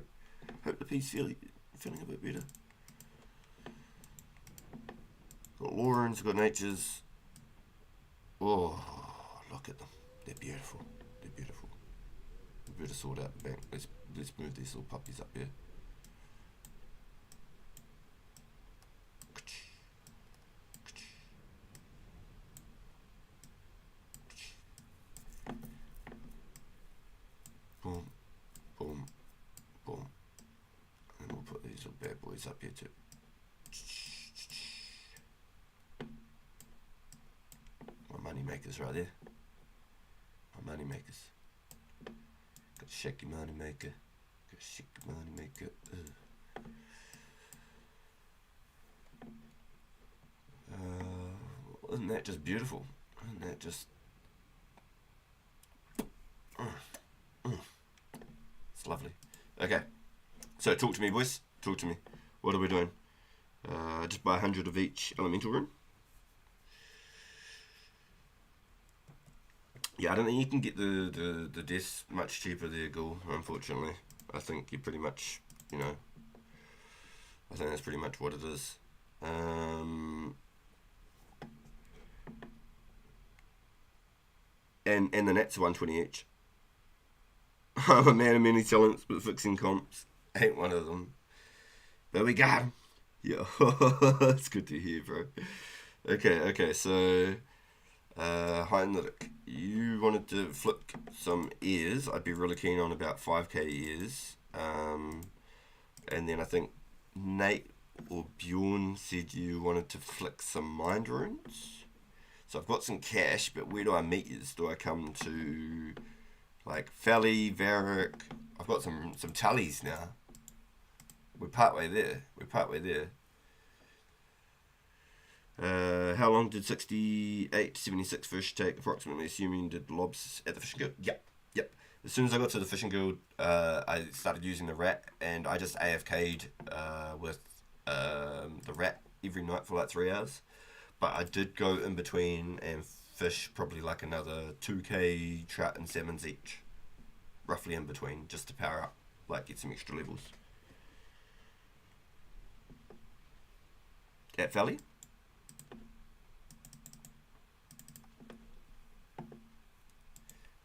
Hope the PC's feeling a bit better. Got Laurens, got Natures. Oh, look at them. They're beautiful. They're beautiful. better sort out the bank. Let's move these little puppies up here. Boom, boom, boom. And we'll put these little bad boys up here too. My money makers right there. My money makers. Got to shake your money maker. Got to shake your money maker. Isn't that just beautiful? Isn't that just... It's lovely. Okay. So talk to me, boys. Talk to me. What are we doing? Just buy 100 of each elemental rune. Yeah, I don't think you can get the deaths much cheaper there, Ghoul, unfortunately. I think you pretty much, you know, I think that's pretty much what it is. And the nets are 120 each. I'm a man of many talents, but fixing comps ain't one of them. But we got him. Yeah, it's good to hear, bro. Okay, so... Heinrich, you wanted to flick some ears. I'd be really keen on about 5k ears. And then I think Nate or Bjorn said you wanted to flick some mind runes. So I've got some cash, but where do I meet you? Do I come to like Felly, Varric? I've got some tallies now. We're partway there. How long did 68 to 76 fish take? Approximately, assuming did lobs at the fishing guild? Yep. As soon as I got to the fishing guild, I started using the rat, and I just AFK'd with the rat every night for like 3 hours. But I did go in between and fish probably like another 2k trout and salmons each, roughly in between, just to power up, like get some extra levels. At Valley?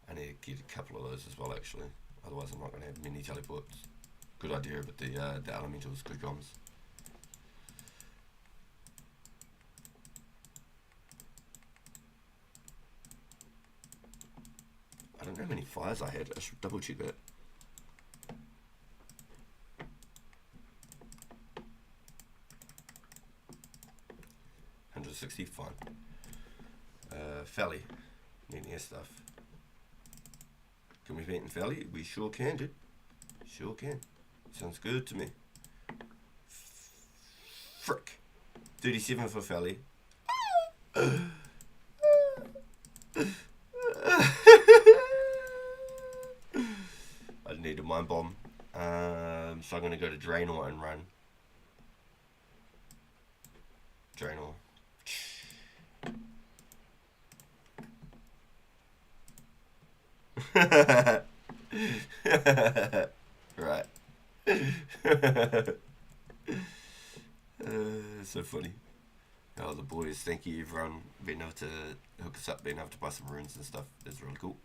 I need to get a couple of those as well, actually. Otherwise, I'm not going to have many teleports. Good idea, but the elementals, good comms. I don't know how many fires I had. I should double check that. $160, fine. Felly, needing stuff. Can we meet in Felly? We sure can, dude. Sure can. Sounds good to me. Frick. 37 for Felly. I need a mind bomb. So I'm going to go to Draenor and run. Draenor. Right. So funny. Oh, the boys, thank you everyone being able to hook us up, being able to buy some runes and stuff. It's really cool.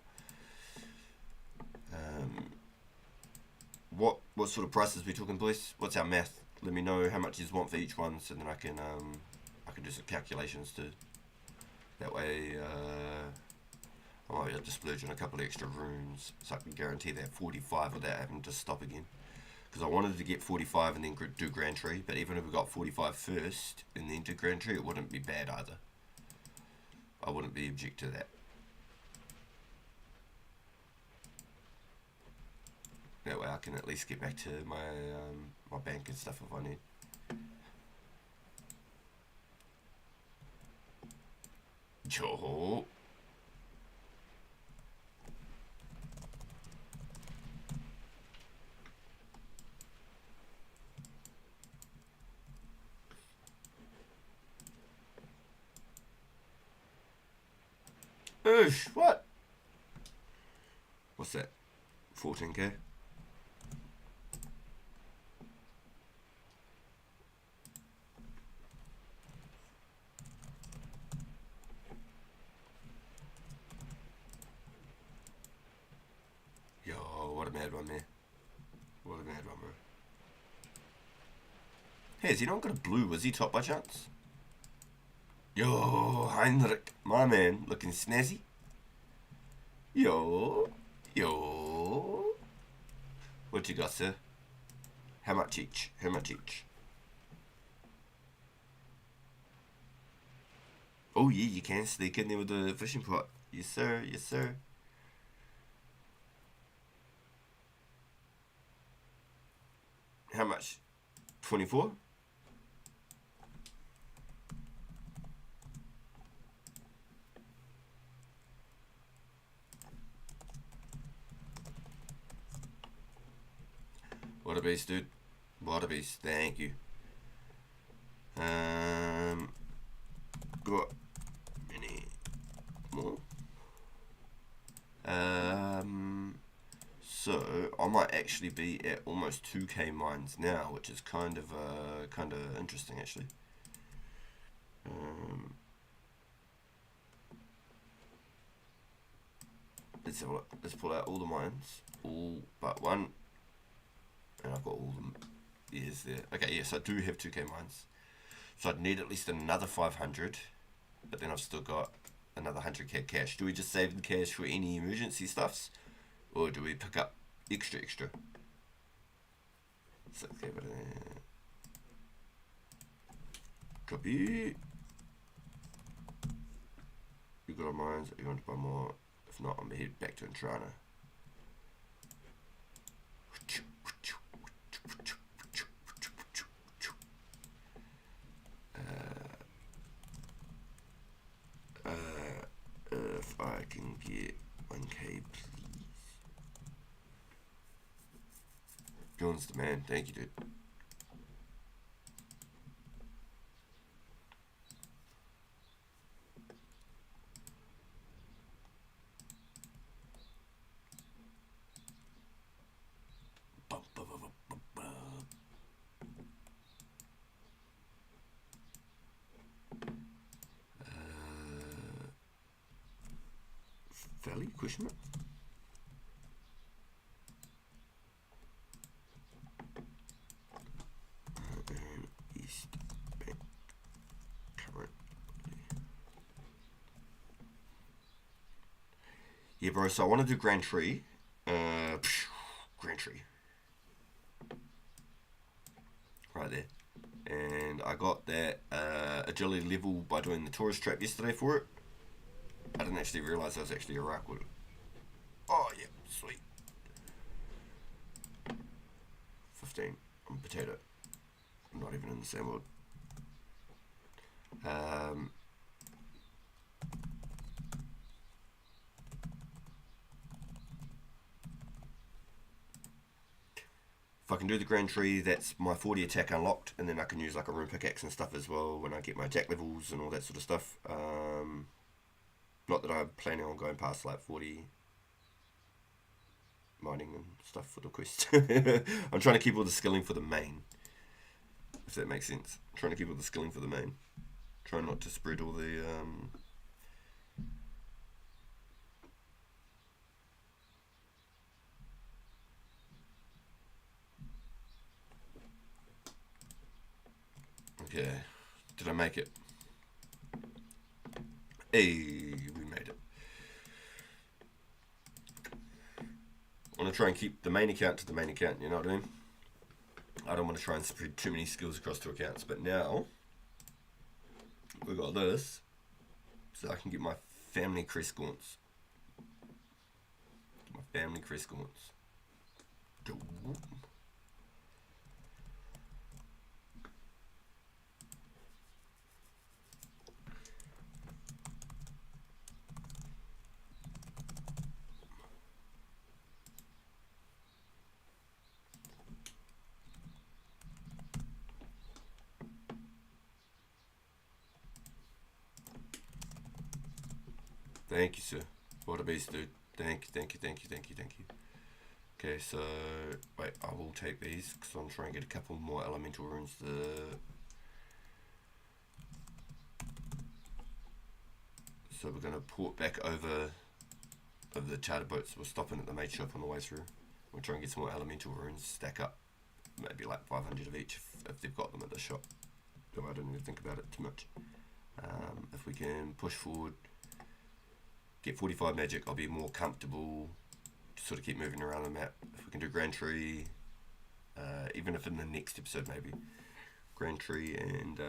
What sort of prices are we talking, boys? What's our math? Let me know how much you want for each one, so then I can do some calculations too. That way, I might be able to splurge on a couple of extra runes, so I can guarantee that 45 without having to stop again. Because I wanted to get 45 and then do Grand Tree, but even if we got 45 first and then do Grand Tree, it wouldn't be bad either. I wouldn't be object to that. That way I can at least get back to my my bank and stuff if I need. Yo. Oosh, what? What's that? 14k? mad one there. What a mad one, bro. Hey, has he not got a blue Wizzy top by chance? Yo, Heinrich, my man, looking snazzy. Yo. What you got, sir? How much each? Oh yeah, you can sneak in there with the fishing pot. Yes sir. How much? 24? What a beast, dude. What a beast. Thank you. Got any more? So I might actually be at almost 2k mines now, which is kind of interesting actually. Let's have a look. Let's pull out all the mines, all but one, and I've got all them. Yes, there. Okay, yes, I do have 2k mines, so I'd need at least another 500, but then I've still got another 100k cash. Do we just save the cash for any emergency stuffs, or do we pick up extra? 6k, but copy. You got our mines. Are you want to buy more? If not, I'm gonna head back to Entrana. If I can get 1k, please. John's the man. Thank you, dude. Valley? Question mark? East Bank current. Yeah, bro. So I want to do Grand Tree. Grand Tree. Right there. And I got that agility level by doing the tourist trap yesterday for it. I didn't actually realise that was actually a rock with it. Oh, yeah, sweet. 15 on potato. I'm not even in the same world. If I can do the Grand Tree, that's my 40 attack unlocked, and then I can use like a rune pickaxe and stuff as well when I get my attack levels and all that sort of stuff. Not that I'm planning on going past like 40 mining and stuff for the quest. I'm trying to keep all the skilling for the main, if that makes sense. I'm trying to keep all the skilling for the main. Trying not to spread all the Okay, did I make it? Hey, we made it. I want to try and keep the main account to the main account, you know what I mean? I don't want to try and spread too many skills across two accounts, but now we've got this, so I can get my family crest gaunts. My family crest gaunts. Thank you, sir. What a beast, dude. Thank you. Okay, so wait, I will take these because I'm trying to get a couple more elemental runes. So we're gonna port back over the charter boats. We're stopping at the maid shop on the way through. We'll try and get some more elemental runes, stack up maybe like 500 of each if they've got them at the shop. So I don't even think about it too much. If we can push forward, get 45 magic, I'll be more comfortable to sort of keep moving around the map. If we can do Grand Tree, even if in the next episode maybe, Grand Tree and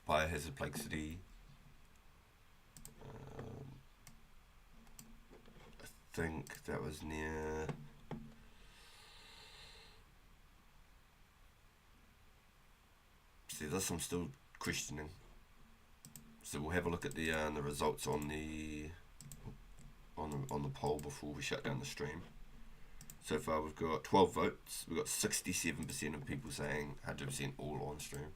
Biohazard Plague City. I think that was near... See, this I'm still questioning. So we'll have a look at the results on the poll before we shut down the stream. So far we've got 12 votes. We've got 67% of people saying 100% all on stream.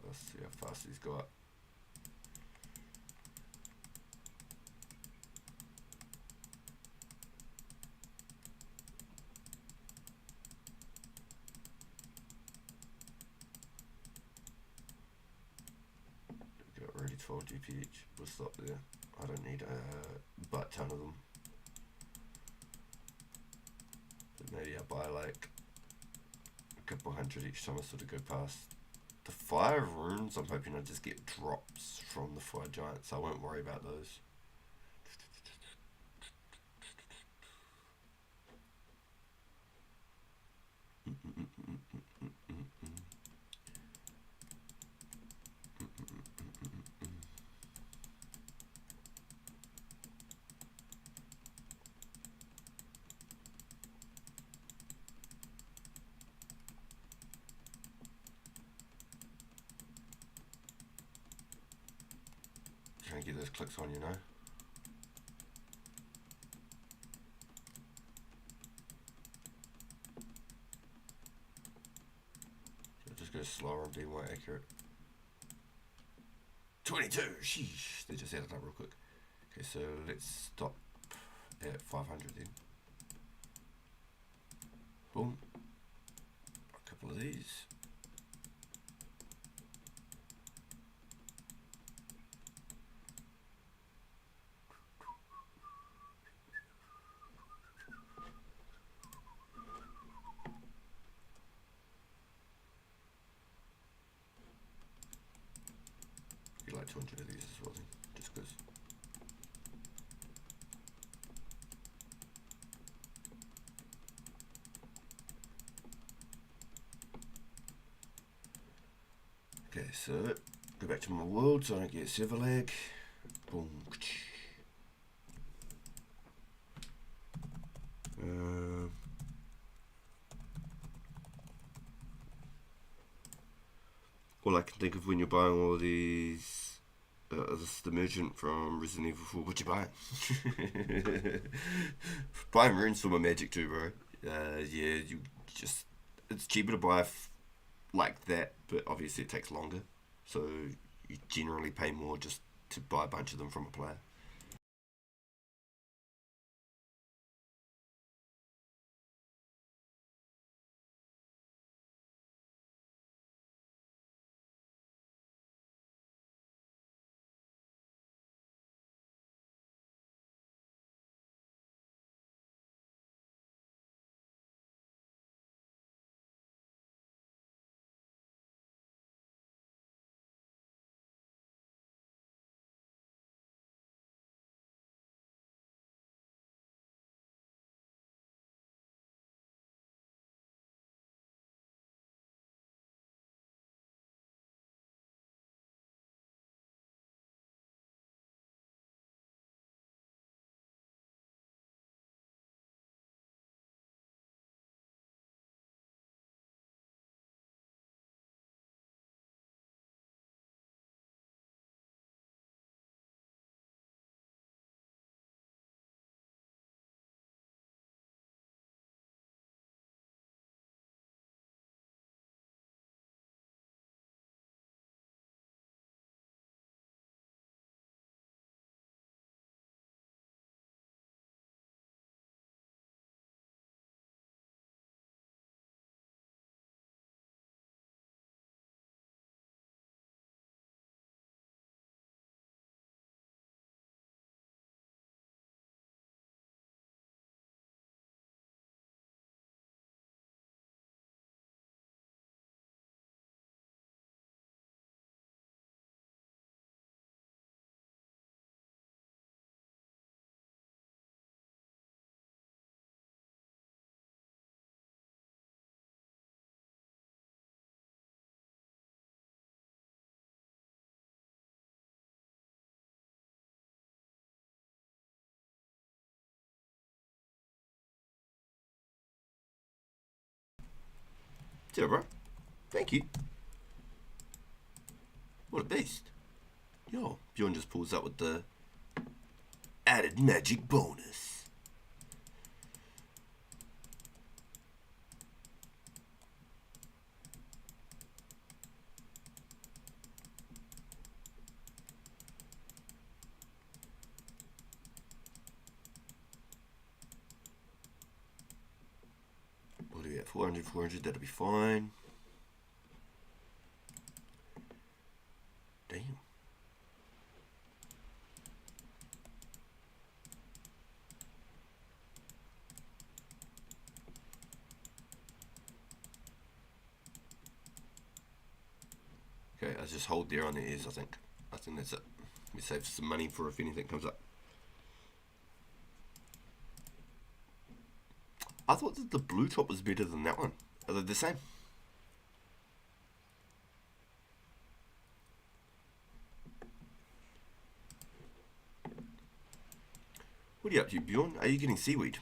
Let's see how fast he's got. Already 12 GP each. We'll stop there. I don't need a butt ton of them. But maybe I'll buy like a couple hundred each time I sort of go past. The fire runes, I'm hoping I just get drops from the fire giants. I won't worry about those. Try and get those clicks on, you know. So just go slower and be more accurate. 22! Sheesh! They just added up real quick. Okay, so let's stop at 500 then. Boom. A couple of these. Get like 200 of these as well then, just because. Okay, so go back to my world so I don't get server lag. Boom. All I can think of when you're buying all of these, this is the merchant from Resident Evil 4. What you buy? Buying runes for my magic too, bro. Yeah, you just, it's cheaper to buy like that, but obviously it takes longer. So you generally pay more just to buy a bunch of them from a player. Yeah, bro. Thank you. What a beast. Yo, Bjorn just pulls up with the added magic bonus. What do we have? 400, 400, that'll be fine. Damn. Okay, I just hold there on the ears, I think. I think that's it. We save some money for if anything comes up. I thought that the blue top was better than that one. Are they the same? What are you up to, Bjorn? Are you getting seaweed?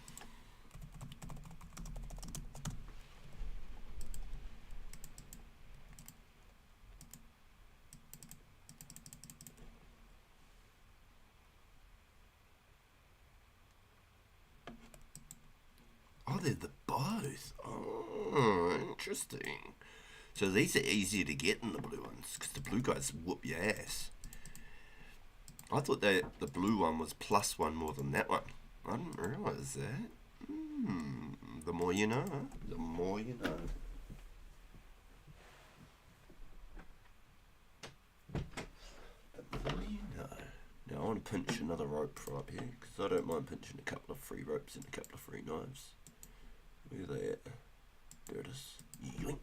Oh, they're the both. Oh, interesting. So these are easier to get than the blue ones, because the blue guys whoop your ass. I thought that the blue one was +1 more than that one. I didn't realise that. The more you know. The more you know. The more you know. Now I want to pinch another rope from up here, because I don't mind pinching a couple of free ropes and a couple of free knives. Where are they at? There it is. Yoink.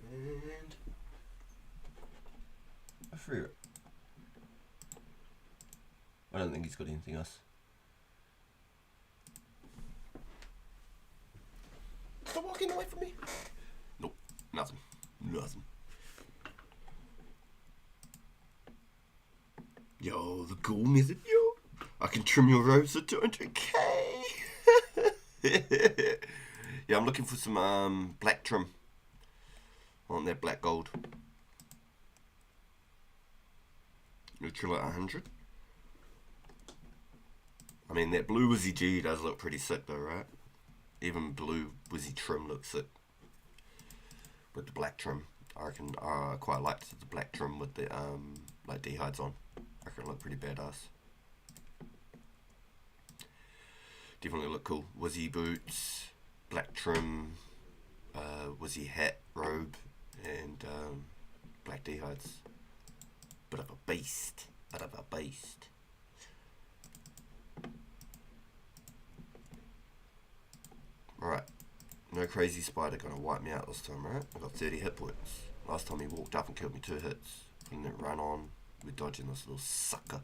And a free rope. I don't think he's got anything else. Stop walking away from me. Nope, nothing. Nothing. Yo, the ghoul method, yo. I can trim your robes to 200k. Yeah, I'm looking for some black trim on that black gold. Neutral at 100. I mean, that blue Wizzy G does look pretty sick though, right? Even blue Wizzy trim looks sick. With the black trim. I reckon I quite liked the black trim with the like D-hides on. I reckon it looked pretty badass. Definitely look cool. Wizzy boots, black trim, Wizzy hat, robe, and black D-hides. Bit of a beast. Bit of a beast. Alright. No crazy spider gonna wipe me out this time, right? I got 30 hit points. Last time he walked up and killed me 2 hits. Putting that run on, we're dodging this little sucker.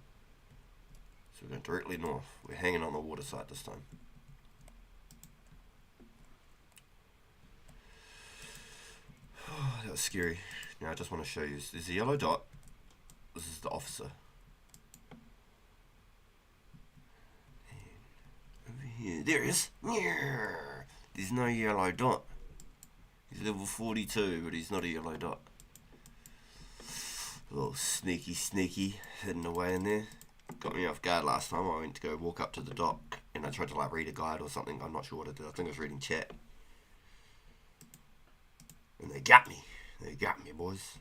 So we're going directly north. We're hanging on the water side this time. That was scary. Now I just want to show you. There's a yellow dot. This is the officer. And over here. There he is. There's no yellow dot. He's level 42, but he's not a yellow dot. A little sneaky hidden away in there. Got me off guard last time. I went to go walk up to the dock and I tried to like read a guide or something. I'm not sure what I did. I think I was reading chat. And they got me. They got me, boys.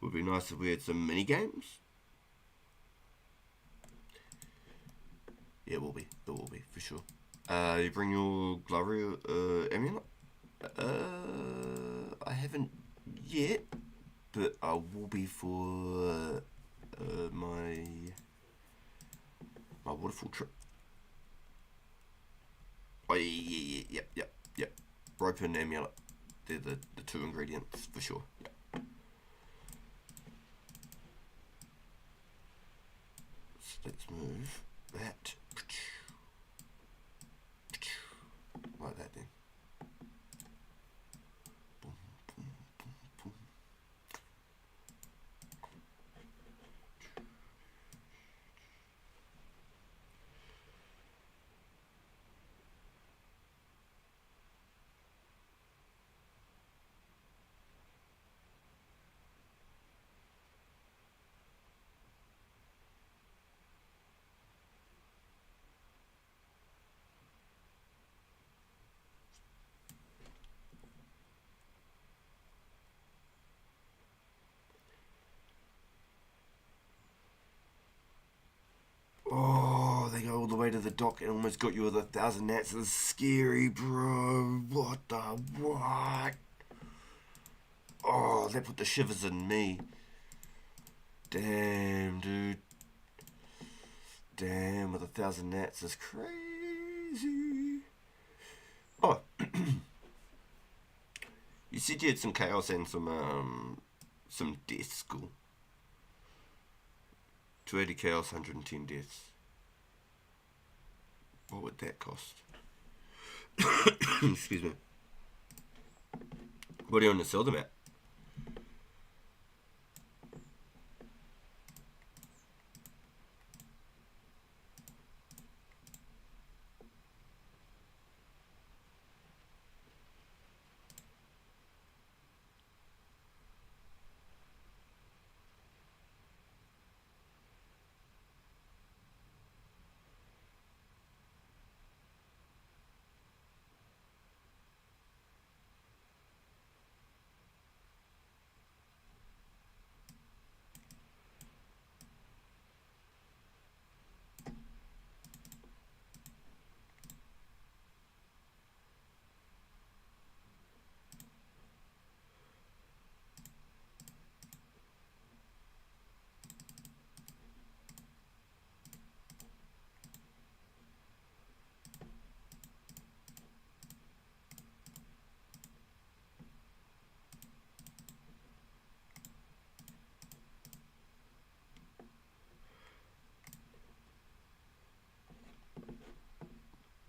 Would be nice if we had some mini games. Yeah, it will be. It will be, for sure. You bring your Glory amulet? I haven't yet, but I will be for my waterfall trip. Oh yep. Rope and amulet. They're the 2 ingredients for sure. Yep. So let's move that. the way to the dock and almost got you with 1,000 nats. It was scary, bro. What? Oh, that put the shivers in me. Damn, dude. Damn, with 1,000 nats is crazy. Oh, you said you had some chaos and some deaths, school. 280 chaos, 110 deaths. What would that cost? Excuse me. What do you want to sell them at?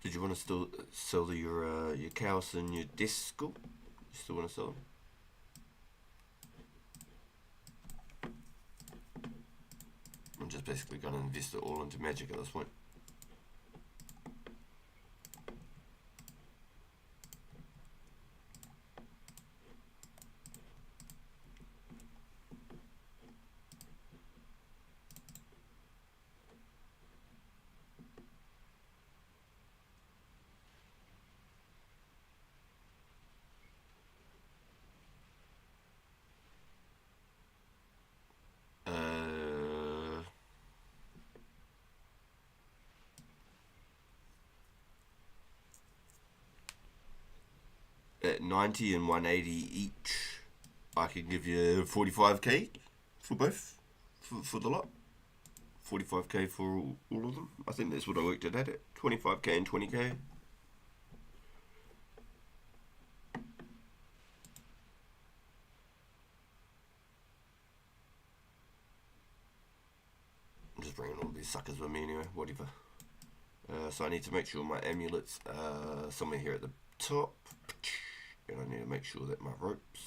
Did you want to still sell your chaos and your deaths, school? You still want to sell them? I'm just basically going to invest it all into magic at this point. At 90 and 180 each, I can give you 45k for both, for the lot. 45k for all of them. I think that's what I worked it at 25k and 20k. I'm just bringing all these suckers with me anyway, whatever. So I need to make sure my amulets are somewhere here at the top. And I need to make sure that my ropes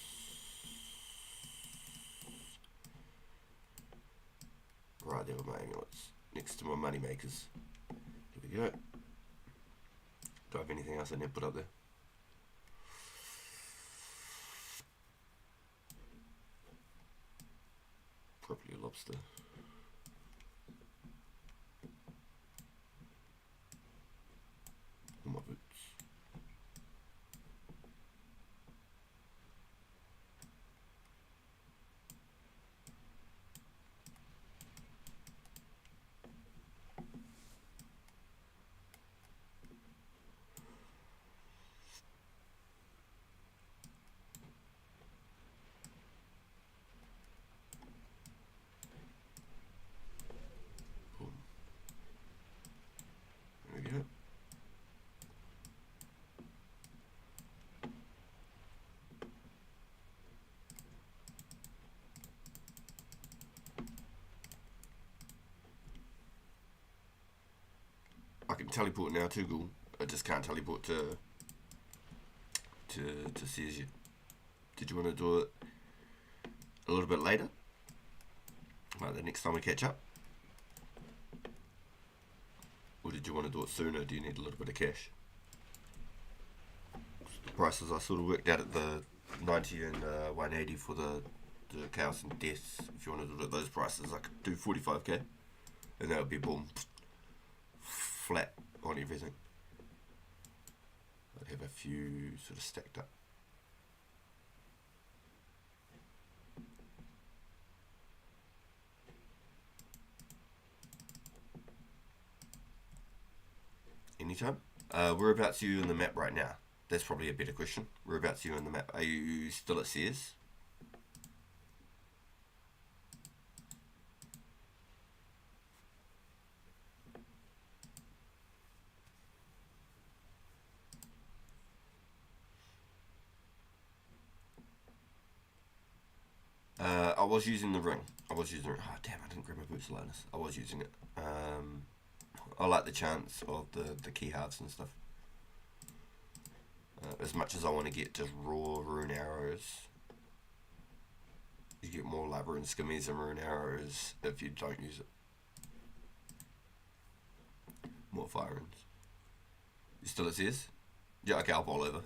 right there with my amulets next to my money makers. Here we go. Do I have anything else I need to put up there? Probably a lobster. All my boots. There we go. I can teleport now too, Ghoul. I just can't teleport to Caesar. Did you want to do it a little bit later? Like the next time we catch up? Or did you want to do it sooner? Do you need a little bit of cash? The prices I sort of worked out at the 90 and 180 for the chaos and deaths. If you want to do it at those prices, I could do 45k. And that would be boom. Flat on everything. I'd have a few sort of stacked up. anytime. Whereabouts are you in the map right now? That's probably a better question. Whereabouts are you in the map? Are you still at Sears? I was using the ring. Oh damn, I didn't grab my boots lightness. I was using it. I like the chance of the key halves and stuff. As much as I want to get just raw rune arrows, you get more like rune skimmies and rune arrows if you don't use it. More fire runes. You still at Sears? Yeah, okay, I'll bowl over.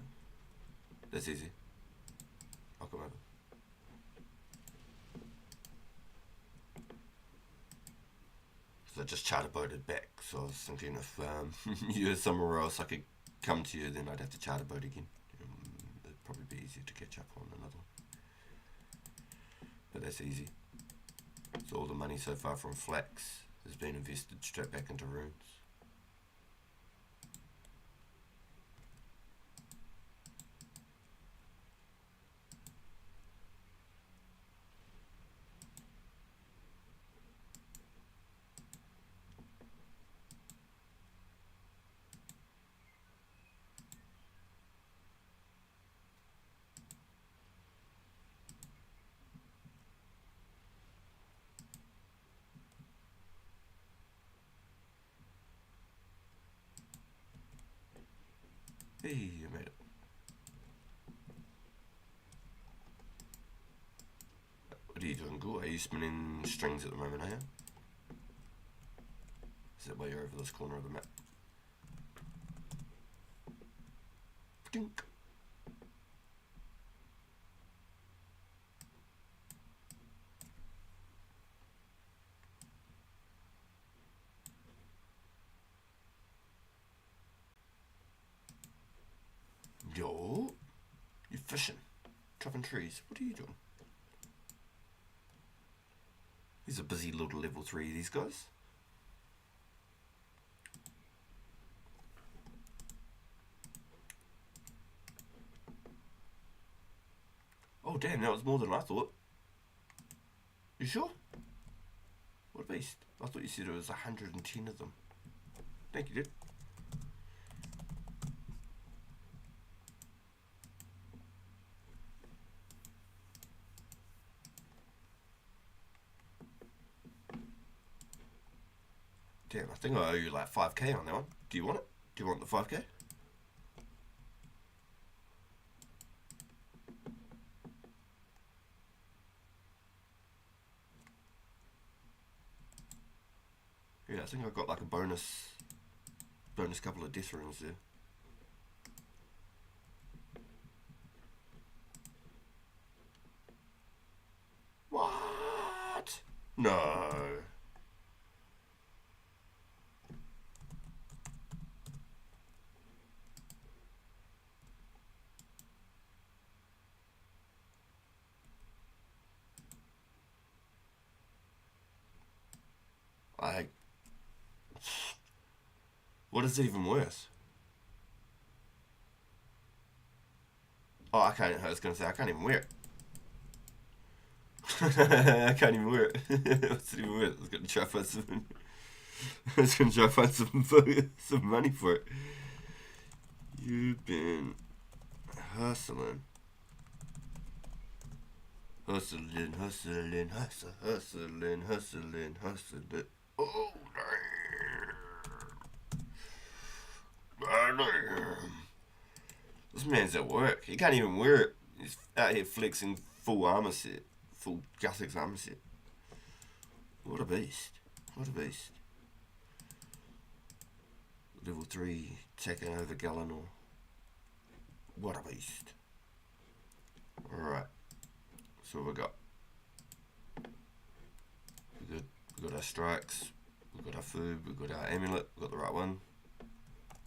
That's easy. I'll come over. So I just charter boated back, so I was thinking if you were somewhere else I could come to you, then I'd have to charter boat again. It'd probably be easier to catch up on another one. But that's easy. So all the money so far from Flax has been invested straight back into runes. Hey, you made it. What are you doing, Ghoul? Are you spinning strings at the moment, are you? Is that why you're over this corner of the map? Dink. Yo, you're fishing, chopping trees. What are you doing? He's a busy little level 3, these guys. Oh damn, that was more than I thought. You sure? What a beast. I thought you said it was 110 of them. Thank you, dude. Damn, I think I owe you like 5k on that one. Do you want it? Do you want the 5k? Yeah, I think I got like a bonus couple of death runes there. What? No. What is it even worse? Oh, I can't. I was gonna say I can't even wear it. I can't even wear it. What's it even worth? I was gonna try to find some. I was gonna try to find some money for it. You've been hustling. Hustling. Oh, damn. This man's at work. He can't even wear it. He's out here flexing full armor set. Full Guthix armor set. What a beast. What a beast. Level 3 taking over Galanor. What a beast. Alright. So we got our strikes, we got our food, we got our amulet, we got the right one.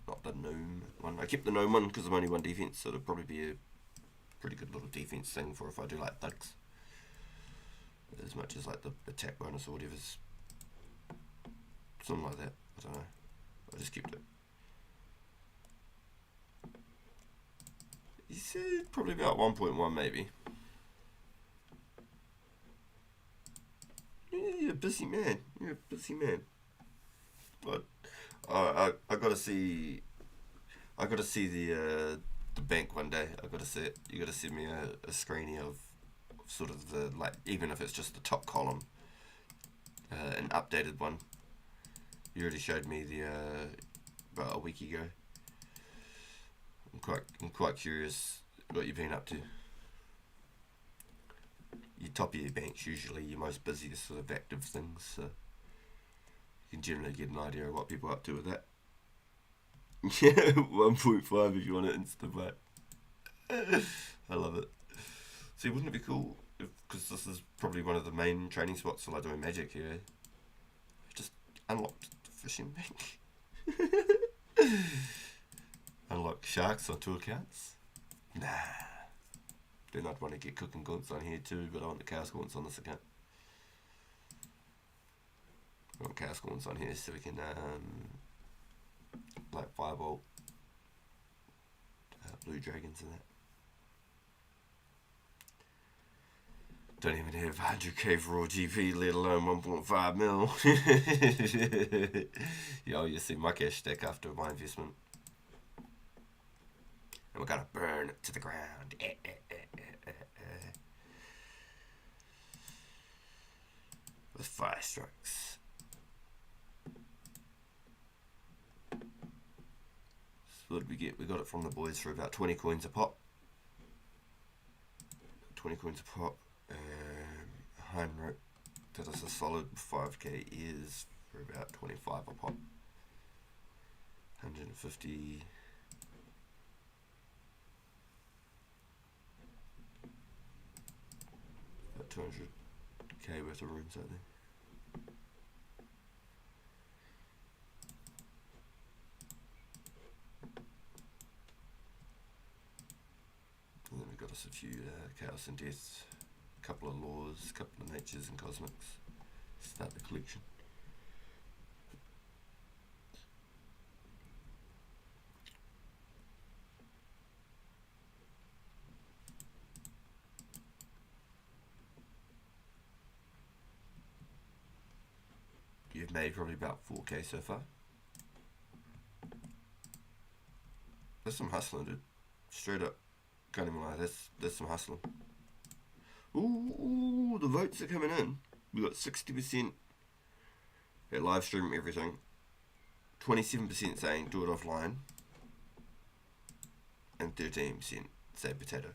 Not the gnome one. I kept the gnome one because I'm only 1 defense, so it'll probably be a pretty good little defense thing for if I do like thugs. As much as like the attack bonus or whatever. Something like that. I don't know. I just kept it. He said probably about 1.1 maybe. Yeah, you're a busy man. You're a busy man. But I gotta see. I gotta see the bank one day. I gotta see it. You gotta send me a screenie of sort of the, like, even if it's just the top column, an updated one. You already showed me the about a week ago. I'm quite curious what you've been up to. Your top of your bank's usually your most busiest sort of active things, so you can generally get an idea of what people are up to with that. Yeah, 1.5 if you want it instant back. I love it. See, wouldn't it be cool? Because this is probably one of the main training spots for like doing magic here. Just unlocked the fishing bank. Unlock sharks on 2 accounts. Nah. Then I'd want to get cooking gaunts on here too, but I want the cow gaunts on this account. I want cow gaunts on here so we can like firebolt blue dragons and that. Don't even have 100k for raw GP, let alone 1.5 mil. Yo, you see my cash stack after my investment. And we're gonna burn it to the ground. With 5 strikes. So what did we get? We got it from the boys for about 20 coins a pop. 20 coins a pop. Heinrich did us a solid 5k ears for about 25 a pop. 150. About 200k worth of runes out there. And then we got us a few chaos and deaths. Couple of laws, couple of natures and cosmics. Start the collection. You've made probably about 4k so far. There's some hustling, dude. Straight up. Can't even lie, there's some hustling. Ooh, the votes are coming in. We got 60% at live stream everything. 27% saying do it offline. And 13% say potato.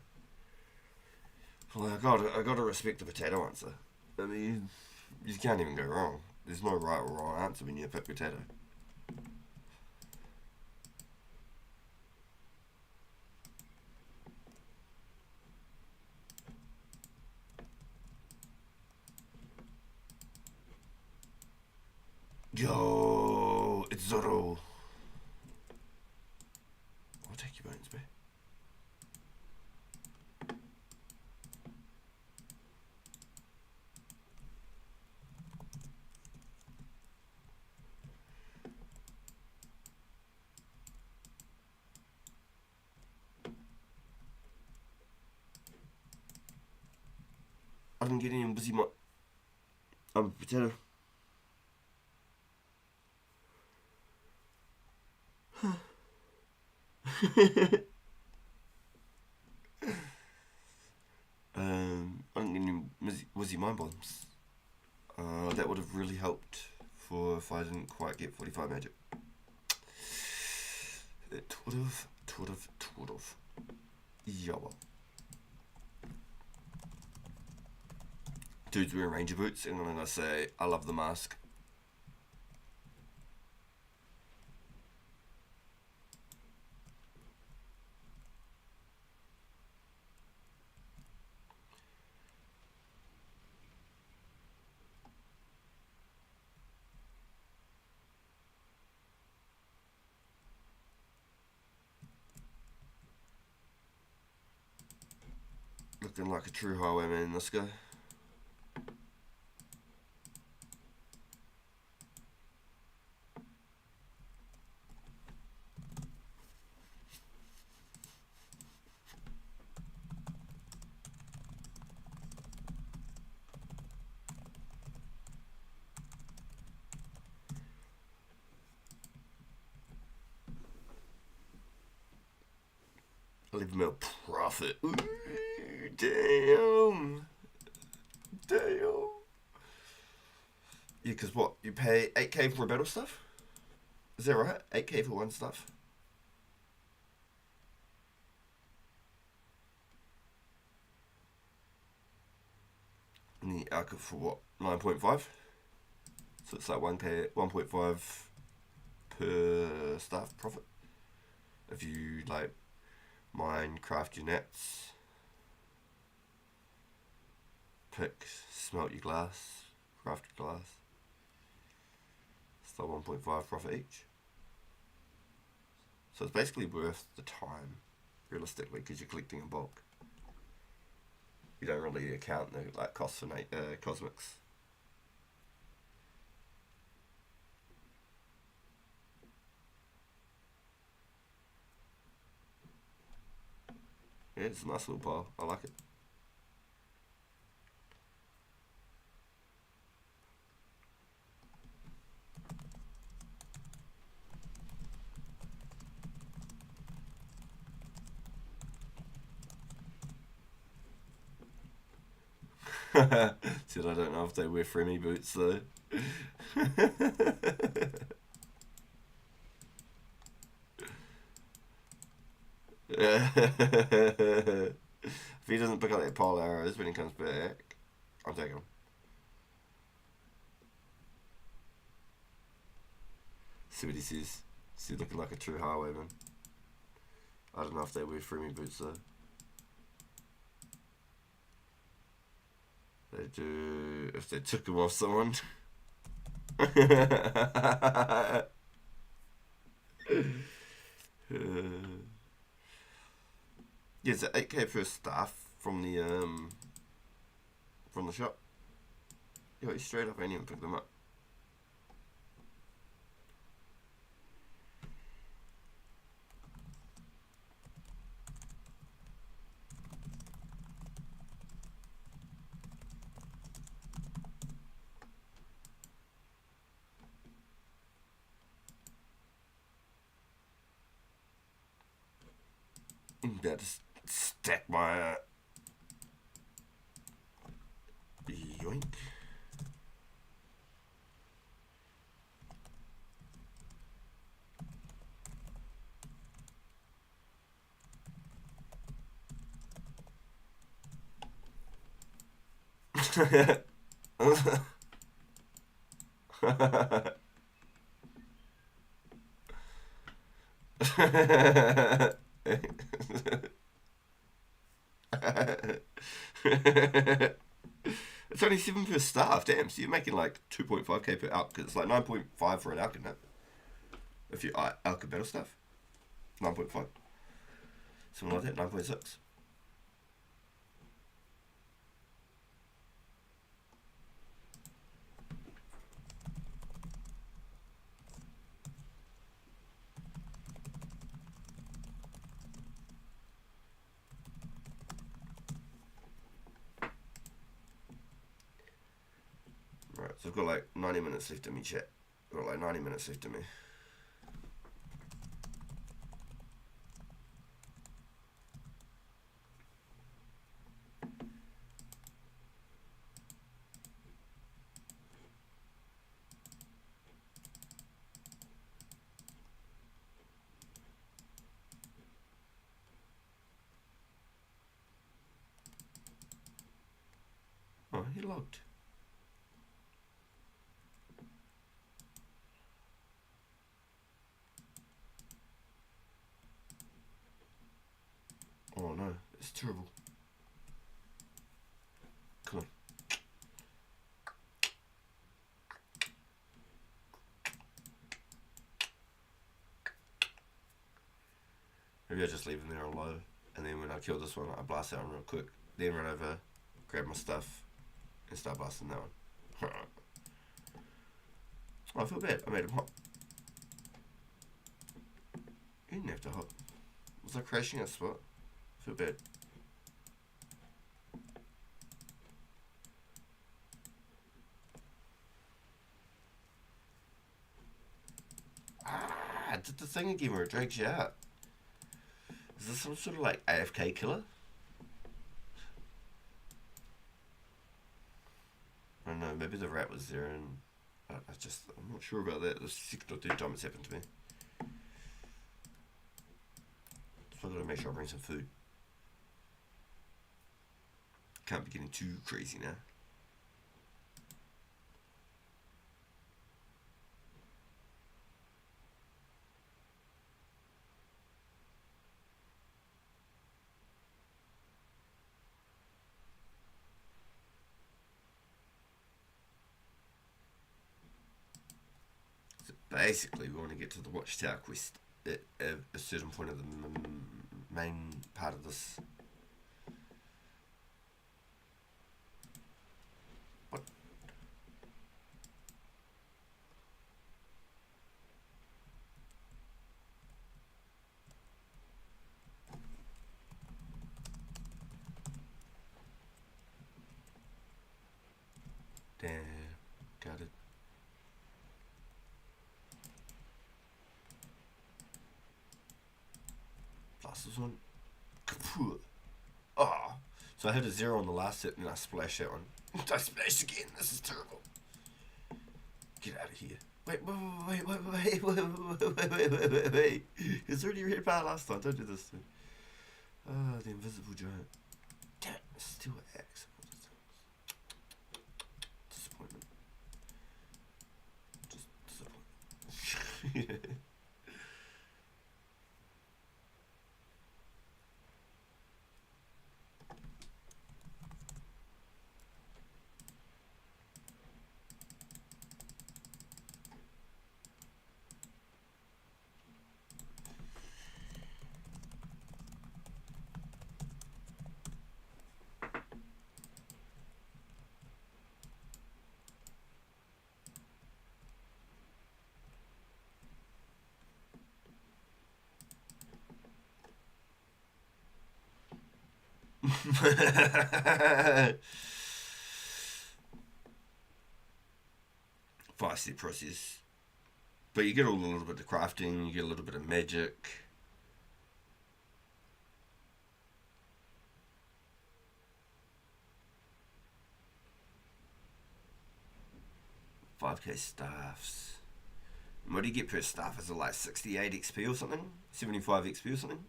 Well, I gotta respect the potato answer. I mean, you can't even go wrong. There's no right or wrong answer when you pick potato. Yo, it's Zorro. I'll take your bones, babe. I didn't get any busy my. I'm a potato. I didn't get any Wizzy Mind Bombs. That would have really helped for if I didn't quite get 45 magic. It would have. Yeah, well. Dude's wearing ranger boots, and I'm gonna say, I love the mask. Looking like a true highwayman, this guy. 11 mil profit. Ooh, damn. Damn. Yeah, because what? You pay 8k for a battle stuff? Is that right? 8k for one stuff? And the output for what? 9.5? So it's like 1k, 1.5 per staff profit. If you like mine, craft your nets, pick, smelt your glass, craft your glass. It's like 1.5 profit each. So it's basically worth the time, realistically, because you're collecting in bulk. You don't really account the like costs for cosmics. Yeah, it's a nice little pile. I like it. Said I don't know if they wear Fremy boots though. If he doesn't pick up that pole arrows when he comes back, I'll take him. See what he says. See, looking like a true highwayman. I don't know if they wear Fremy boots though. They do if they took them off someone. Yeah, it's 8k per staff from the shop. Yeah, he's straight up. I ain't even picked them up. Yeah, just stack my yoink. It's only 7 per staff, damn. So you're making like 2.5k per alk, because it's like 9.5 for an alchemist. If you alka battle stuff, 9.5. Something like that, 9.6. Right, so I've got like 90 minutes left in me, chat. I've got like 90 minutes left in me. Oh, he logged. Oh no, it's terrible. Come on. Maybe I just leave him there on low, and then when I kill this one, I blast that one real quick. Then run over, grab my stuff, and start blasting that one. Oh, I feel bad. I made him hop. He didn't have to hop. Was I crashing that spot? I feel bad. Ah, I did the thing again where it drags you out. This this some sort of like AFK killer? I don't know, maybe the rat was there and I'm not sure about that. This is the second or third time it's happened to me. So I've got to make sure I bring some food. Can't be getting too crazy now. So basically, we want to get to the Watchtower quest at a certain point of the main part of this. What? Damn, got it. Plus this one. Kaput. Oh, so I had a 0 on the last hit and I splashed that one. I splashed again. This is terrible. Get out of here. Wait. It's already red bar last time. Don't do this thing. Oh, the invisible giant. Damn it, it's still an axe. Disappointment. Just disappointment. Five-step process. But you get a little bit of crafting, you get a little bit of magic. $5k staffs. And what do you get per staff? Is it like 68 XP or something? 75 XP or something?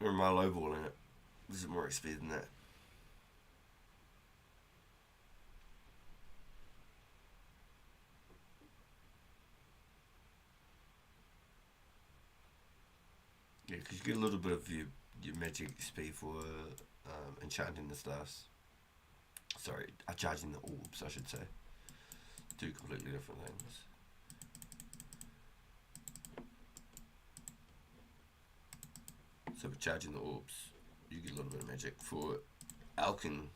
Or am I lowballing it? Is it more XP than that? Yeah, because you get a little bit of your magic XP for enchanting the staffs. Sorry, charging the orbs, I should say. Two completely different things. So for charging the orbs, you get a little bit of magic. For alching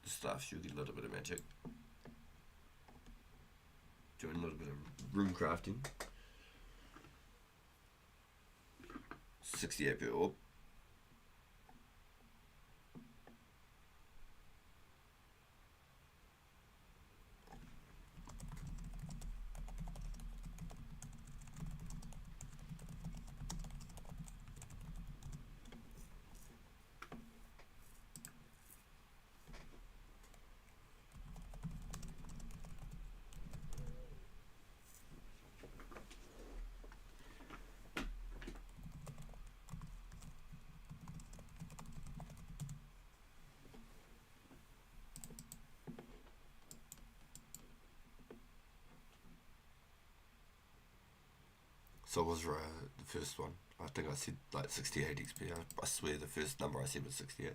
the stuff, you get a little bit of magic. Doing a little bit of rune crafting. 68 per orb. So I was right, the first one. I think I said like 68 XP. I swear the first number I said was 68.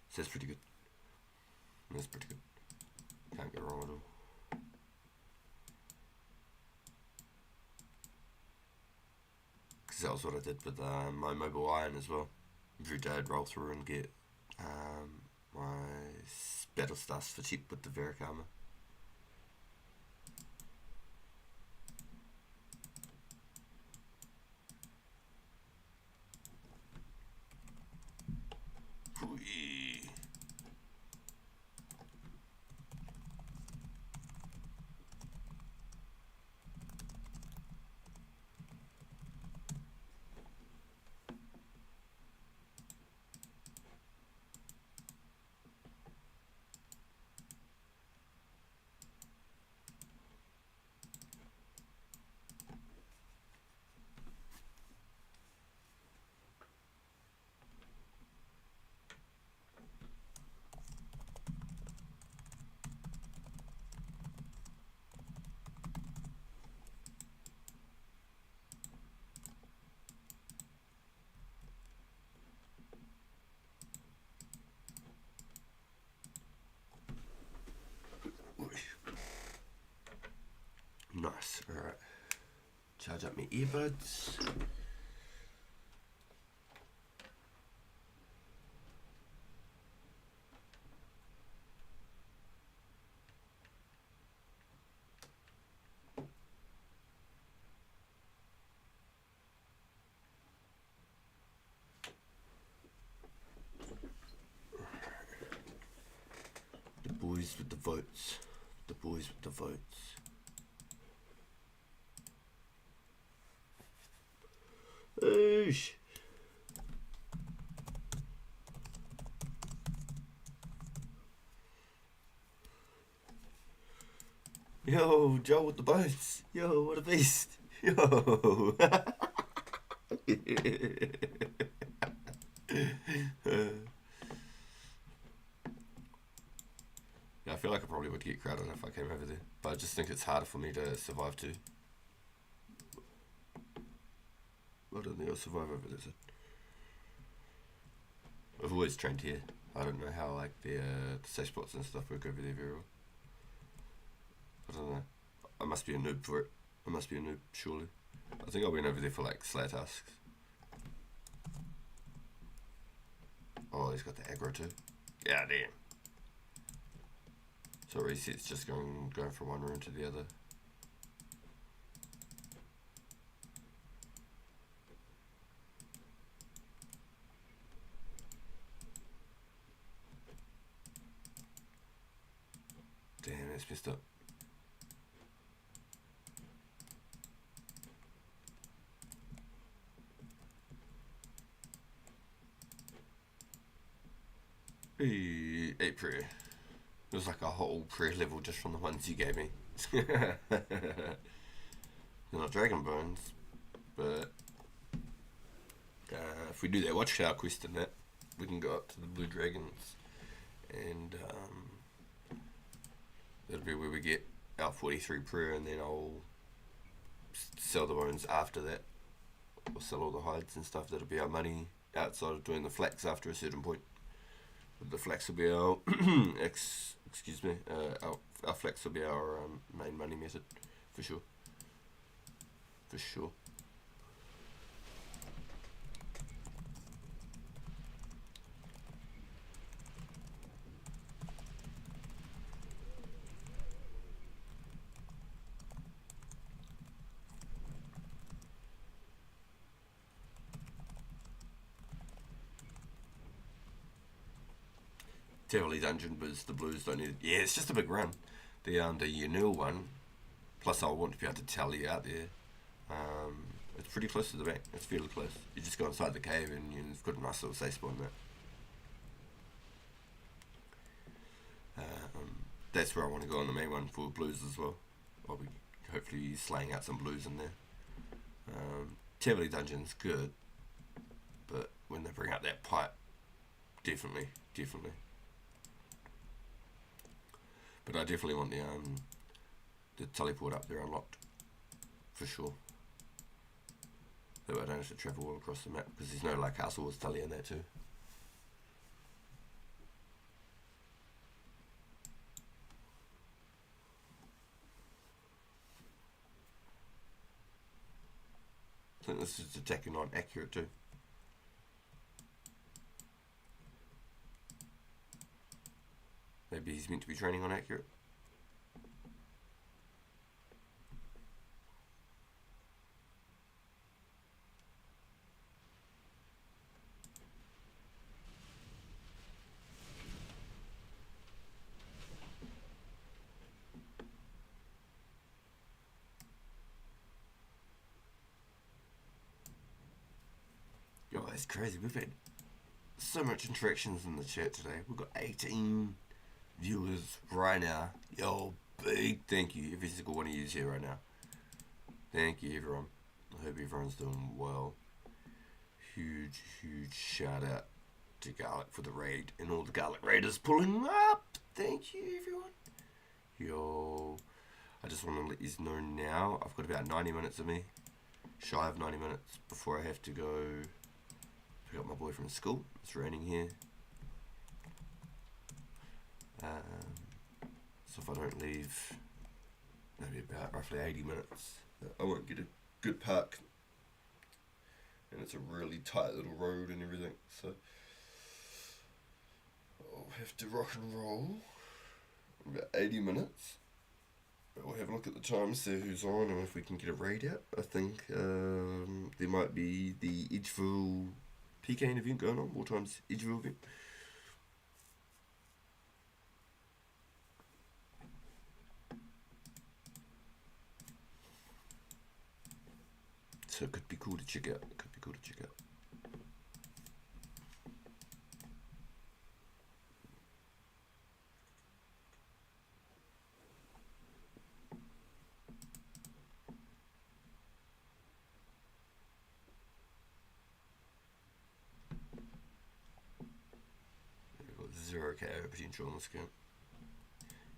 So that's pretty good. That's pretty good. Can't go wrong with them. Because that was what I did with my mobile iron as well. Every day I'd roll through and get my battle stars for cheap with the Veric armor. Nice. Alright. Charge up my earbuds. The boys with the votes. The boys with the votes. Oosh. Yo, Joe with the boats. Yo, what a beast. Yo. Yeah, I feel like I probably would get crowded if I came over there. But I just think it's harder for me to survive too. I don't think I'll survive over there. So. I've always trained here. I don't know how like the safe spots and stuff work over there very well. I don't know. I must be a noob for it. I must be a noob, surely. I think I went over there for like Slayer tasks. Oh, he's got the aggro too. Yeah, damn. So reset's just going from one room to the other. Damn, that's messed up. Hey, 8 prayer. It was like a whole prayer level just from the ones you gave me. They're not dragon bones, but if we do that watchtower quest in that, we can go up to the blue dragons, and that'll be where we get our 43 prayer, and then I'll sell the bones after that. We'll sell all the hides and stuff. That'll be our money outside of doing the flax after a certain point. The flax will be our excuse me. Our flax will be our main money method, for sure. For sure. Tivoli dungeon, but the blues don't need it. Yeah, it's just a big run. The Unil one, plus I want to be able to tally you out there. It's pretty close to the bank. It's fairly close. You just go inside the cave and you've got a nice little safe spawn there. That's where I want to go on the main one for blues as well. I'll be hopefully slaying out some blues in there. Tivoli dungeon's good, but when they bring out that pipe, definitely. But I definitely want the teleport up there unlocked, for sure. That way I don't have to travel all across the map, because there's no like Castle Wars tele in there too. I think this is attacking not accurate too. Maybe he's meant to be training on accurate. Yo, that's crazy. We've had so much interactions in the chat today. We've got 18 viewers right now. Yo, big thank you every single one of you here right now. Thank you, everyone. I hope everyone's doing well. Huge shout out to Garlic for the raid and all the Garlic Raiders pulling up. Thank you, everyone. Yo, I just want to let you know now, I've got about 90 minutes of me, shy of 90 minutes before I have to go pick up my boy from school. It's raining here. So if I don't leave, maybe about roughly 80 minutes, I won't get a good park. And it's a really tight little road and everything, so I'll have to rock and roll in about 80 minutes. But we'll have a look at the time, see who's on and if we can get a raid out. I think there might be the Edgeville PKN event going on, War Times Edgeville event. So it could be cool to check out. We've got 0 KO potential on this game.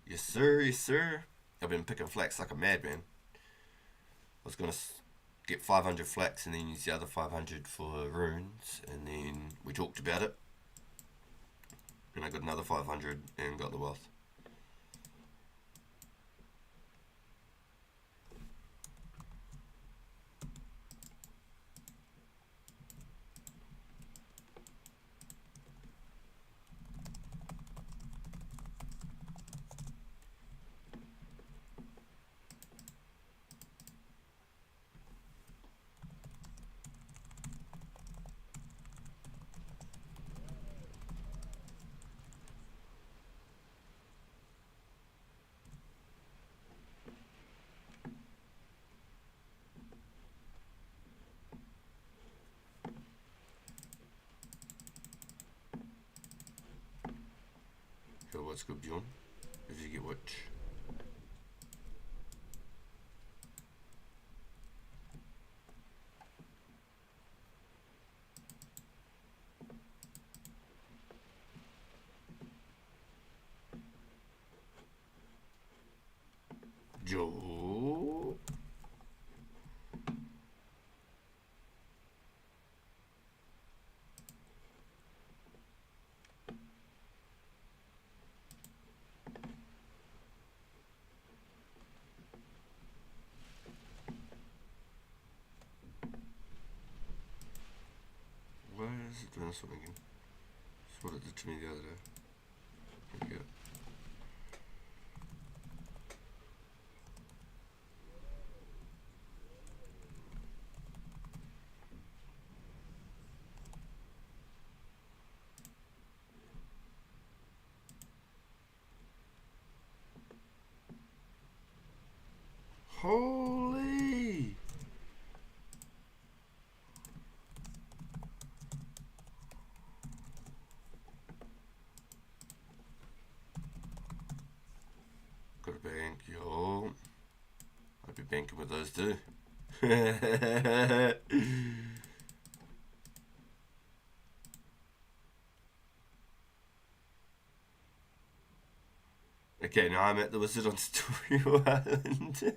Yes sir. I've been picking flax like a madman. I was gonna get 500 flax and then use the other 500 for runes, and then we talked about it and I got another 500 and got the wealth. So what's good, Bjorn? If you get which? Joe. Why is it doing this one again? That's what it did to me the other day. There we go. Holy! Got a bank, yo. I'd be banking with those too. Okay, now I'm at the Wizard on Story Island.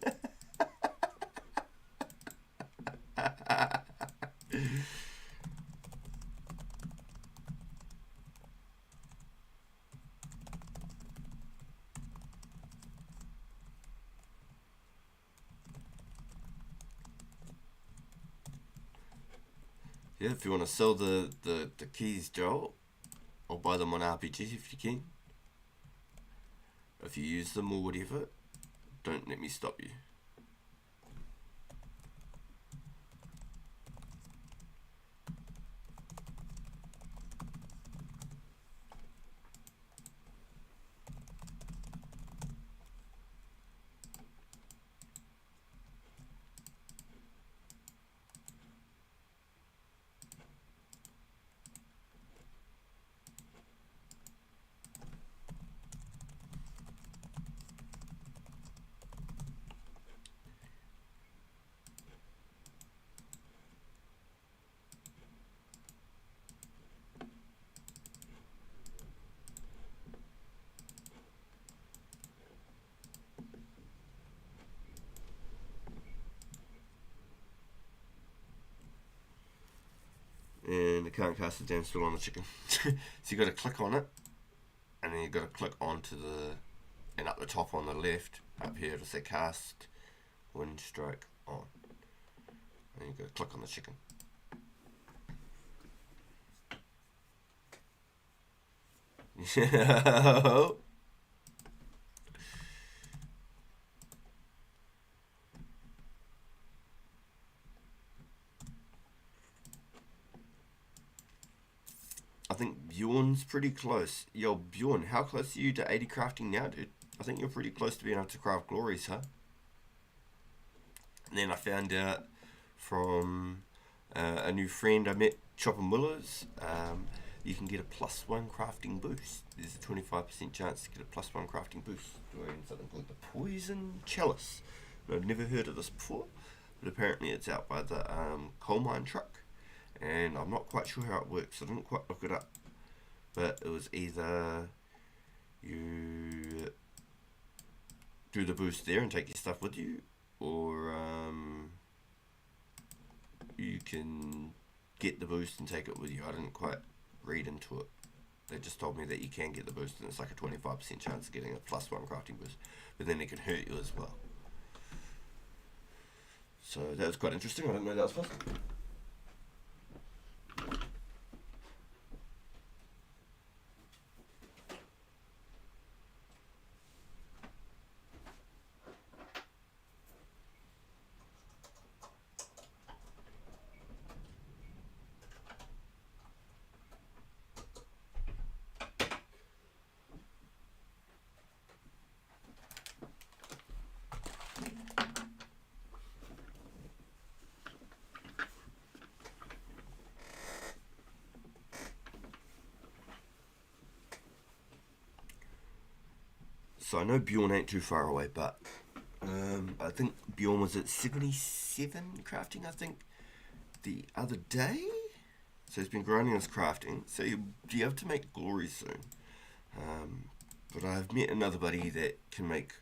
Yeah, if you want to sell the keys, Joel, or buy them on RPG if you can. if you use them or whatever, don't let me stop you. And the can't cast the damn spell on the chicken. So you got to click on it, and then you got to click onto the, and up the top on the left, up here it'll say cast wind strike on, and you got to click on the chicken. I think Bjorn's pretty close. Yo, Bjorn, how close are you to 80 crafting now, dude? I think you're pretty close to being able to craft glories, huh? And then I found out from a new friend I met, Chopper Mullers, you can get a +1 crafting boost. There's a 25% chance to get a +1 crafting boost doing something called the Poison Chalice. And I've never heard of this before, but apparently it's out by the coal mine truck. And I'm not quite sure how it works. I didn't quite look it up, but it was either you do the boost there and take your stuff with you, or you can get the boost and take it with you. I didn't quite read into it. They just told me that you can get the boost and it's like a 25% chance of getting a +1 crafting boost, but then it can hurt you as well. So that was quite interesting. I didn't know that was possible. So I know Bjorn ain't too far away, but I think Bjorn was at 77 crafting, I think, the other day. So he's been grinding his crafting. So you'll be able to make glory soon. But I've met another buddy that can make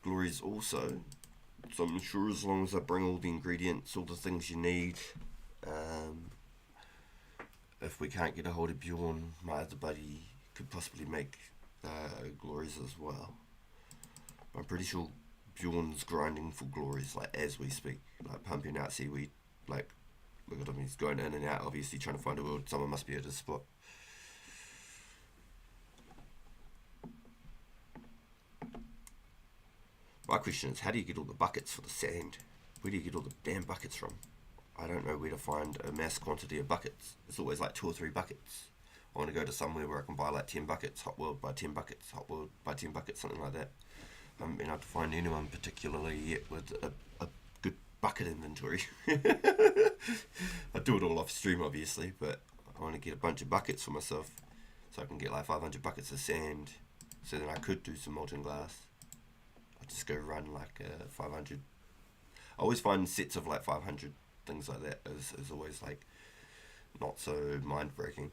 glories also. So I'm sure as long as I bring all the ingredients, all the things you need, if we can't get a hold of Bjorn, my other buddy could possibly make glories as well. I'm pretty sure Bjorn's grinding for glories like as we speak, like pumping out seaweed. Like, look at him, he's going in and out, obviously trying to find a world. Someone must be at his spot. My question is, how do you get all the buckets for the sand? Where do you get all the damn buckets from? I don't know where to find a mass quantity of buckets. It's always like 2 or 3 buckets. I want to go to somewhere where I can buy like 10 buckets, Hot World buy 10 buckets, Hot World buy 10 buckets, something like that. I haven't been able to find anyone particularly yet with a good bucket inventory. I do it all off stream, obviously, but I want to get a bunch of buckets for myself so I can get like 500 buckets of sand, so then I could do some molten glass. I just go run like 500. I always find sets of like 500, things like that is always like not so mind breaking.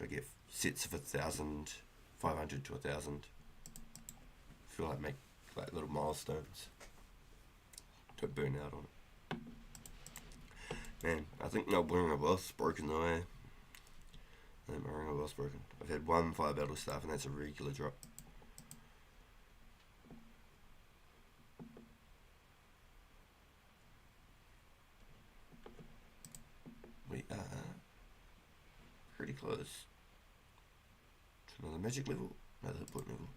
I get sets of 1,000, 500 to 1,000. I feel like make like little milestones. Don't burn out on it. Man, I think my Ring of Wealth's broken though, eh? I think my Ring of Wealth's broken. I've had 1 fire battle staff and that's a regular drop. We are pretty close to another magic level, another hit point level.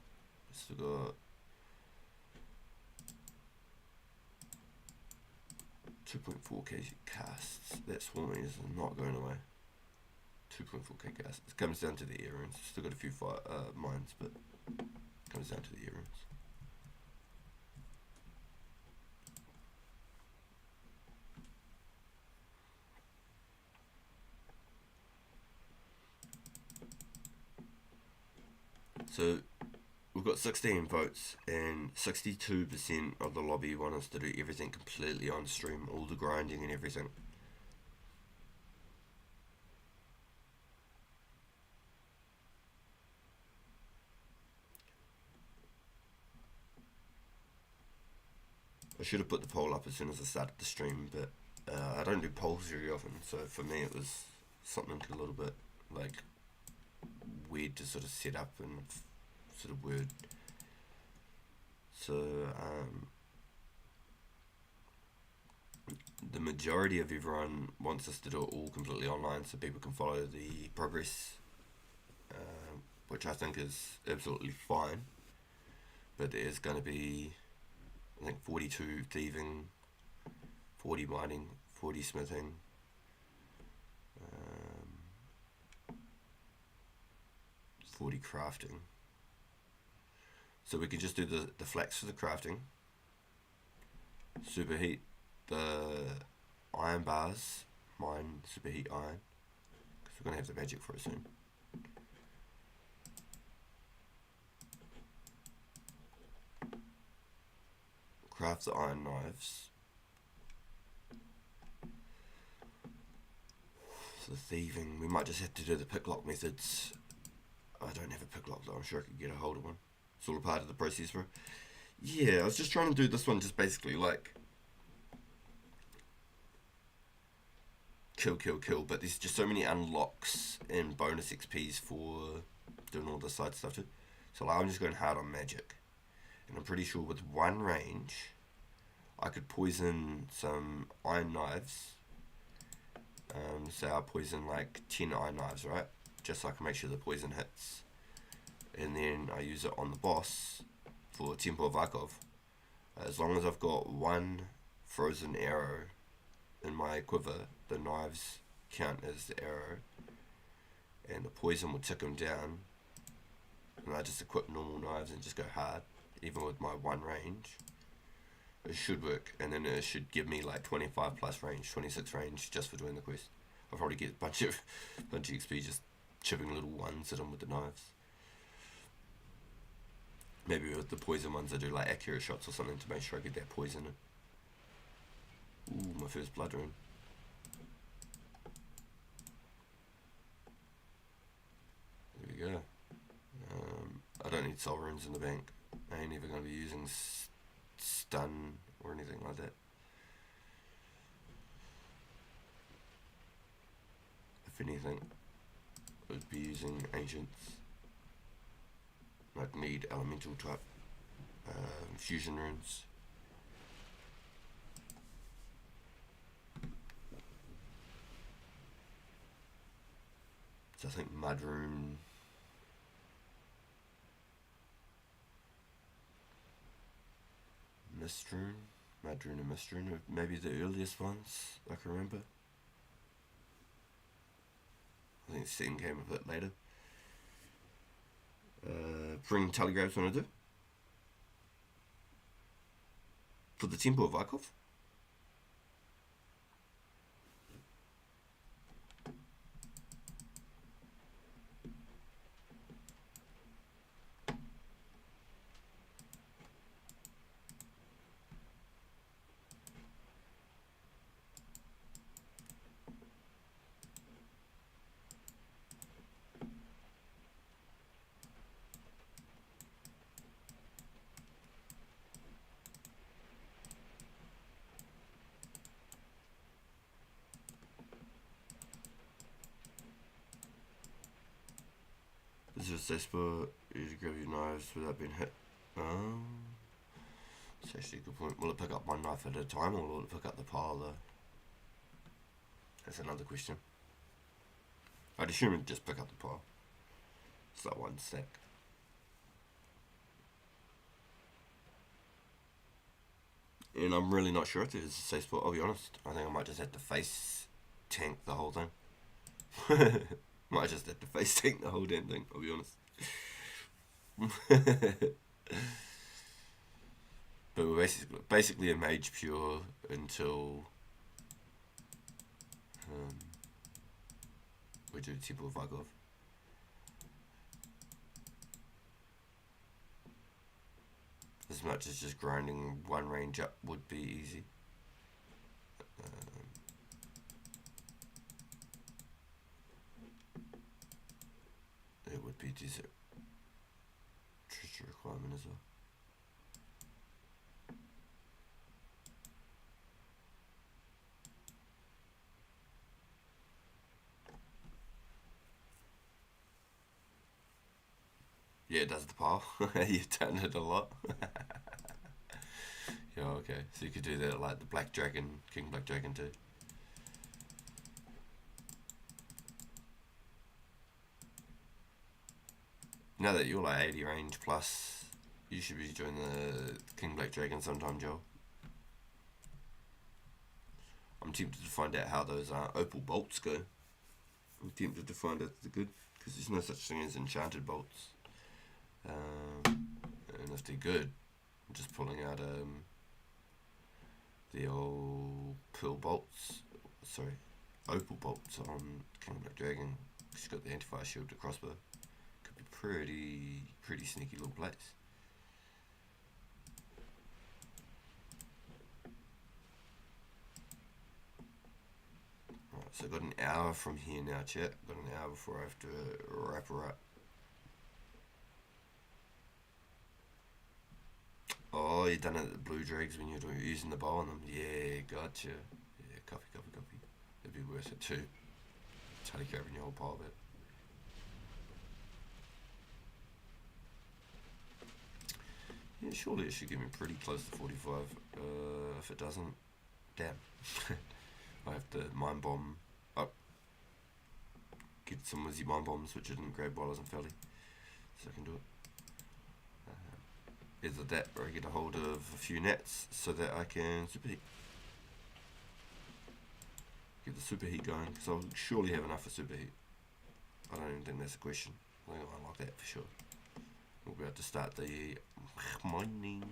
Still got 2.4k casts. That swarming is not going away. 2.4k casts. It comes down to the air runes. Still got a few mines, but it comes down to the air runes. So we've got 16 votes and 62% of the lobby want us to do everything completely on stream, all the grinding and everything. I should have put the poll up as soon as I started the stream, but I don't do polls very often, so for me it was something a little bit like weird to sort of set up and sort of word. So the majority of everyone wants us to do it all completely online so people can follow the progress, which I think is absolutely fine. But there is going to be, I think, 42 thieving, 40 mining, 40 smithing, 40 crafting. So we can just do the flax for the crafting, superheat the iron bars, mine superheat iron, because we're going to have the magic for it soon. Craft the iron knives. For the thieving, we might just have to do the picklock methods. I don't have a picklock though, I'm sure I could get a hold of one. It's all a part of the process, bro. Yeah, I was just trying to do this one just basically like kill, but there's just so many unlocks and bonus XPs for doing all this side stuff too. So like, I'm just going hard on magic. And I'm pretty sure with one range, I could poison some iron knives. So I'll poison like 10 iron knives, right? Just so I can make sure the poison hits. And then I use it on the boss for Temple of Varkov. As long as I've got one frozen arrow in my quiver, the knives count as the arrow. And the poison will tick them down. And I just equip normal knives and just go hard. Even with my one range, it should work, and then it should give me like 25 plus range, 26 range just for doing the quest. I'll probably get a bunch of XP just chipping little ones at them with the knives. Maybe with the poison ones I do like accurate shots or something to make sure I get that poison in. Ooh, my first blood rune. There we go. I don't need soul runes in the bank. I ain't even going to be using stun or anything like that. If anything, I would be using ancients. I'd need elemental type fusion runes. So I think mud rune. Mist rune, mud rune and mist rune are maybe the earliest ones I can remember. I think Steam came a bit later. Bring telegrams when I do. For the Temple of Varkov. This is a safe spot. You to grab your knives without being hit. It's actually a good point. Will it pick up one knife at a time, or will it pick up the pile though? That's another question. I'd assume it'd just pick up the pile. It's like one stack. And I'm really not sure if there's a safe spot, I'll be honest. I think I might just have to face tank the whole thing. Might just have to face tank the whole damn thing, I'll be honest. But we're basically a mage pure until we do Temple of Vigov. As much as just grinding one range up would be easy. It would be desert treasure requirement as well. Yeah, it does the pile. You've done it a lot. Yeah, okay. So you could do that like the Black Dragon, King Black Dragon too. Now that you're like 80 range plus, you should be joining the King Black Dragon sometime, Joel. I'm tempted to find out how those opal bolts go. I'm tempted to find out if they're good, because there's no such thing as enchanted bolts. And if they're good, I'm just pulling out the old pearl bolts, sorry, opal bolts on King Black Dragon. She's got the anti-fire shield, the crossbow. Could be pretty sneaky little place. Right, so I've got an hour from here now, chat. I've got an hour before I have to wrap her up. Oh, you done it at the blue dregs when you're using the bow on them. Yeah, gotcha. Yeah, copy. It'd be worth it too. Take over your whole pile bit. Yeah, surely it should get me pretty close to 45. If it doesn't, damn. I have to mind bomb up. Get some Wizzy mind bombs, which I didn't grab while I was in Philly. So I can do it. Either that or I get a hold of a few nets so that I can superheat. Get the superheat going, because I'll surely have enough for superheat. I don't even think that's a question. I think I'll unlock that for sure. We'll be able to start the mining.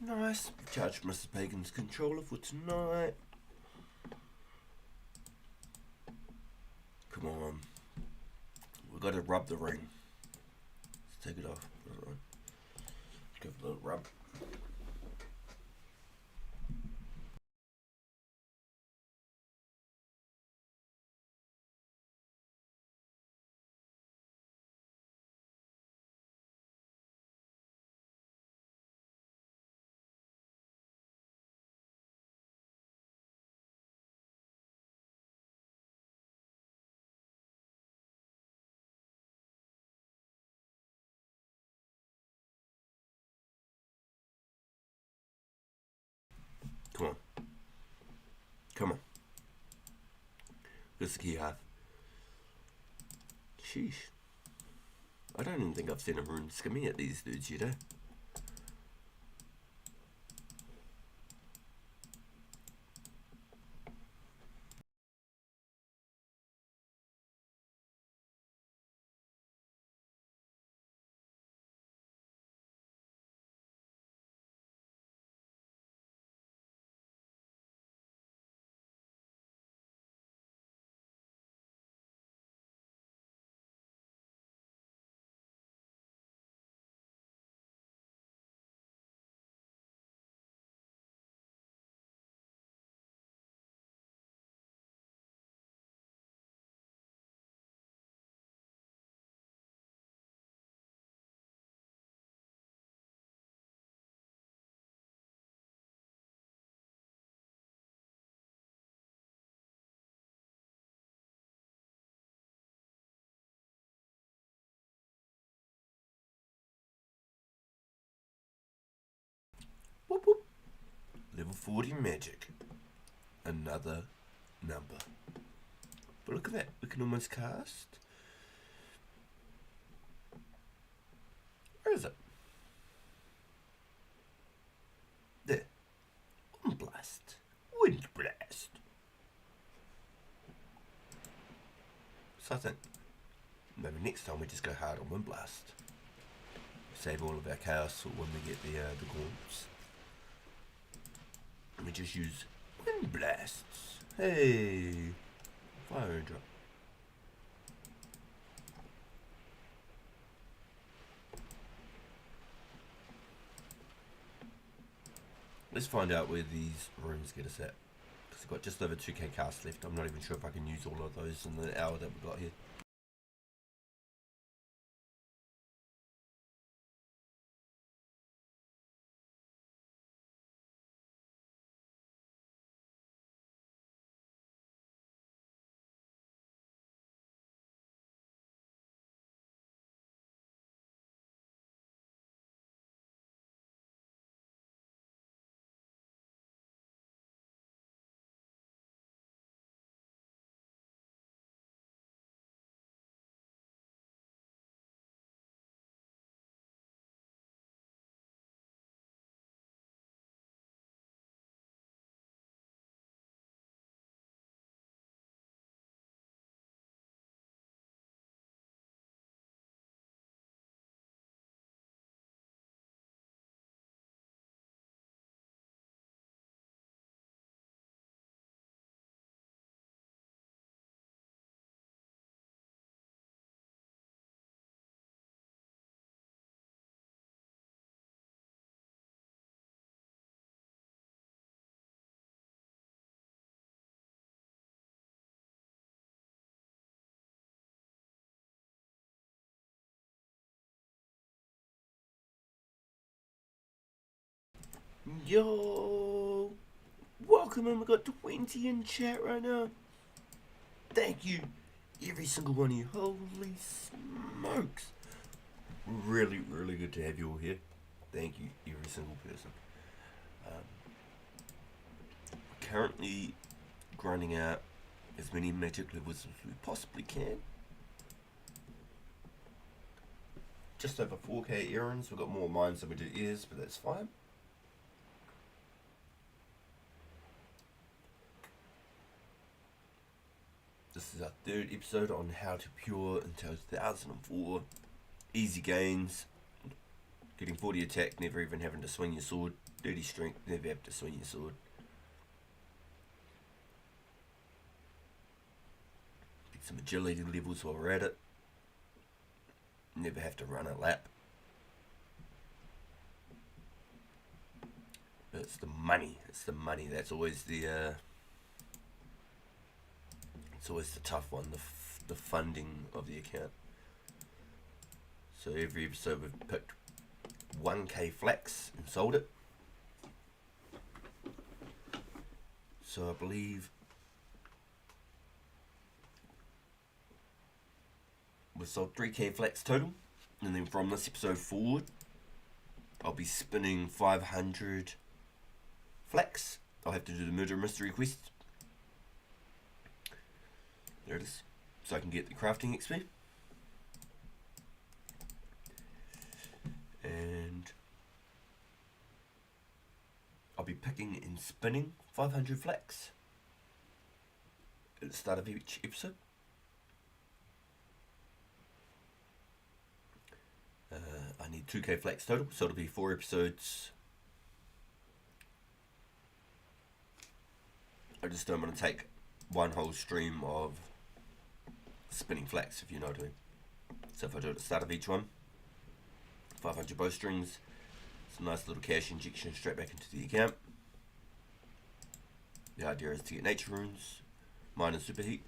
Nice. Charge Mr. Pagan's controller for tonight. Come on. We've got to rub the ring. Let's take it off. Put it on. Give it a little rub. Come on. Come on. What's the key have? Sheesh. I don't even think I've seen a rune skimming at these dudes yet, eh? Level 40 magic. Another number. But look at that, we can almost cast. Where is it? There. Wind blast. Wind blast. So I think maybe next time we just go hard on wind blast. Save all of our chaos for when we get the gaunts. And we just use wind blasts. Hey, fire drop. Let's find out where these runes get us at. Because I've got just over 2k casts left. I'm not even sure if I can use all of those in the hour that we've got here. Yo, welcome, and we got 20 in chat right now. Thank you, every single one of you. Holy smokes. Really, really good to have you all here. Thank you, every single person. We're currently grinding out as many magic levels as we possibly can. Just over 4k errands. We've got more mines than we do ears, but that's fine. This is our third episode on how to pure in 2004. Easy gains. Getting 40 attack, never even having to swing your sword. 30 strength, never have to swing your sword. Get some agility levels while we're at it. Never have to run a lap. But it's the money. It's the money. That's always the it's always the tough one, the funding of the account. So every episode we've picked 1k flax and sold it. So I believe we've sold 3k flax total, and then from this episode forward I'll be spinning 500 flax. I'll have to do the murder mystery quest. There it is. So I can get the crafting XP. And I'll be picking and spinning 500 flax at the start of each episode. I need 2k flax total, so it'll be 4 episodes. I just don't want to take one whole stream of spinning flax, if you know what I mean. So if I do it at the start of each one, 500 bowstrings, it's a nice little cash injection straight back into the account. The idea is to get nature runes, mine and superheat.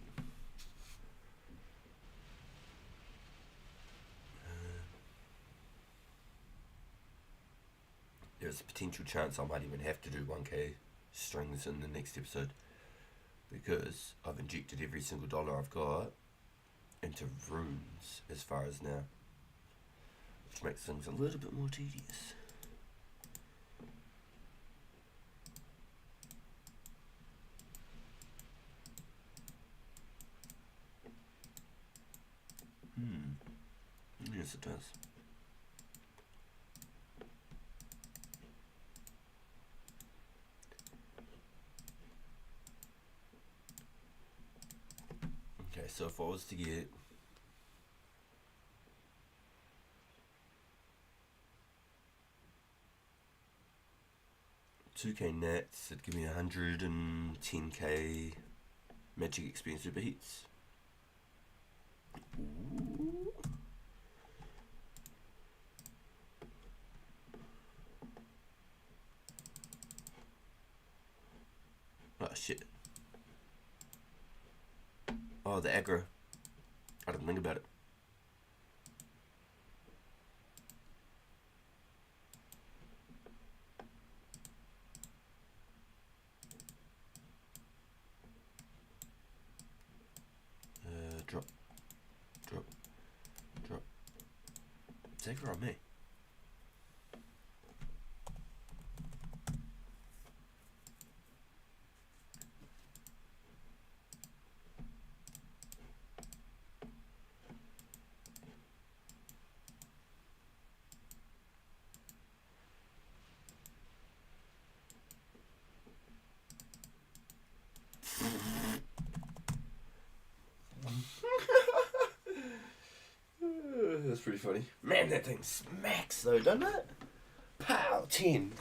There's a potential chance I might even have to do 1k strings in the next episode, because I've injected every single dollar I've got into runes as far as now, which makes things a little bit more tedious. Yes, it does. Okay, so if I was to get 2k nets, it'd give me 110k magic experience superheats. Ooh. Oh shit. Oh, the aggro. I didn't think about it. Drop. It's aggro on me. That's pretty funny. Man, that thing smacks though, doesn't it? Pow, 10.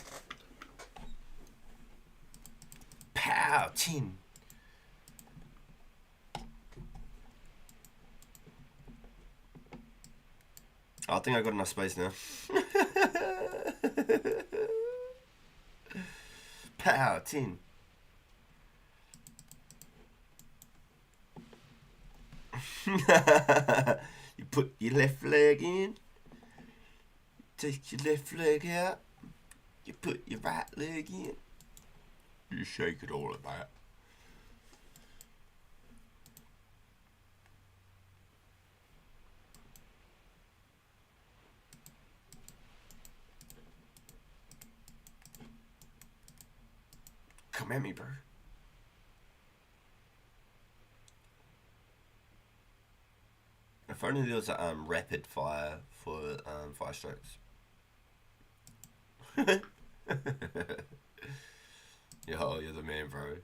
Pow, 10. I think I got enough space now. Pow, 10. You put your left leg in, take your left leg out, you put your right leg in, you shake it all about. Come at me, bro. If only there was a rapid fire for fire strokes. Yo, you're the man, bro.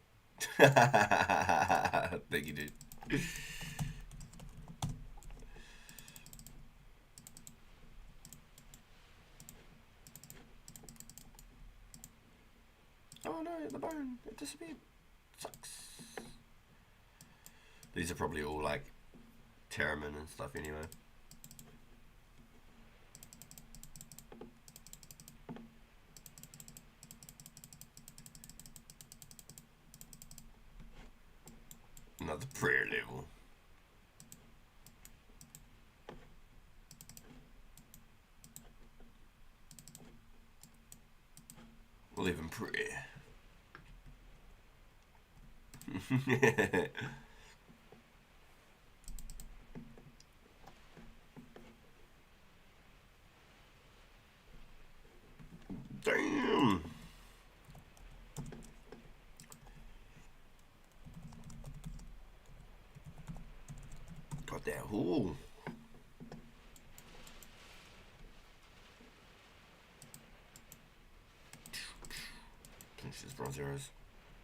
Thank you, dude. Oh no, the bone, it disappeared. Sucks. These are probably all like Terramin and stuff anyway. Another prayer level. Live in prayer. Damn. Got that hole. Finish this bronze arrows.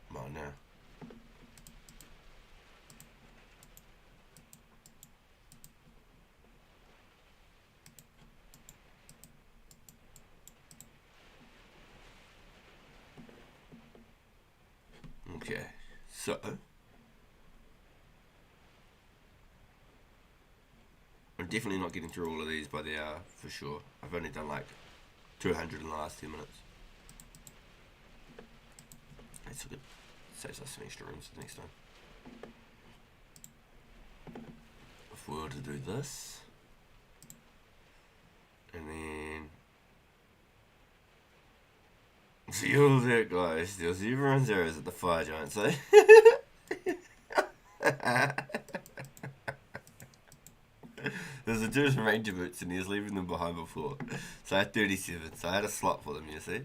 Come on now. Okay, so I'm definitely not getting through all of these by the hour for sure. I've only done like 200 in the last 10 minutes. That's a good. Saves us some extra rooms next time. If we were to do this, and then fuel that guy steals everyone's arrows at the fire giant, so there's a dude with ranger boots and he was leaving them behind before. So I had 37, so I had a slot for them, you see.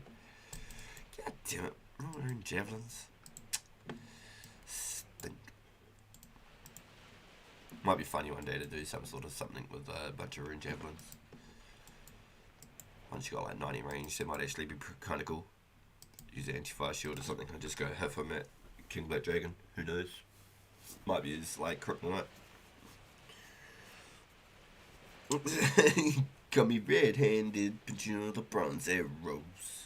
God damn it. I'm not wearing javelins. Stink. Might be funny one day to do some sort of something with a bunch of rune javelins. once you got like 90 range, that might actually be kind of cool. Use the anti-fire shield or something, and just go have him at King Black Dragon. Who knows? Might be his like kryptonite. Got me red-handed, but you know the bronze arrows.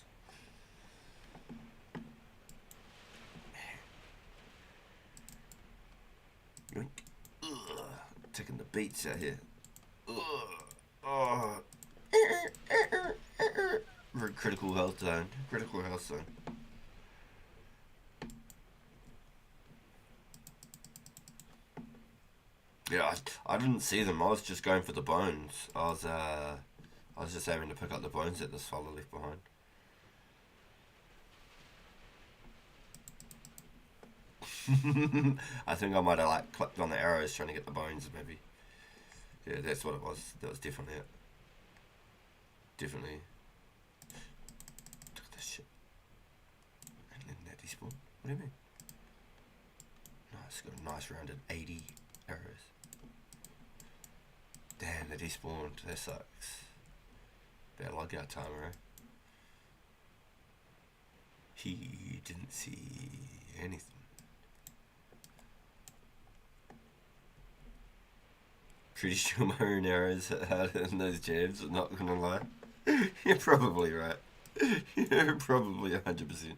Yoink. Ugh. Taking the beats out here. Ugh. Oh. Critical health zone. Critical health zone. Yeah, I didn't see them. I was just going for the bones. I was just having to pick up the bones that this fella left behind. I think I might have like clicked on the arrows trying to get the bones, maybe. Yeah, that's what it was. That was definitely it. Definitely. Look at this shit. And then that despawn. What do you mean? No, it's got a nice rounded 80 arrows. Damn, they despawned. That sucks. Bad lockout timer, eh? He didn't see anything. Pretty sure my rune arrows hit harder than those jabs, I'm not gonna lie. You're probably right. You're probably 100%.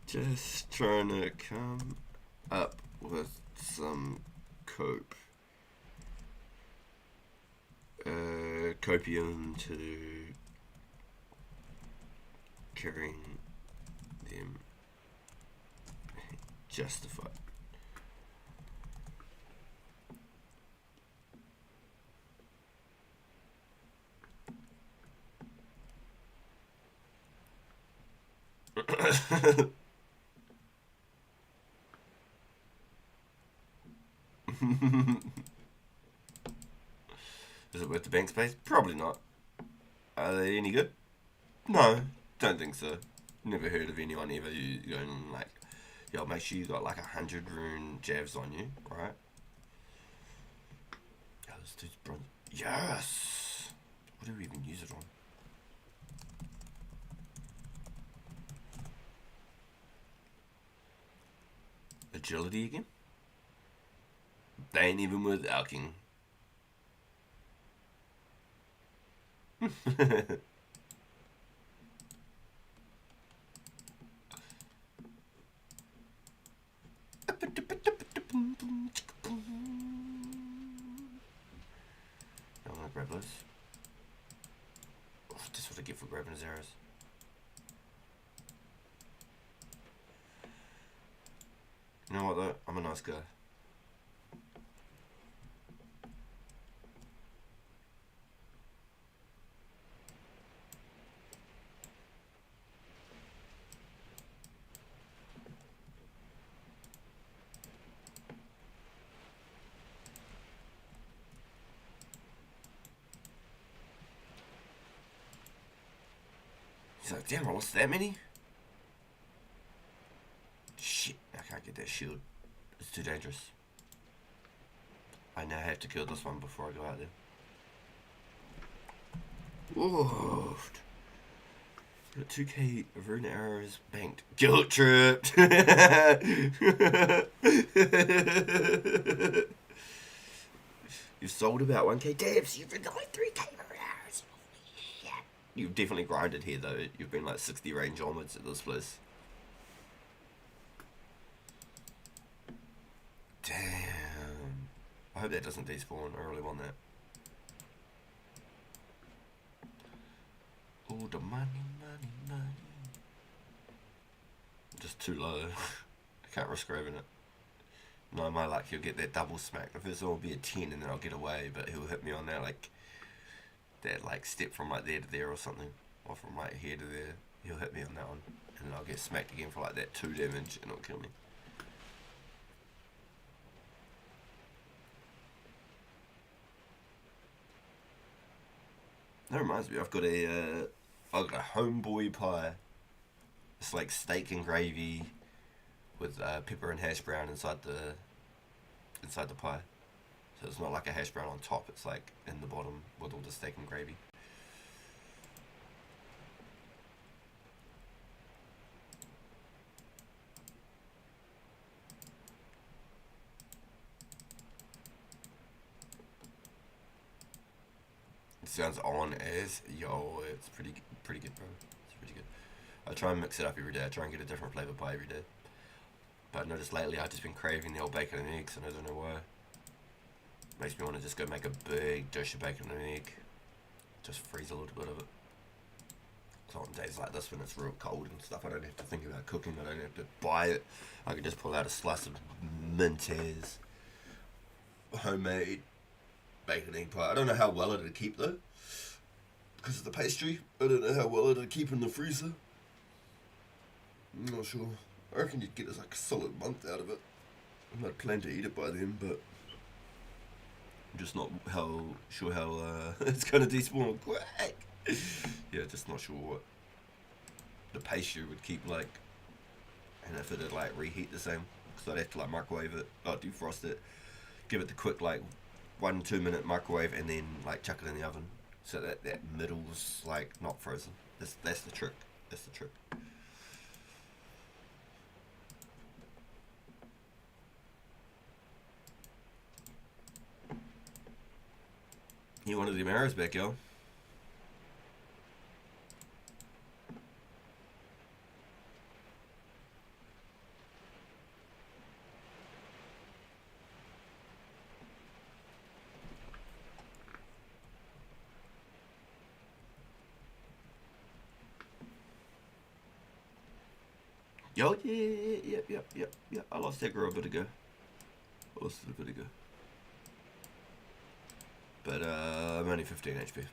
Just trying to come up with some cope. Copium to carrying them justified. Is it worth the bank space? Probably not. Are they any good? No, don't think so. Never heard of anyone ever going like, yo, make sure you got like 100 rune jabs on you, right? Yeah, this dude's bronze. Yes! What do we even use it on? Agility again? They ain't even with alking. I'm gonna grab those. Oh, that's what I get for grabbing his arrows. You know what though? I'm a nice guy. He's like, damn, I lost that many? Shit, I can't get that shield. It's too dangerous. I now have to kill this one before I go out there. Oof. Got 2k of rune arrows banked. Guilt tripped. You've sold about 1k devs. You've been like 3k rune arrows. Holy shit. You've definitely grinded here though. You've been like 60 range onwards at this place. Damn. I hope that doesn't despawn. I really want that. All the money. Just too low. I can't risk grabbing it. No, my luck, he'll get that double smack. The first one will be a 10 and then I'll get away, but he'll hit me on that like step from like there to there or something. Or from like here to there. He'll hit me on that one. And then I'll get smacked again for like that 2 damage and it'll kill me. That reminds me, I've got a homeboy pie. It's like steak and gravy with pepper and hash brown inside the pie. So it's not like a hash brown on top. It's like in the bottom with all the steak and gravy. It sounds on as it's pretty good, bro. It's pretty good. I try and mix it up every day. I try and get a different flavour pie every day. But I noticed lately I've just been craving the old bacon and eggs, and I don't know why. Makes me want to just go make a big dish of bacon and egg. Just freeze a little bit of it. So on days like this when it's real cold and stuff, I don't have to think about cooking. I don't have to buy it. I can just pull out a slice of Minter's homemade bacon egg pie. I don't know how well it'll keep though, because of the pastry. I don't know how well it'll keep in the freezer. I'm not sure. I reckon you'd get like a solid month out of it. I might plan to eat it by then, but I'm just not sure how it's gonna despawn quick. Yeah, just not sure what the pastry would keep like, and if it'd like reheat the same. Because I'd have to like microwave it, defrost it, give it the quick like 1-2 minute microwave, and then like chuck it in the oven so that middle's like not frozen. That's the trick. That's the trick. You wanted the arrows back, yo? Yo, yeah. I lost that girl a bit ago. But I'm only 15 HP.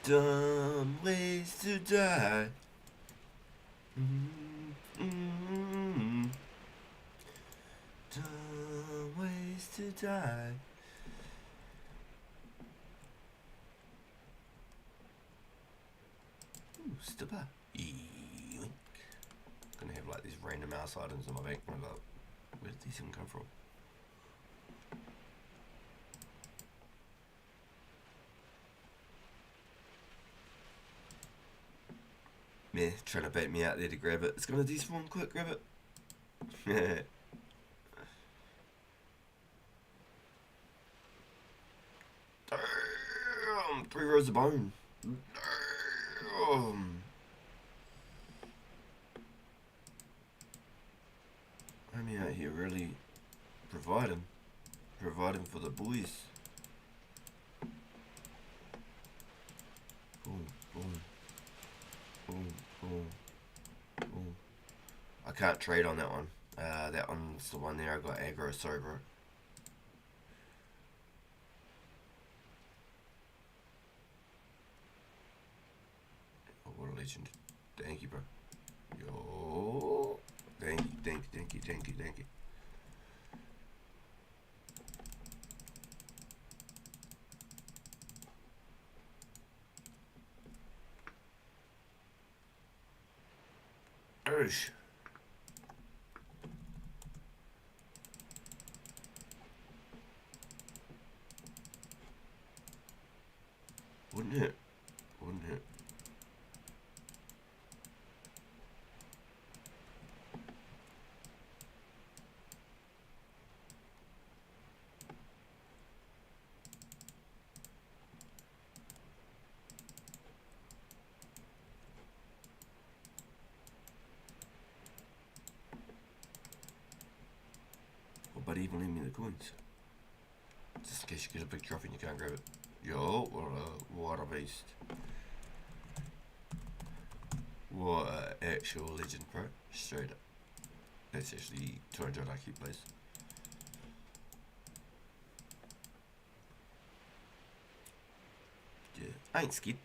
Dumb ways to die. Dumb ways to die. Stipper. Yoink. Gonna have like these random mouse items in my bank. I'm like, where did these even come from? Meh, trying to bait me out there to grab it. It's gonna despawn, quick, grab it. Damn, 3 rows of bone. Damn. I'm out here really providing for the boys. Boom. I can't trade on that one. That one's the one there I got aggro sober. Oh, what a legend. Thank you, bro. Yo. Thank you. Ursh. Wouldn't it? But even leave me the coins. Just in case you get a big trophy and you can't grab it. Yo, what a beast. What an actual legend, bro. Straight up. That's actually 200 IQ plays. Yeah, I ain't scared.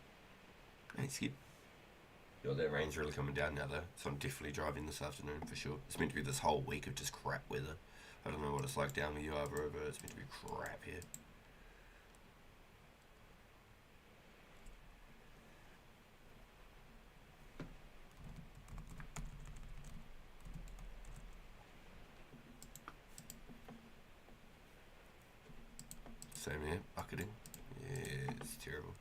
Yo, that rain's really coming down now though, so I'm definitely driving this afternoon for sure. It's meant to be this whole week of just crap weather. I don't know what it's like down where you are, bro, but it's meant to be crap here. Same here, bucketing. Yeah, it's terrible.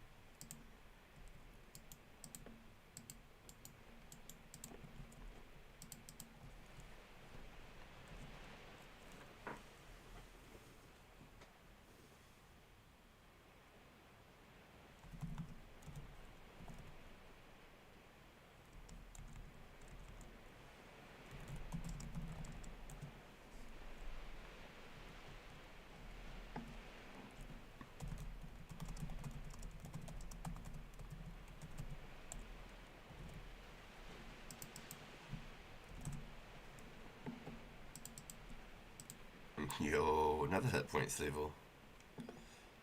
Yo, another hit points level.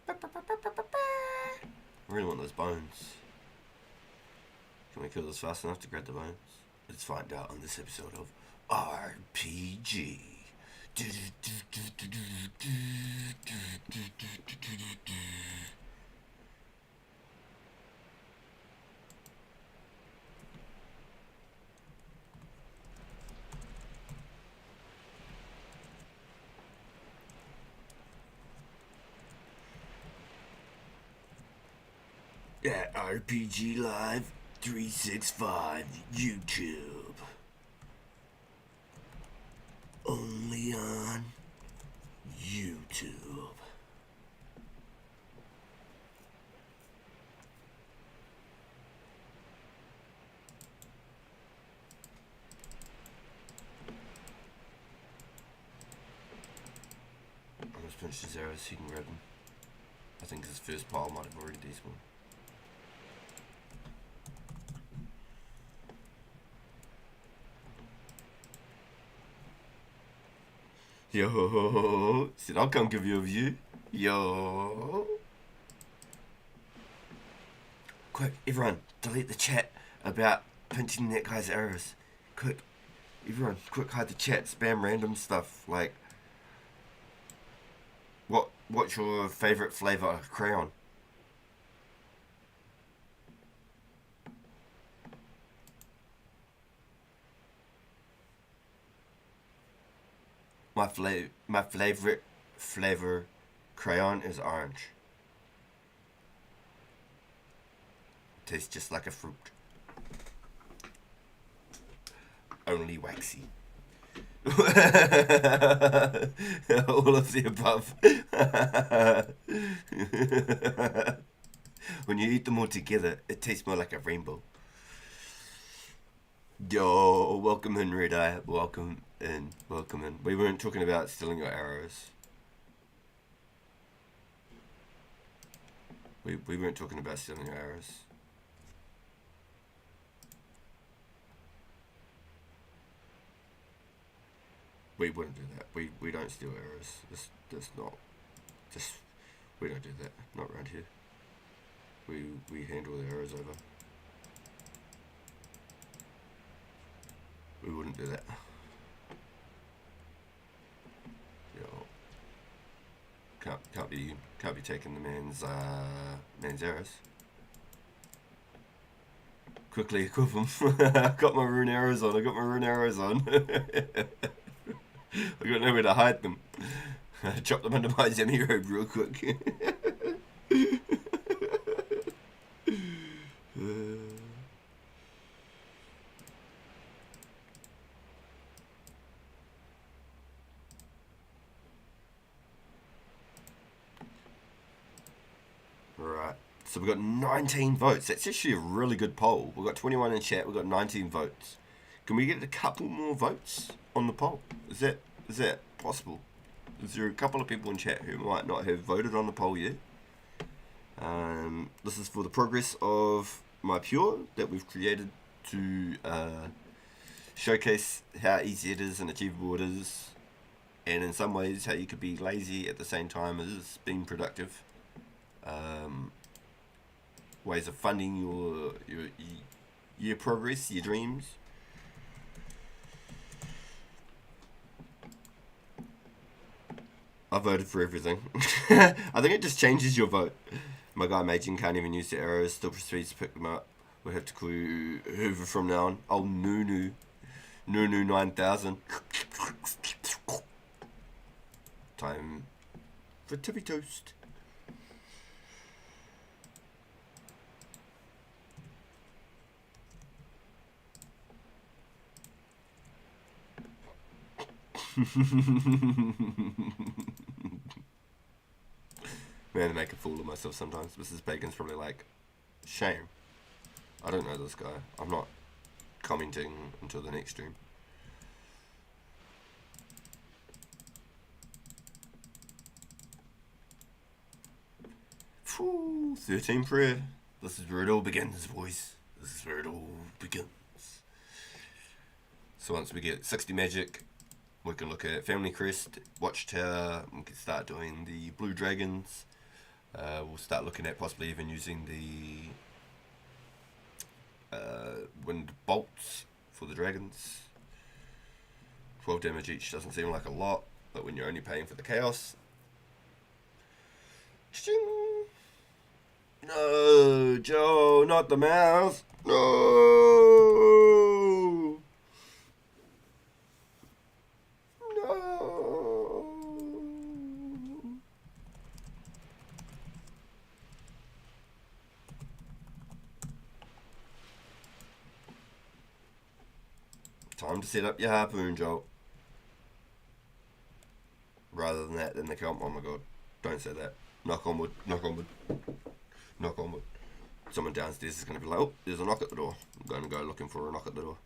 I really want those bones. Can we kill this fast enough to grab the bones? Let's find out on this episode of RPG. At RPG Live 365 YouTube. Only on YouTube. I'm gonna finish his arrows so he can grab them. I think his first pile might have already despawned. Yo, said I'll come give you a view. Yo. Quick, everyone, delete the chat about pinching that guy's arrows. Quick, everyone, quick, hide the chat, spam random stuff like what's your favourite flavour of crayon? My favourite flavour crayon is orange. Tastes just like a fruit. Only waxy. All of the above. When you eat them all together, it tastes more like a rainbow. Yo, welcome in, Red Eye. Welcome in. Welcome in. We weren't talking about stealing your arrows. We weren't talking about stealing your arrows. We wouldn't do that. We don't steal arrows. That's not. Just we don't do that. Not around here. We handle the arrows over. We wouldn't do that. Yo, can't be taking the man's arrows. Quickly equip them. I got my rune arrows on. I got nowhere to hide them. Chop them under my Zemi robe real quick. Right, so we've got 19 votes. That's actually a really good poll. We've got 21 in chat. We've got 19 votes. Can we get a couple more votes on the poll? Is that possible? Is there a couple of people in chat who might not have voted on the poll yet? This is for the progress of my Pure that we've created to showcase how easy it is and achievable it is, and in some ways how you could be lazy at the same time as being productive. Ways of funding your progress, your dreams. I voted for everything. I think it just changes your vote. My guy Majin can't even use the arrows, still proceeds to pick them up. We'll have to call Hoover from now on. Oh, Nunu 9000. Time for tippy toast. Man, I make a fool of myself sometimes. Mrs. Bacon's probably like, shame. I don't know this guy. I'm not commenting until the next stream. Phew, 13 prayer. This is where it all begins, boys. This is where it all begins. So once we get 60 magic, we can look at Family Crest, Watchtower, we can start doing the Blue Dragons. We'll start looking at possibly even using the Wind Bolts for the Dragons. 12 damage each doesn't seem like a lot, but when you're only paying for the Chaos. No, Joe, not the mouse. No. No. Time to set up your harpoon, Joe. Rather than that, then the count. Oh my god. Don't say that. Knock on wood. Knock on wood. Knock on wood. Someone downstairs is going to be like, oh, there's a knock at the door. I'm going to go looking for a knock at the door.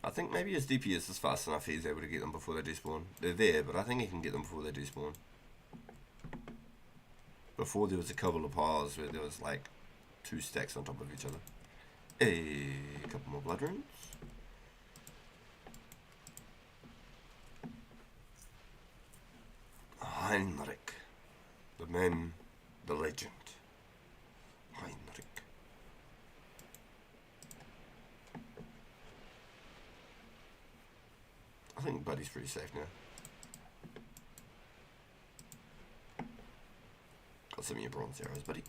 I think maybe his DPS is fast enough he's able to get them before they despawn. They're there, but I think he can get them before they despawn. Before there was a couple of piles where there was like 2 stacks on top of each other. A couple more blood runes. Heinrich. The man, the legend. Heinrich. I think Buddy's pretty safe now. Got some of your bronze arrows, buddy.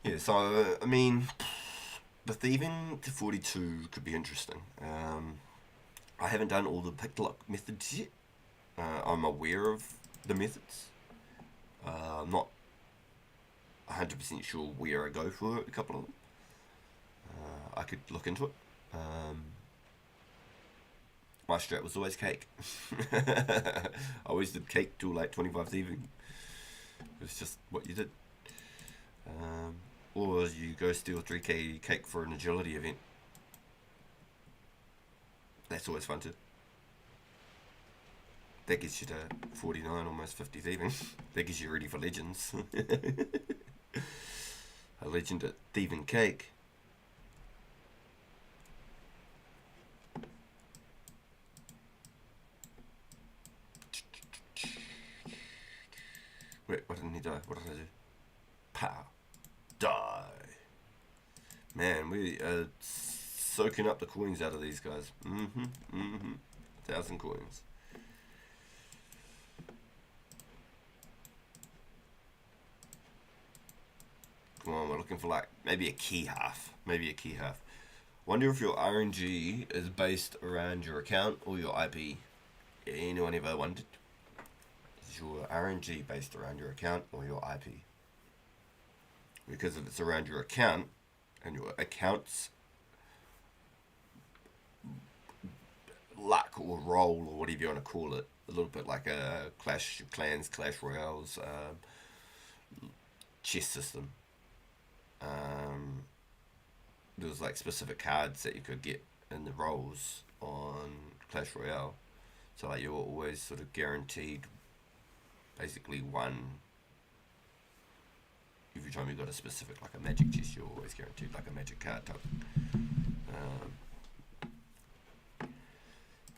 Yeah, so, I mean, the thieving to 42 could be interesting. I haven't done all the pick lock methods yet. I'm aware of the methods. I'm not 100% sure where I go for a couple of them. I could look into it. My strat was always cake. I always did cake till like 25 thieving. It was just what you did. Or you go steal 3k cake for an agility event. That's always fun too. That gets you to 49, almost 50 thieving. That gets you ready for legends. A legend at thieving cake. Wait, why didn't he die? What did I do? Pow. Die. Man, we are soaking up the coins out of these guys. 1,000 coins. Come on, we're looking for like maybe a key half. Maybe a key half. Wonder if your RNG is based around your account or your IP. Anyone ever wondered? Is your RNG based around your account or your IP? Because if it's around your account and your account's luck or roll or whatever you want to call it, a little bit like a Clash of Clans, Clash Royales chess system. There was like specific cards that you could get in the rolls on Clash Royale, so like you were always sort of guaranteed basically one. Every time you got a specific, like a magic chest, you're always guaranteed like a magic card type.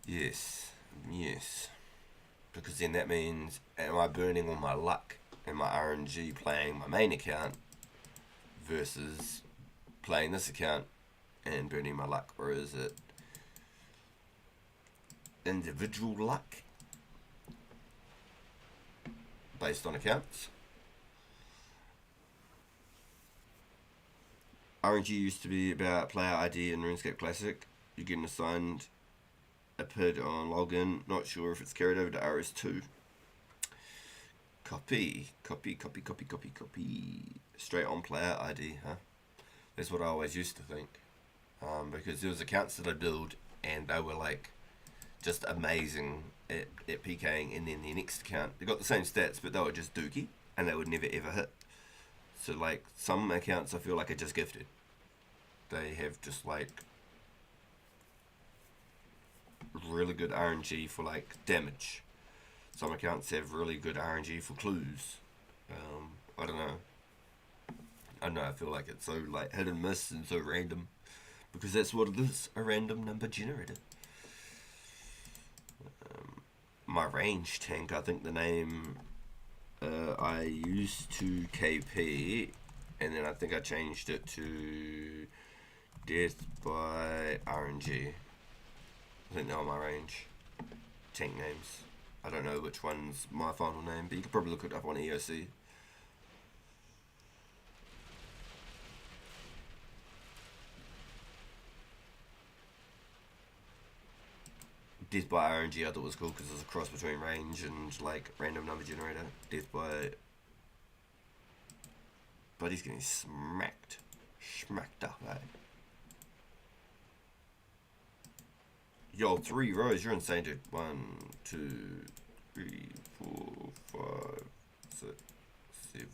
Yes, because then that means, am I burning all my luck and my RNG playing my main account versus playing this account and burning my luck, or is it individual luck based on accounts? RNG used to be about player ID in RuneScape Classic. You're getting assigned a PID on login. Not sure if it's carried over to RS2. Copy. Straight on player ID, huh? That's what I always used to think. Because there was accounts that I build and they were like just amazing at PKing, and then the next account, they got the same stats but they were just dookie and they would never ever hit. So like some accounts I feel like are just gifted. They have just like really good RNG for like damage. Some accounts have really good RNG for clues. I don't know. I feel like it's so like hit and miss and so random. Because that's what it is, a random number generator. My range tank, I think the name I used to KP, and then I think I changed it to Death by RNG. I think they are my range tank names. I don't know which one's my final name, but you could probably look it up on EOC. Death by RNG I thought was cool because it's a cross between range and like random number generator. Death by... But he's getting smacked up, eh? Yo, 3 rows, you're insane, dude. 1, 2, 3, 4, 5, 6, 7,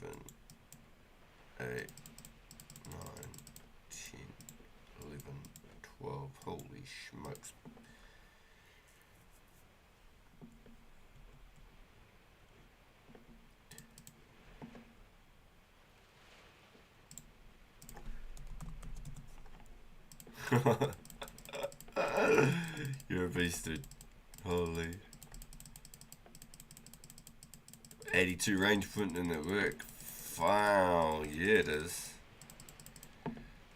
8, 9, 10, 11, 12. Holy smokes. You're a beast, dude. Holy. 82 range point in the work. Wow, yeah it is.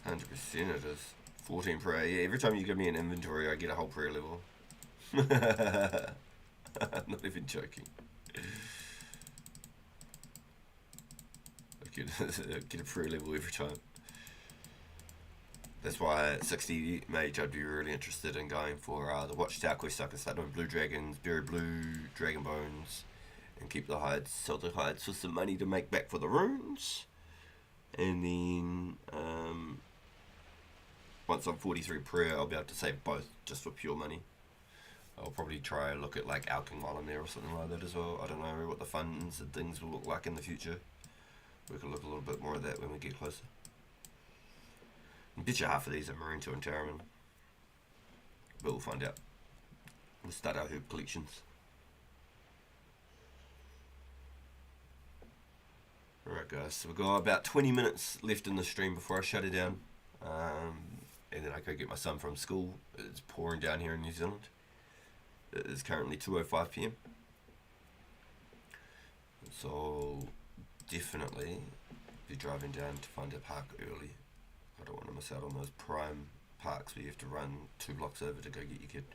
100% it is. 14 prayer. Yeah, every time you give me an inventory, I get a whole prayer level. I'm not even joking. I get a prayer level every time. That's why at 60 mage I'd be really interested in going for the Watchtower quest. I can start doing blue dragons, bury blue dragon bones, and keep the hides, sell the hides for some money to make back for the runes. And then once I'm 43 prayer, I'll be able to save both just for pure money. I'll probably try and look at like alching while I'm there or something like that as well. I don't know what the funds and things will look like in the future. We can look a little bit more at that when we get closer. I bet you half of these are Marine to Entaraman. But we'll find out. We'll start our herb collections. Alright guys, so we've got about 20 minutes left in the stream before I shut it down. And then I go get my son from school. It's pouring down here in New Zealand. It is currently 2:05 PM. So definitely be driving down to find a park early. I don't want to miss out on those prime parks where you have to run 2 blocks over to go get your kid.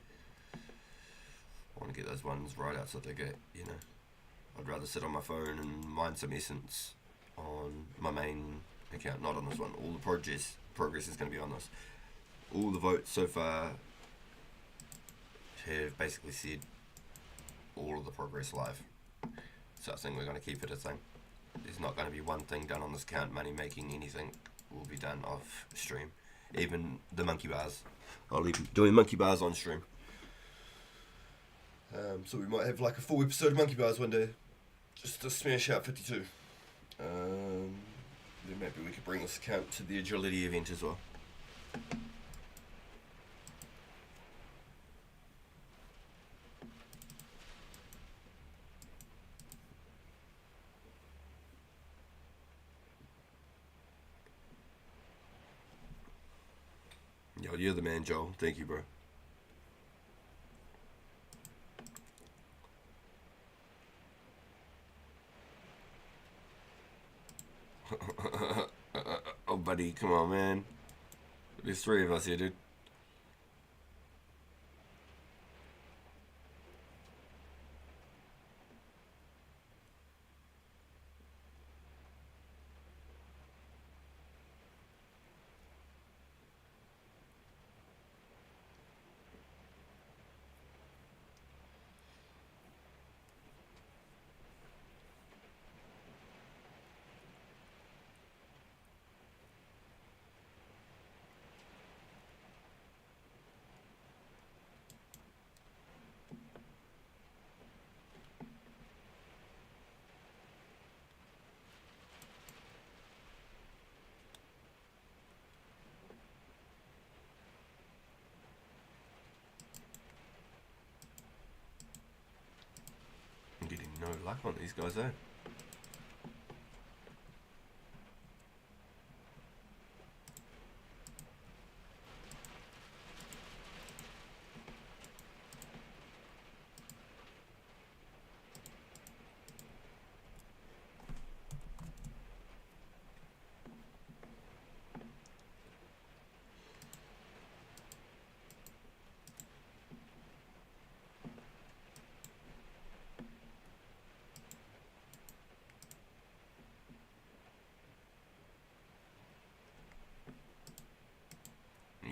I want to get those ones right outside the gate, you know. I'd rather sit on my phone and mine some essence on my main account, not on this one. All the progress is going to be on this. All the votes so far have basically said all of the progress live. So I think we're going to keep it a thing. There's not going to be one thing done on this account, money making, anything will be done off stream. Even the monkey bars. I'll be doing monkey bars on stream. So we might have like a full episode of monkey bars one day. Just to smash out 52. Then maybe we could bring this account to the agility event as well. Yo, you're the man, Joel. Thank you, bro. Oh, buddy, come on, man. There's 3 of us here, dude. no luck on these guys, eh?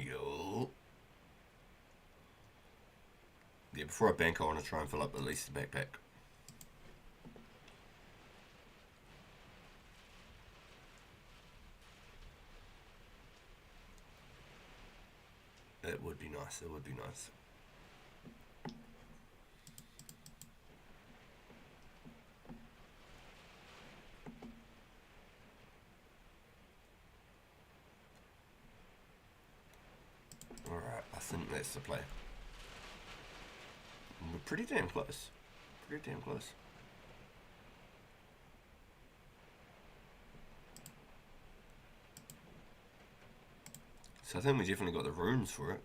Yo. Yeah, before I bank, I want to try and fill up at least the backpack. It would be nice. It would be nice. Alright, I think that's the play. We're pretty damn close. Pretty damn close. So I think we definitely got the runes for it.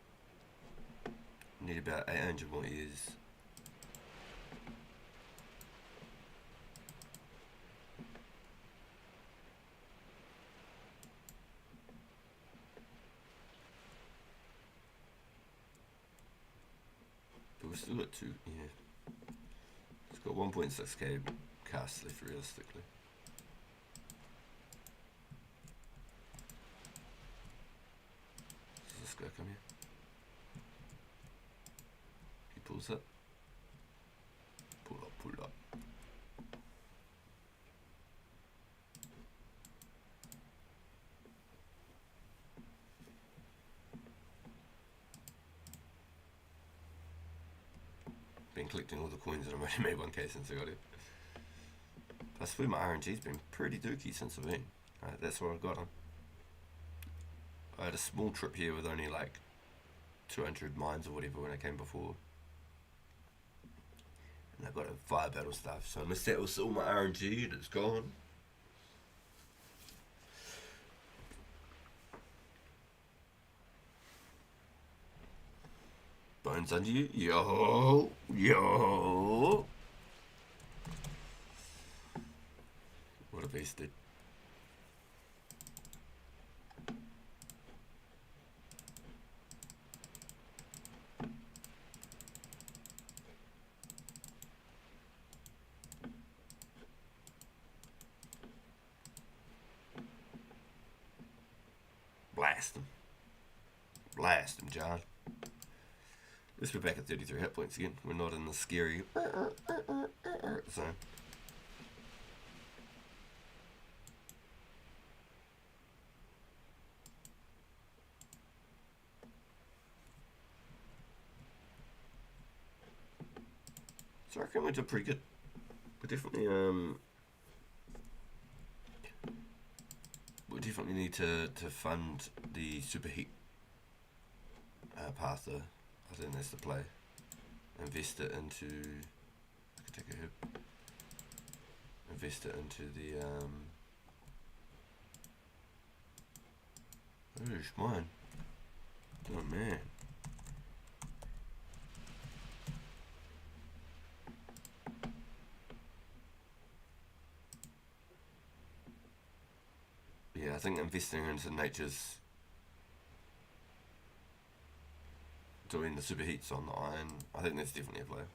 Need about 800 more years. But we've still got two, yeah. It's got 1.6k casts left realistically. Does this guy come here? He pulls up. Pull up, pull up. Been collecting all the coins and I've only made 1k since I got it. I swear my RNG's been pretty dookie since I've been. That's what I've got on. I had a small trip here with only like 200 mines or whatever when I came before. And I got a fire battle stuff, so unless that was all my RNG and it's gone. Bones under you. Yo, yo. What a beast, dude. Blast him. Blast him, John. Let's be back at 33 hit points again. We're not in the scary zone. So I reckon we did pretty good. We definitely need to fund the superheat path though. I think that's the play. Invest it into. I can take a hit. Invest it into the. Where's mine? Oh man. Yeah, I think investing into nature's. Doing the superheats on the iron, I think that's definitely a play.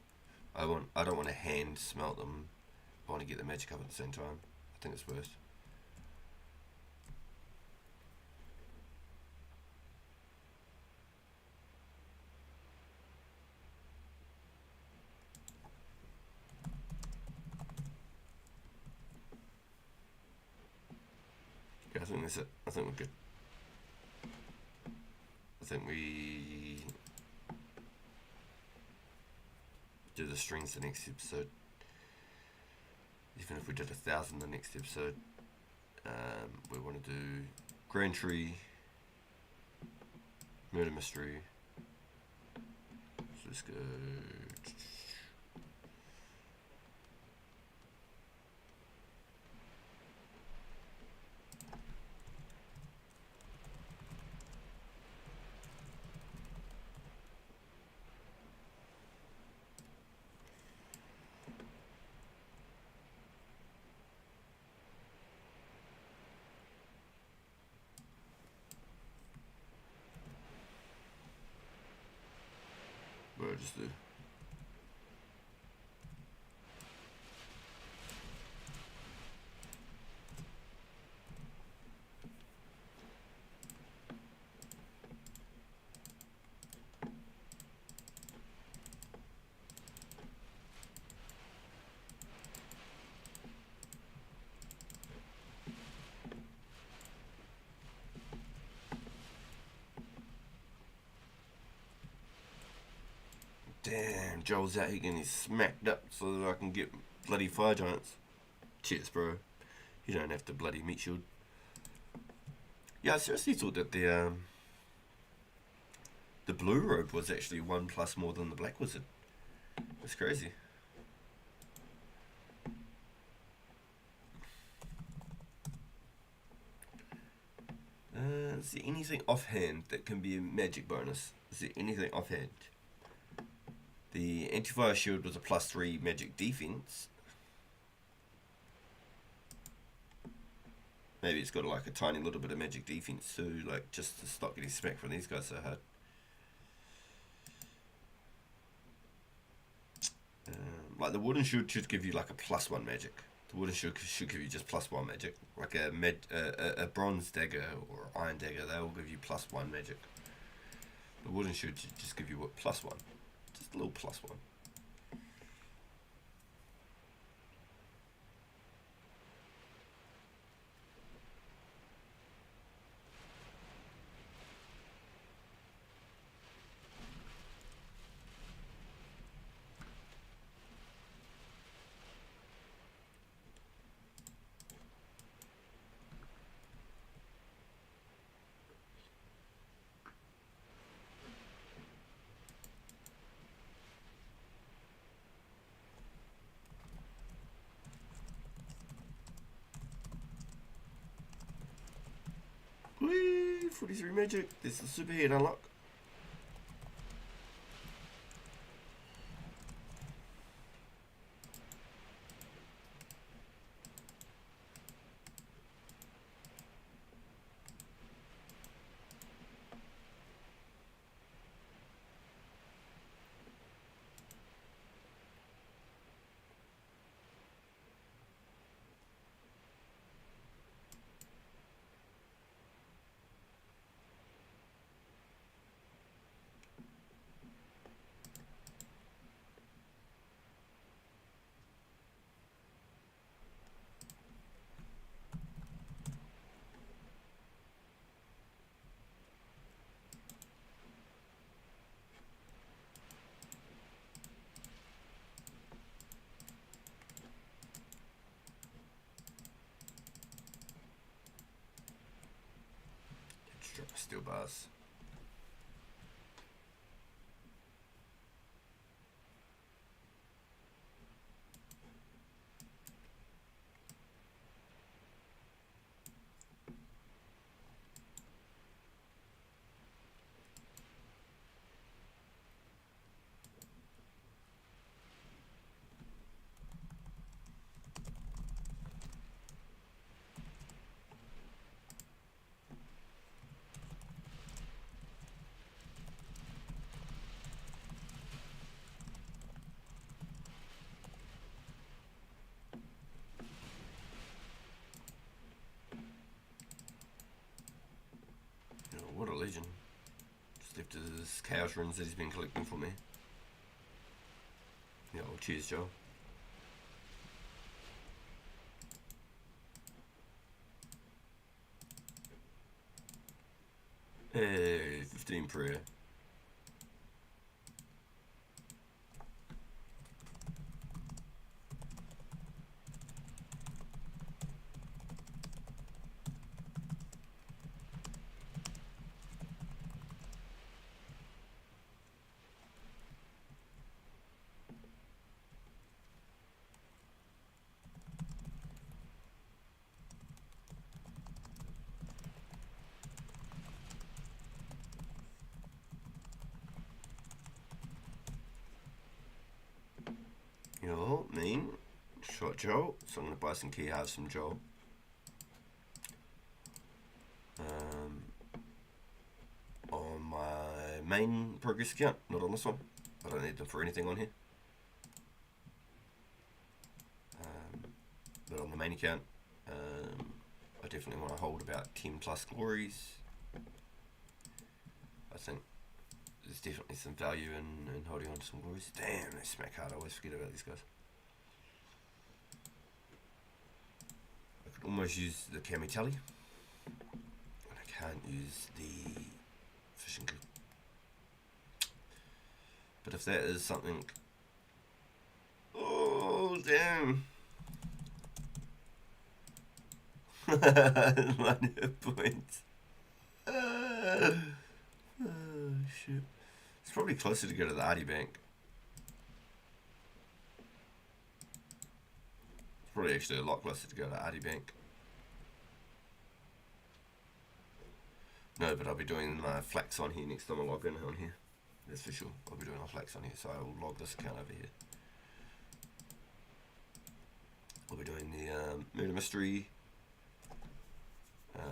I don't want to hand smelt them. I want to get the magic up at the same time. I think it's worst. Yeah, I think that's it. I think we're good. I think we do the strings the next episode. Even if we did 1,000 the next episode, we want to do Grand Tree, Murder Mystery. So let's go. just do? Damn, Joel's out here getting smacked up so that I can get bloody fire giants. Cheers, bro. You don't have to bloody meat shield. Yeah, I seriously thought that the blue robe was actually 1+ more than the black wizard. That's crazy. Is there anything offhand that can be a magic bonus? Is there anything offhand? The anti-fire shield was a +3 magic defense. Maybe it's got like a tiny little bit of magic defense too, like just to stop getting smacked from these guys so hard. Like the wooden shield should give you like a +1 magic. The wooden shield should give you just +1 magic. Like a bronze dagger or iron dagger, they will give you +1 magic. The wooden shield should just give you what, +1. Just a little +1. Whee! 43 magic. This is the super head unlock. Steel bars. What a legend. Just left his chaos runes that he's been collecting for me. Yeah, well, cheers, Joe. Hey, 15 prayer. Yo, mean. Shot Joe. So I'm going to buy some key halves from Joe. On my main progress account, not on this one. I don't need them for anything on here. But on the main account, I definitely want to hold about 10 plus glories. I think there's definitely some value in holding on to some glories. Damn, they smack hard. I always forget about these guys. I could almost use the Kamitelli. And I can't use the fishing clip. But if that is something... Oh, damn. 1 hit point. Oh, shit. It's probably closer to go to the Artie Bank. It's probably actually a lot closer to go to Artie Bank. No, but I'll be doing my flax on here next time I log in on here. That's for sure. I'll be doing my flax on here, so I will log this account over here. I'll be doing the Murder Mystery,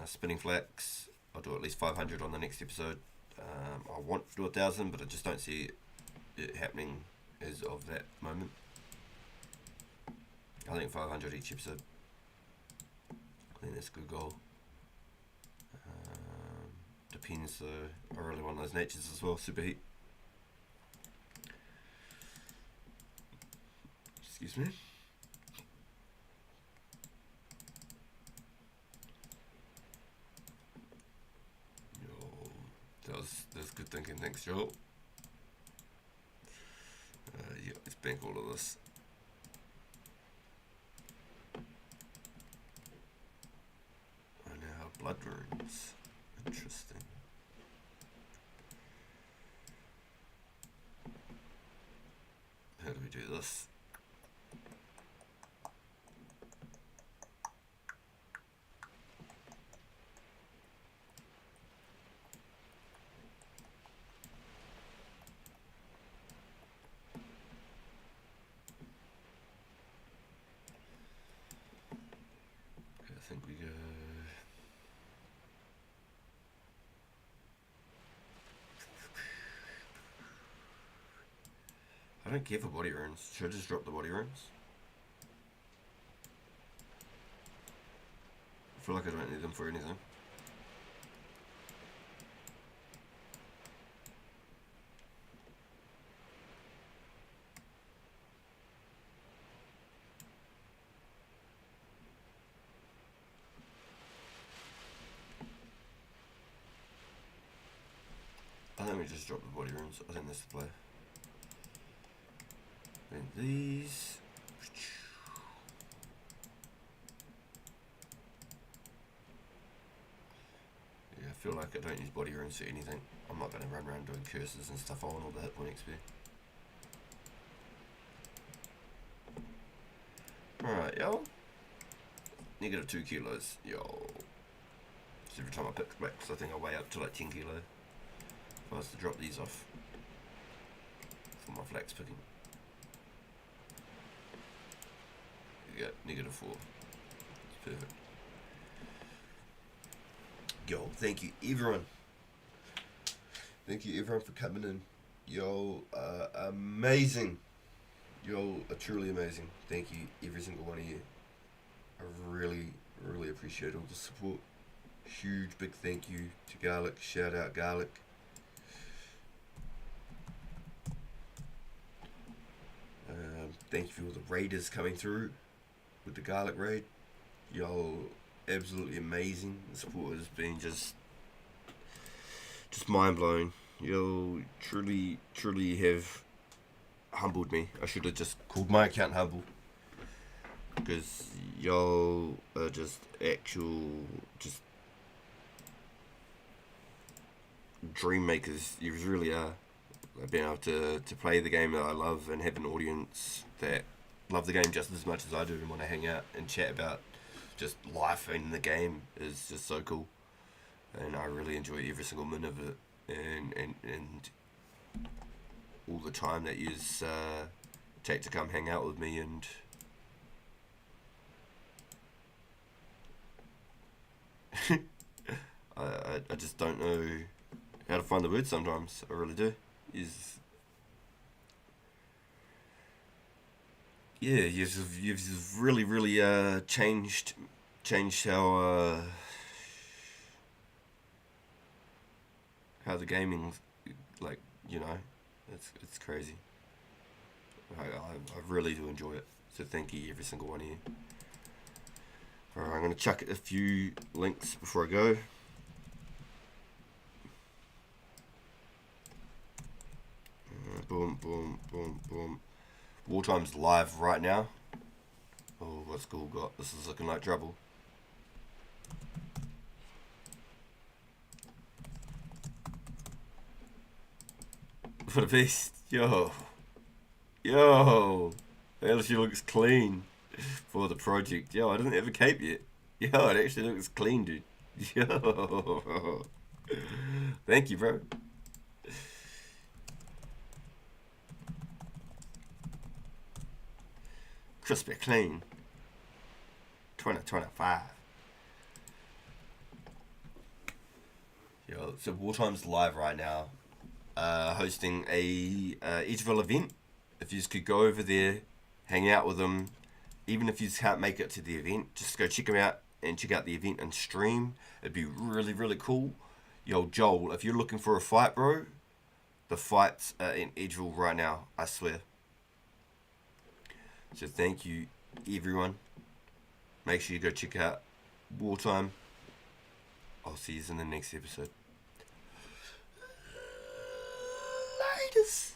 Spinning Flax. I'll do at least 500 on the next episode. I want to do 1,000, but I just don't see it happening as of that moment. I think 500 each episode. I think that's a good goal. Depends though. I really want those natures as well. Superheat. Excuse me. That was good thinking, thanks Joel. Yeah, let's bank all of this. I now have blood runes. Interesting. How do we do this? I think we go. I don't care for body runes. Should I just drop the body runes? I feel like I don't need them for anything. I think we just drop the body runes. I think that's the play. And these. Yeah, I feel like I don't use body runes for anything. I'm not going to run around doing curses and stuff. I want all the hit point XP. Alright, yo. Negative 2 kilos. Yo. So every time I pick back, I think I weigh up to like 10 kilos. If I was to drop these off for my flax picking. Yeah, negative 4. It's perfect. Yo, thank you everyone. Thank you everyone for coming in. Yo, amazing. Yo, truly amazing. Thank you every single one of you. I really, really appreciate all the support. Huge big thank you to Garlic. Shout out Garlic. Thank you for all the raiders coming through with the Garlic raid. Yo, absolutely amazing. The support has been just mind blowing. Yo, truly have humbled me. I should have just called my account Humble, because y'all are just dream makers. You really are. Being able to play the game that I love and have an audience that love the game just as much as I do and want to hang out and chat about just life in the game is just so cool. And I really enjoy every single minute of it, and all the time that you take to come hang out with me. And I just don't know how to find the words sometimes. I really do. yeah, you've really changed how the gaming, like, you know, it's crazy. I really do enjoy it. So thank you, every single one of you. Alright, I'm gonna chuck a few links before I go. Boom, boom, boom, boom. Wartime's live right now. Oh, what's school got? This is looking like trouble. What a beast. Yo. Yo. Hell, she looks clean for the project. Yo, I didn't have a cape yet. Yo, it actually looks clean, dude. Yo. Thank you, bro. Crispy clean. 2025. Yo, so Wartime's live right now. Hosting a Edgeville event. If you could go over there, hang out with them, even if you can't make it to the event, just go check them out and check out the event and stream. It'd be really cool. Yo, Joel, if you're looking for a fight, bro, the fight's in Edgeville right now, I swear. So thank you, everyone. Make sure you go check out Wartime. I'll see you in the next episode. Latest.